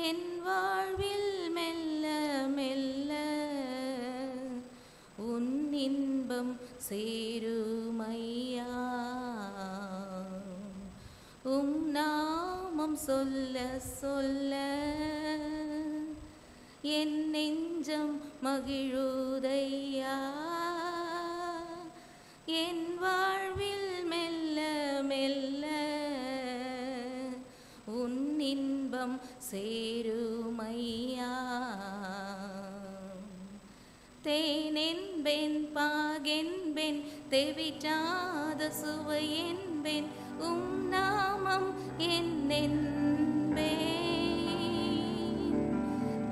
என் வாழ்வில் மெல்ல மெல்ல உன் இன்பம் சேருமையா. உம் நாமம் சொல்ல சொல்ல என் நெஞ்சம் மகிழுதையா, என் வாழ்வில் மெல்ல மெல்ல உன் இன்பம் சேருமையா. தேனென்பென் பாகென்பென் தெவிட்டாத சுவையென்பென் உம் நாமம் என்னென்பேன்.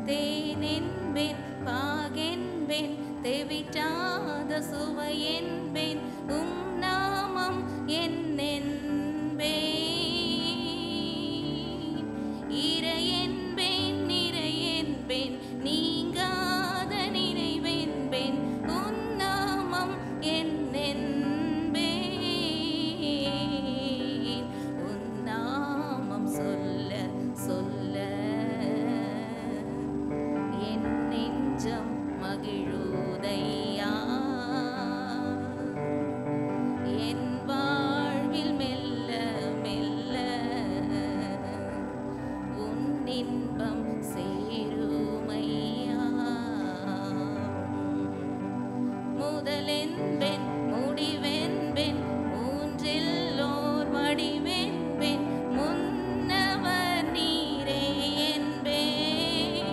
தேனென்பென் பாகென்பென் தெவிட்டாத சுவையென்பென் உம் நாமம் என்னென்பேன். இறையென்பேன் நிறையென்பேன் நீங்காத நிறைவென்பேன் உன் நாமம் என்னென்பேன். உன் நாமம் சொல்ல சொல்ல என் நெஞ்சம் மகிழுதையா, என் வாழ்வில் மெல்ல மெல்ல உன் இன்பம் சேருமையா. முதலென்பென் முடிவென்பென் மூன்றில்லோர் வடிவென்பென் முன்னவர் நீரே என்பேன்.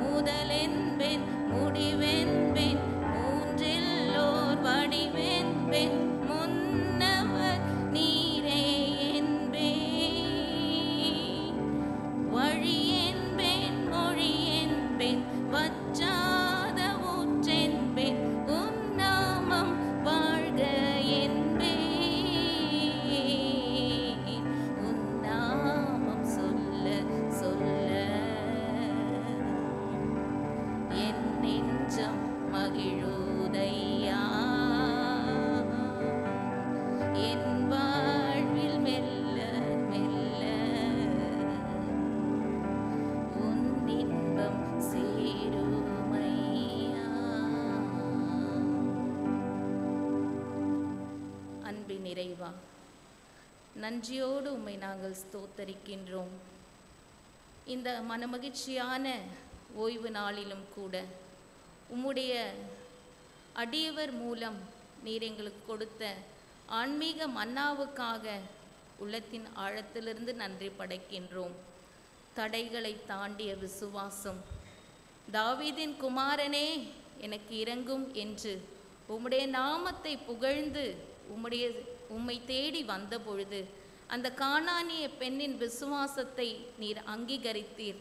முதலென்பென் முடிவென்பென் மூன்றில்லோர் வடிவென்பென் முன்னவர் நீரே என்பேன். வழியென்பேன் மொழியென்பேன் வற்றாத ஊற்றென்பேன் உன் நாமம் வாழ்க என்பேன். உன் நாமம் சொல்ல சொல்ல என் நெஞ்சம் மகிழுதையா, என் வாழ்வில் மெல்ல மெல்ல உன் இன்பம் சேருமையா. அன்பின் இறைவா, நன்றியோடு உம்மை நாங்கள் ஸ்தோத்தரிக்கின்றோம். இந்த மனமகிழ்ச்சியான ஓய்வு நாளிலும் கூட உம்முடைய அடியவர் மூலம் நீர் எங்களுக்கு கொடுத்த ஆன்மீக மன்னாவுக்காக உள்ளத்தின் ஆழத்திலிருந்து நன்றி படைக்கின்றோம். தடைகளை தாண்டிய விசுவாசம், தாவீதின் குமாரனே எனக்கு இரங்கும் என்று உம்முடைய நாமத்தை புகழ்ந்து உம்மை தேடி வந்த பொழுது அந்த கானானிய பெண்ணின் விசுவாசத்தை நீர் அங்கீகரித்தீர்.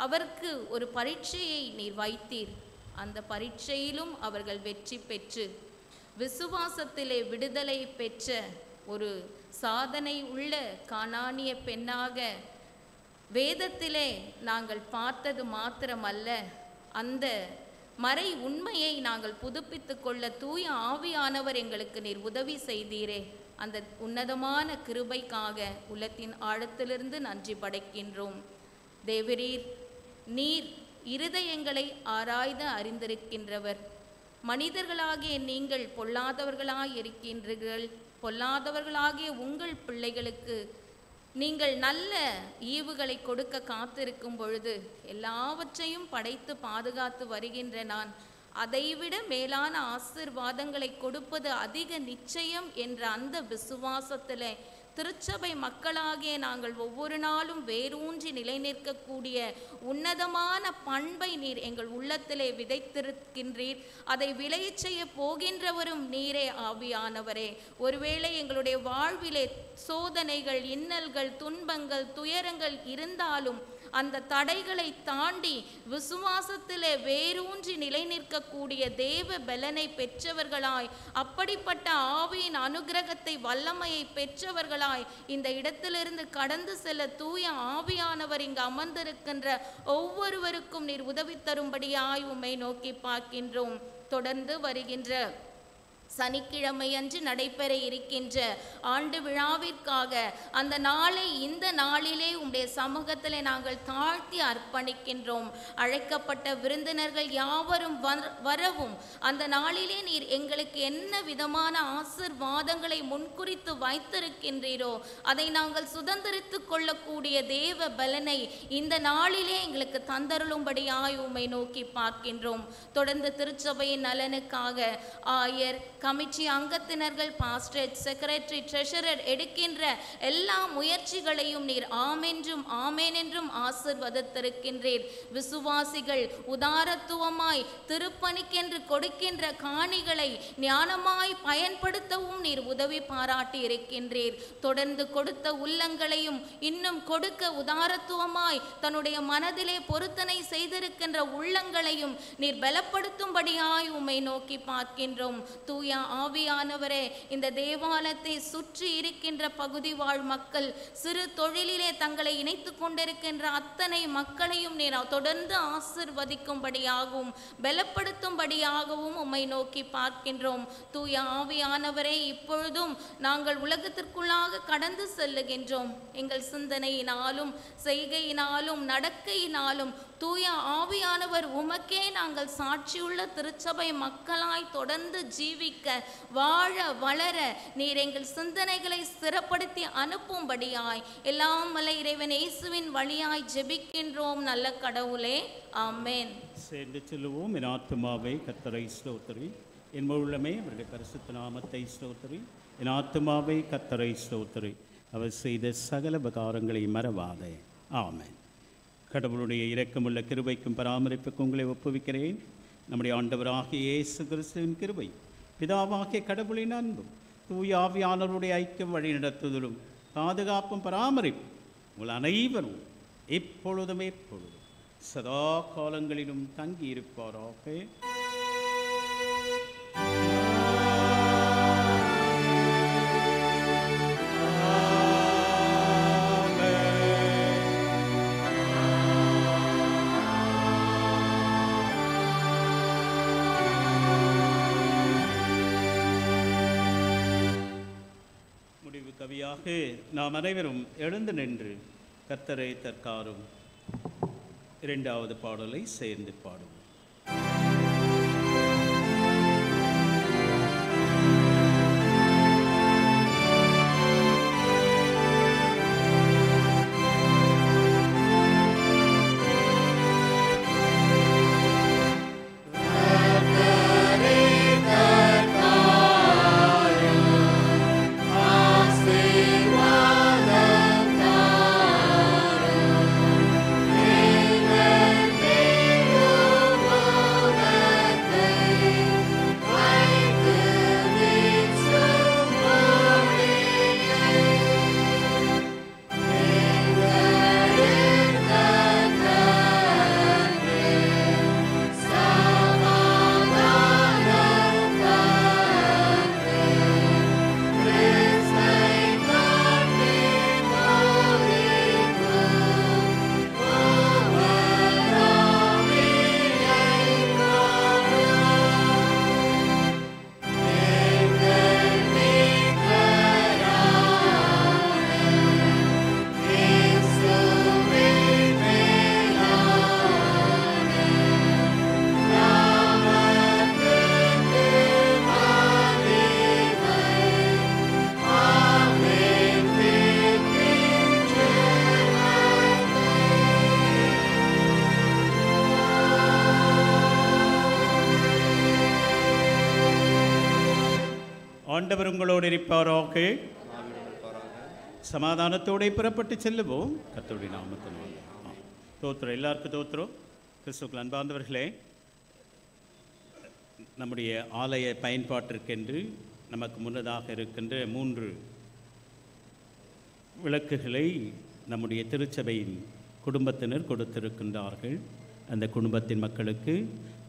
அவருக்கு ஒரு பரீட்சையை நீர் வைத்தீர். அந்த பரீட்சையிலும் அவர்கள் வெற்றி பெற்று விசுவாசத்திலே விடுதலை பெற்ற ஒரு சாதனை உள்ள கானானிய பெண்ணாக வேதத்திலே நாங்கள் பார்த்தது மாத்திரமல்ல, அந்த மறை உண்மையை நாங்கள் புதுப்பித்து கொள்ள தூய ஆவியானவர் எங்களுக்கு நீர் உதவி செய்தீரே. அந்த உன்னதமான கிருபைக்காக உள்ளத்தின் ஆழத்திலிருந்து நன்றி படைக்கின்றோம். தேவரீர், நீர் இருதயங்களை ஆராய்ந்து அறிந்திருக்கின்றவர். மனிதர்களாகிய நீங்கள் பொல்லாதவர்களாய் இருக்கின்றீர்கள். பொல்லாதவர்களாகிய உங்கள் பிள்ளைகளுக்கு நீங்கள் நல்ல ஈவுகளை கொடுக்க காத்திருக்கும் பொழுது எல்லாவற்றையும் படைத்து பாதுகாத்து வருகின்ற நான் அதைவிட மேலான ஆசீர்வாதங்களை கொடுப்பது அதிக நிச்சயம் என்ற அந்த விசுவாசத்தில் திருச்சபை மக்களாகிய நாங்கள் ஒவ்வொரு நாளும் வேரூன்றி நிலைநிற்கக்கூடிய உன்னதமான பண்பை நீர் எங்கள் உள்ளத்திலே விதைத்திருக்கின்றீர். அதை விளையச் செய்ய போகின்றவரும் நீரே ஆவியானவரே. ஒருவேளை எங்களுடைய வாழ்விலே சோதனைகள், இன்னல்கள், துன்பங்கள், துயரங்கள் இருந்தாலும் அந்த தடைகளை தாண்டி விசுவாசத்திலே வேரூன்றி நிலை நிற்கக்கூடிய தேவ பலனை பெற்றவர்களாய், அப்படிப்பட்ட ஆவியின் அனுகிரகத்தை, வல்லமையை பெற்றவர்களாய் இந்த இடத்திலிருந்து கடந்து செல்ல தூய ஆவியானவர் இங்கு அமர்ந்திருக்கின்ற ஒவ்வொருவருக்கும் நீர் உதவி தரும்படியாய் உம்மை நோக்கி பார்க்கின்றோம். தொடர்ந்து வருகின்ற சனிக்கிழமை அன்று நடைபெற இருக்கின்ற ஆண்டு விழாவிற்காக அந்த நாளை இந்த நாளிலே உம்முடைய சமூகத்திலே நாங்கள் தாழ்த்தி அர்ப்பணிக்கின்றோம். அழைக்கப்பட்ட விருந்தினர்கள் யாவரும் வரவும் அந்த நாளிலே நீர் எங்களுக்கு என்ன விதமான ஆசீர்வாதங்களை முன்குறித்து வைத்திருக்கின்றீரோ அதை நாங்கள் சுதந்திரித்து கொள்ளக்கூடிய தேவ பலனை இந்த நாளிலே எங்களுக்கு தந்தருளும்படியாய் உம்மை நோக்கி பார்க்கின்றோம். தொடர்ந்து திருச்சபையின் நலனுக்காக ஆயர், கமிட்டி அங்கத்தினர்கள், பாஸ்டர், செக்ரட்டரி, ட்ரெஷரர் எடுக்கின்ற எல்லா முயற்சிகளையும் நீர் ஆமென்றும் ஆமேன் என்றும் ஆசீர்வதித்திருக்கின்றீர். விசுவாசிகள் உதாரத்துவமாய் திருப்பணிக்கென்று கொடுக்கின்ற காணிகளை ஞானமாய் பயன்படுத்தவும் நீர் உதவி பாராட்டி இருக்கின்றீர். தொடர்ந்து கொடுத்த உள்ளங்களையும் இன்னும் கொடுக்க உதாரத்துவமாய் தன்னுடைய மனதிலே பொருத்தனை செய்திருக்கின்ற உள்ளங்களையும் நீர் பலப்படுத்தும்படியாய் உம்மை நோக்கி பார்க்கின்றோம். தூய ஆவியானவரே, இந்த தேவாலயத்தை சுற்றி இருக்கின்ற பகுதி வாழ் மக்கள், சிறு தொழிலிலே தங்களை இணைத்து கொண்டிருக்கின்ற அத்தனை மக்களையும் நீர் தொடர்ந்து ஆசீர்வதிக்கும்படியாகவும் பலப்படுத்தும்படியாகவும் உம்மை நோக்கி பார்க்கின்றோம். தூய ஆவியானவரே, இப்பொழுதும் நாங்கள் உலகத்திற்குள்ளாக கடந்து செல்லுகின்றோம். எங்கள் சிந்தனையினாலும் செய்கையினாலும் நடக்கையினாலும் தூய ஆவியானவர் உமக்கே நாங்கள் சாட்சியுள்ள திருச்சபை மக்களாய் தொடர்ந்து ஜீவிக்க, வாழ, வளர நீர் எங்கள் சிந்தனைகளை ஸ்திரப்படுத்தி அனுப்பும்படியாய் எல்லாம் வல்ல இறைவன் இயேசுவின் வழியாய் ஜெபிக்கின்றோம் நல்ல கடவுளே, ஆமென். சேர்ந்து சொல்லுவோம். என் ஆத்துமாவை கர்த்தரை ஸ்தோத்திரி, என் உள்ளமே அவருடைய பரிசுத்த நாமத்தை ஸ்தோத்திரி. என் ஆத்துமாவை கர்த்தரை ஸ்தோத்திரி, அவர் செய்த சகல உபகாரங்களை மறவாதே. ஆமென். கடவுளுடைய இரக்கமுள்ள கிருபைக்கும் பராமரிப்புக்கும் உங்களை ஒப்புவிக்கிறேன். நம்முடைய ஆண்டவராகிய இயேசு கிறிஸ்துவின் கிருபை, பிதாவாகிய கடவுளின் அன்பும், தூய ஆவியானவருடைய ஐக்கியம் வழி நடத்துதலும் பாதுகாப்பும் பராமரிப்பும் உங்கள் அனைவரும் எப்பொழுதும் எப்பொழுதும் சதா காலங்களிலும் தங்கியிருப்பாராக. கவியாக நாம் அனைவரும் எழுந்து நின்று கர்த்தரை தற்காரும் இரண்டாவது பாடலை சேர்ந்து பாடுவோம். ஆண்டவர் உங்களோடு இருப்பாராக. சமாதானத்தோടെ புறப்பட்டு செல்லுவோம். கர்த்தருடைய நாமத்தினால் தோத்திரம். எல்லாருக்கும் தோத்திரம். கிறிஸ்துவுக்குள் அன்பார்ந்தவர்களே, நம்முடைய ஆலய பயன்பாட்டிற்கென்று நமக்கு முன்னதாக இருக்கின்ற 3 விளக்குகளை நம்முடைய திருச்சபையின் குடும்பத்தினர் கொடுத்திருக்கின்றார்கள். அந்த குடும்பத்தின் மக்களுக்கு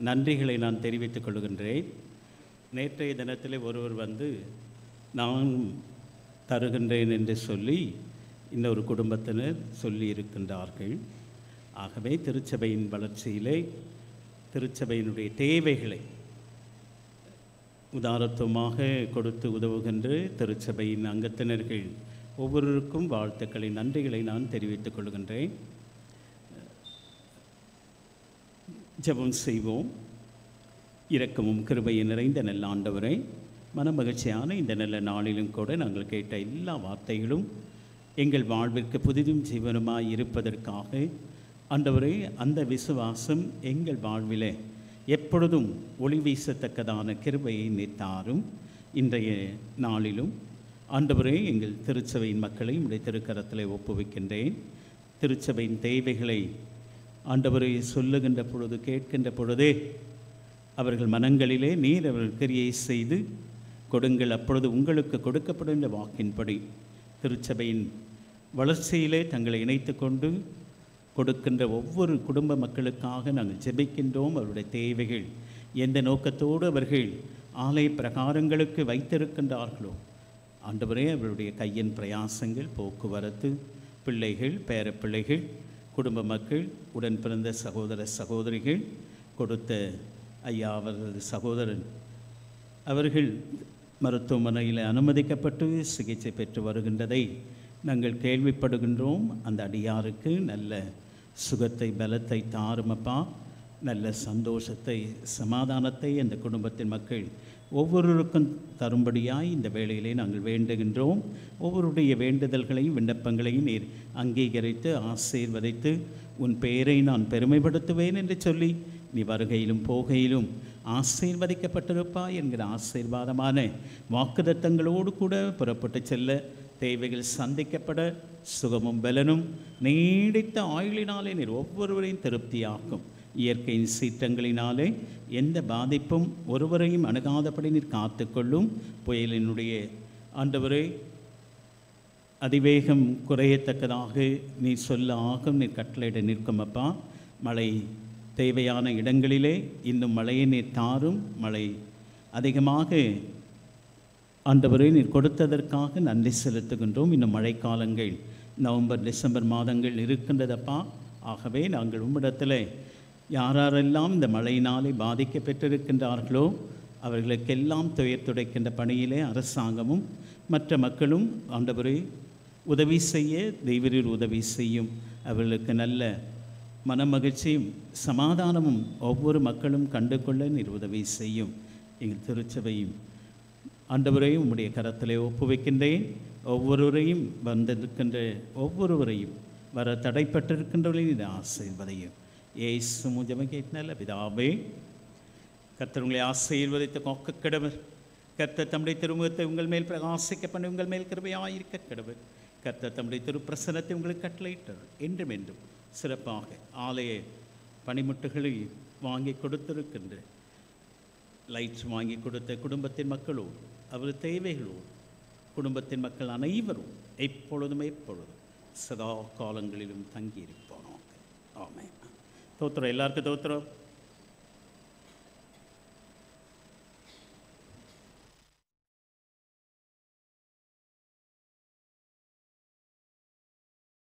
நன்றிகளை நான் தெரிவித்துக் கொள்கின்றேன். நேற்றைய தினத்தில் ஒருவர் வந்து நான் தருகின்றேன் என்று சொல்லி இன்னொரு குடும்பத்தினர் சொல்லி இருக்கின்றார்கள். ஆகவே திருச்சபையின் வளர்ச்சியிலே திருச்சபையினுடைய தேவைகளை உதாரத்துவமாக கொடுத்து உதவுகின்ற திருச்சபையின் அங்கத்தினர்கள் ஒவ்வொருவருக்கும் வாழ்த்துக்களை, நன்றிகளை நான் தெரிவித்துக் கொள்கின்றேன். ஜெபம் செய்வோம். இரக்கமும் கிருபையும் நிறைந்த நல்ல ஆண்டவரே, மனமகிழ்ச்சியான இந்த நல்ல நாளிலும் கூட நாங்கள் கேட்ட எல்லா வார்த்தைகளும் எங்கள் வாழ்விற்கு புதிதும் ஜீவனுமாய் இருப்பதற்காக ஆண்டவரே, அந்த விசுவாசம் எங்கள் வாழ்விலே எப்பொழுதும் ஒளி வீசத்தக்கதான கிருபையை நித்தாரும். இன்றைய நாளிலும் ஆண்டவரே, எங்கள் திருச்சபையின் மக்களை உடைய திருக்கரத்திலே ஒப்புவிக்கின்றேன். திருச்சபையின் தேவைகளை ஆண்டவரை சொல்லுகின்ற பொழுது, கேட்கின்ற பொழுதே அவர்கள் மனங்களிலே நீர் அவர்கள் கிரியை செய்து கொடுங்கள், அப்பொழுது உங்களுக்கு கொடுக்கப்படுகின்ற வாக்கின்படி திருச்சபையின் வளர்ச்சியிலே தங்களை இணைத்து கொண்டு கொடுக்கின்ற ஒவ்வொரு குடும்ப மக்களுக்காக நாங்கள் ஜெபிக்கின்றோம். அவருடைய தேவைகள் எந்த நோக்கத்தோடு அவர்கள் ஆலய பிரகாரங்களுக்கு வைத்திருக்கின்றார்களோ ஆண்டவரே, அவருடைய கையின் பிரயாசங்கள், போக்குவரத்து, பிள்ளைகள், பேரப்பிள்ளைகள், குடும்ப மக்கள், உடன் பிறந்த சகோதர சகோதரிகள், கொடுத்த ஐயா அவரது சகோதரன் அவர்கள் மருத்துவமனையில் அனுமதிக்கப்பட்டு சிகிச்சை பெற்று வருகின்றதை நாங்கள் கேள்விப்படுகின்றோம். அந்த அடியாருக்கு நல்ல சுகத்தை, பலத்தை தாருமப்பா. நல்ல சந்தோஷத்தை, சமாதானத்தை அந்த குடும்பத்தின் மக்கள் ஒவ்வொருவருக்கும் தரும்படியாய் இந்த வேளையிலே நாங்கள் வேண்டுகின்றோம். ஒவ்வொருடைய வேண்டுதல்களையும் விண்ணப்பங்களையும் நீர் அங்கீகரித்து ஆசீர்வதித்து உன் பெயரை நான் பெருமைப்படுத்துவேன் என்று சொல்லி நீ வருகையிலும் போகையிலும் ஆசீர்வதிக்கப்பட்டிருப்பாய் என்கிற ஆசீர்வாதமான வாக்குத்தத்தங்களோடு கூட புறப்பட்டு செல்ல, தேவைகள் சந்திக்கப்பட, சுகமும் பலனும் நீடித்த ஆயுளினாலே நீர் ஒவ்வொருவரையும் திருப்தியாக்கும். இயற்கையின் சீற்றங்களினாலே எந்த பாதிப்பும் ஒருவரையும் அணுகாதபடி நீர் காத்துக்கொள்ளும். புயலினுடைய ஆண்டவரே அதிவேகம் குறையத்தக்கதாக நீ சொல்ல ஆகும், நீர் கட்டளையிட நிற்கும் அப்பா. மழை தேவையான இடங்களிலே இன்னும் மழையை நீர் தாரும். மழை அதிகமாக ஆண்டவரே நீர் கொடுத்ததற்காக நன்றி செலுத்துகின்றோம். இன்னும் மழைக்காலங்கள் நவம்பர், டிசம்பர் மாதங்கள் இருக்கின்றதப்பா. ஆகவே நாங்கள் உம்மிடத்தில் யாரெல்லாம் இந்த மழையினாலே பாதிக்கப்பட்டிருக்கின்றார்களோ அவர்களுக்கெல்லாம் துயர் துடைக்கின்ற பணியிலே அரசாங்கமும் மற்ற மக்களும் ஆண்டவரே உதவி செய்ய தெய்வரீர் உதவி செய்யும். அவர்களுக்கு நல்ல மனமகிழ்ச்சியும் சமாதானமும் ஒவ்வொரு மக்களும் கண்டு கொள்ள நீர் உதவி செய்யும். எங்கள் திருச்சபையும் ஆண்டவரை உம்முடைய கரத்திலே ஒப்புவிக்கின்றேன். ஒவ்வொருவரையும் வந்திருக்கின்ற ஒவ்வொருவரையும் வர தடைப்பட்டிருக்கின்றவர்களையும் இது ஆசீர்வதையும் ஏசு மூலமாக கேட்கல பிதாவே. கர்த்தர் உங்களை ஆசீர்வதித்து காக்க கடவர். கர்த்தர் தம்முடைய திருமுகத்தை உங்கள் மேல் பிரகாசிக்க பண்ணி உங்கள் மேல் கிருபையாயிருக்க கடவர். கர்த்தர் தம்முடைய திருப்பிரசனத்தை உங்களுக்கு கட்டளையிட்டார். என்றும் என்றும் சிறப்பாக ஆலய பணிமுட்டுகளை வாங்கி கொடுத்திருக்கின்ற, லைட்ஸ் வாங்கி கொடுத்த குடும்பத்தின் மக்களோடு, அவர் தேவைகளோடு குடும்பத்தின் மக்கள் அனைவரும் எப்பொழுதும் சதா காலங்களிலும் தங்கியிருப்போம். ஆமென். தோத்திரம். எல்லாருக்கும் தோத்திரம்.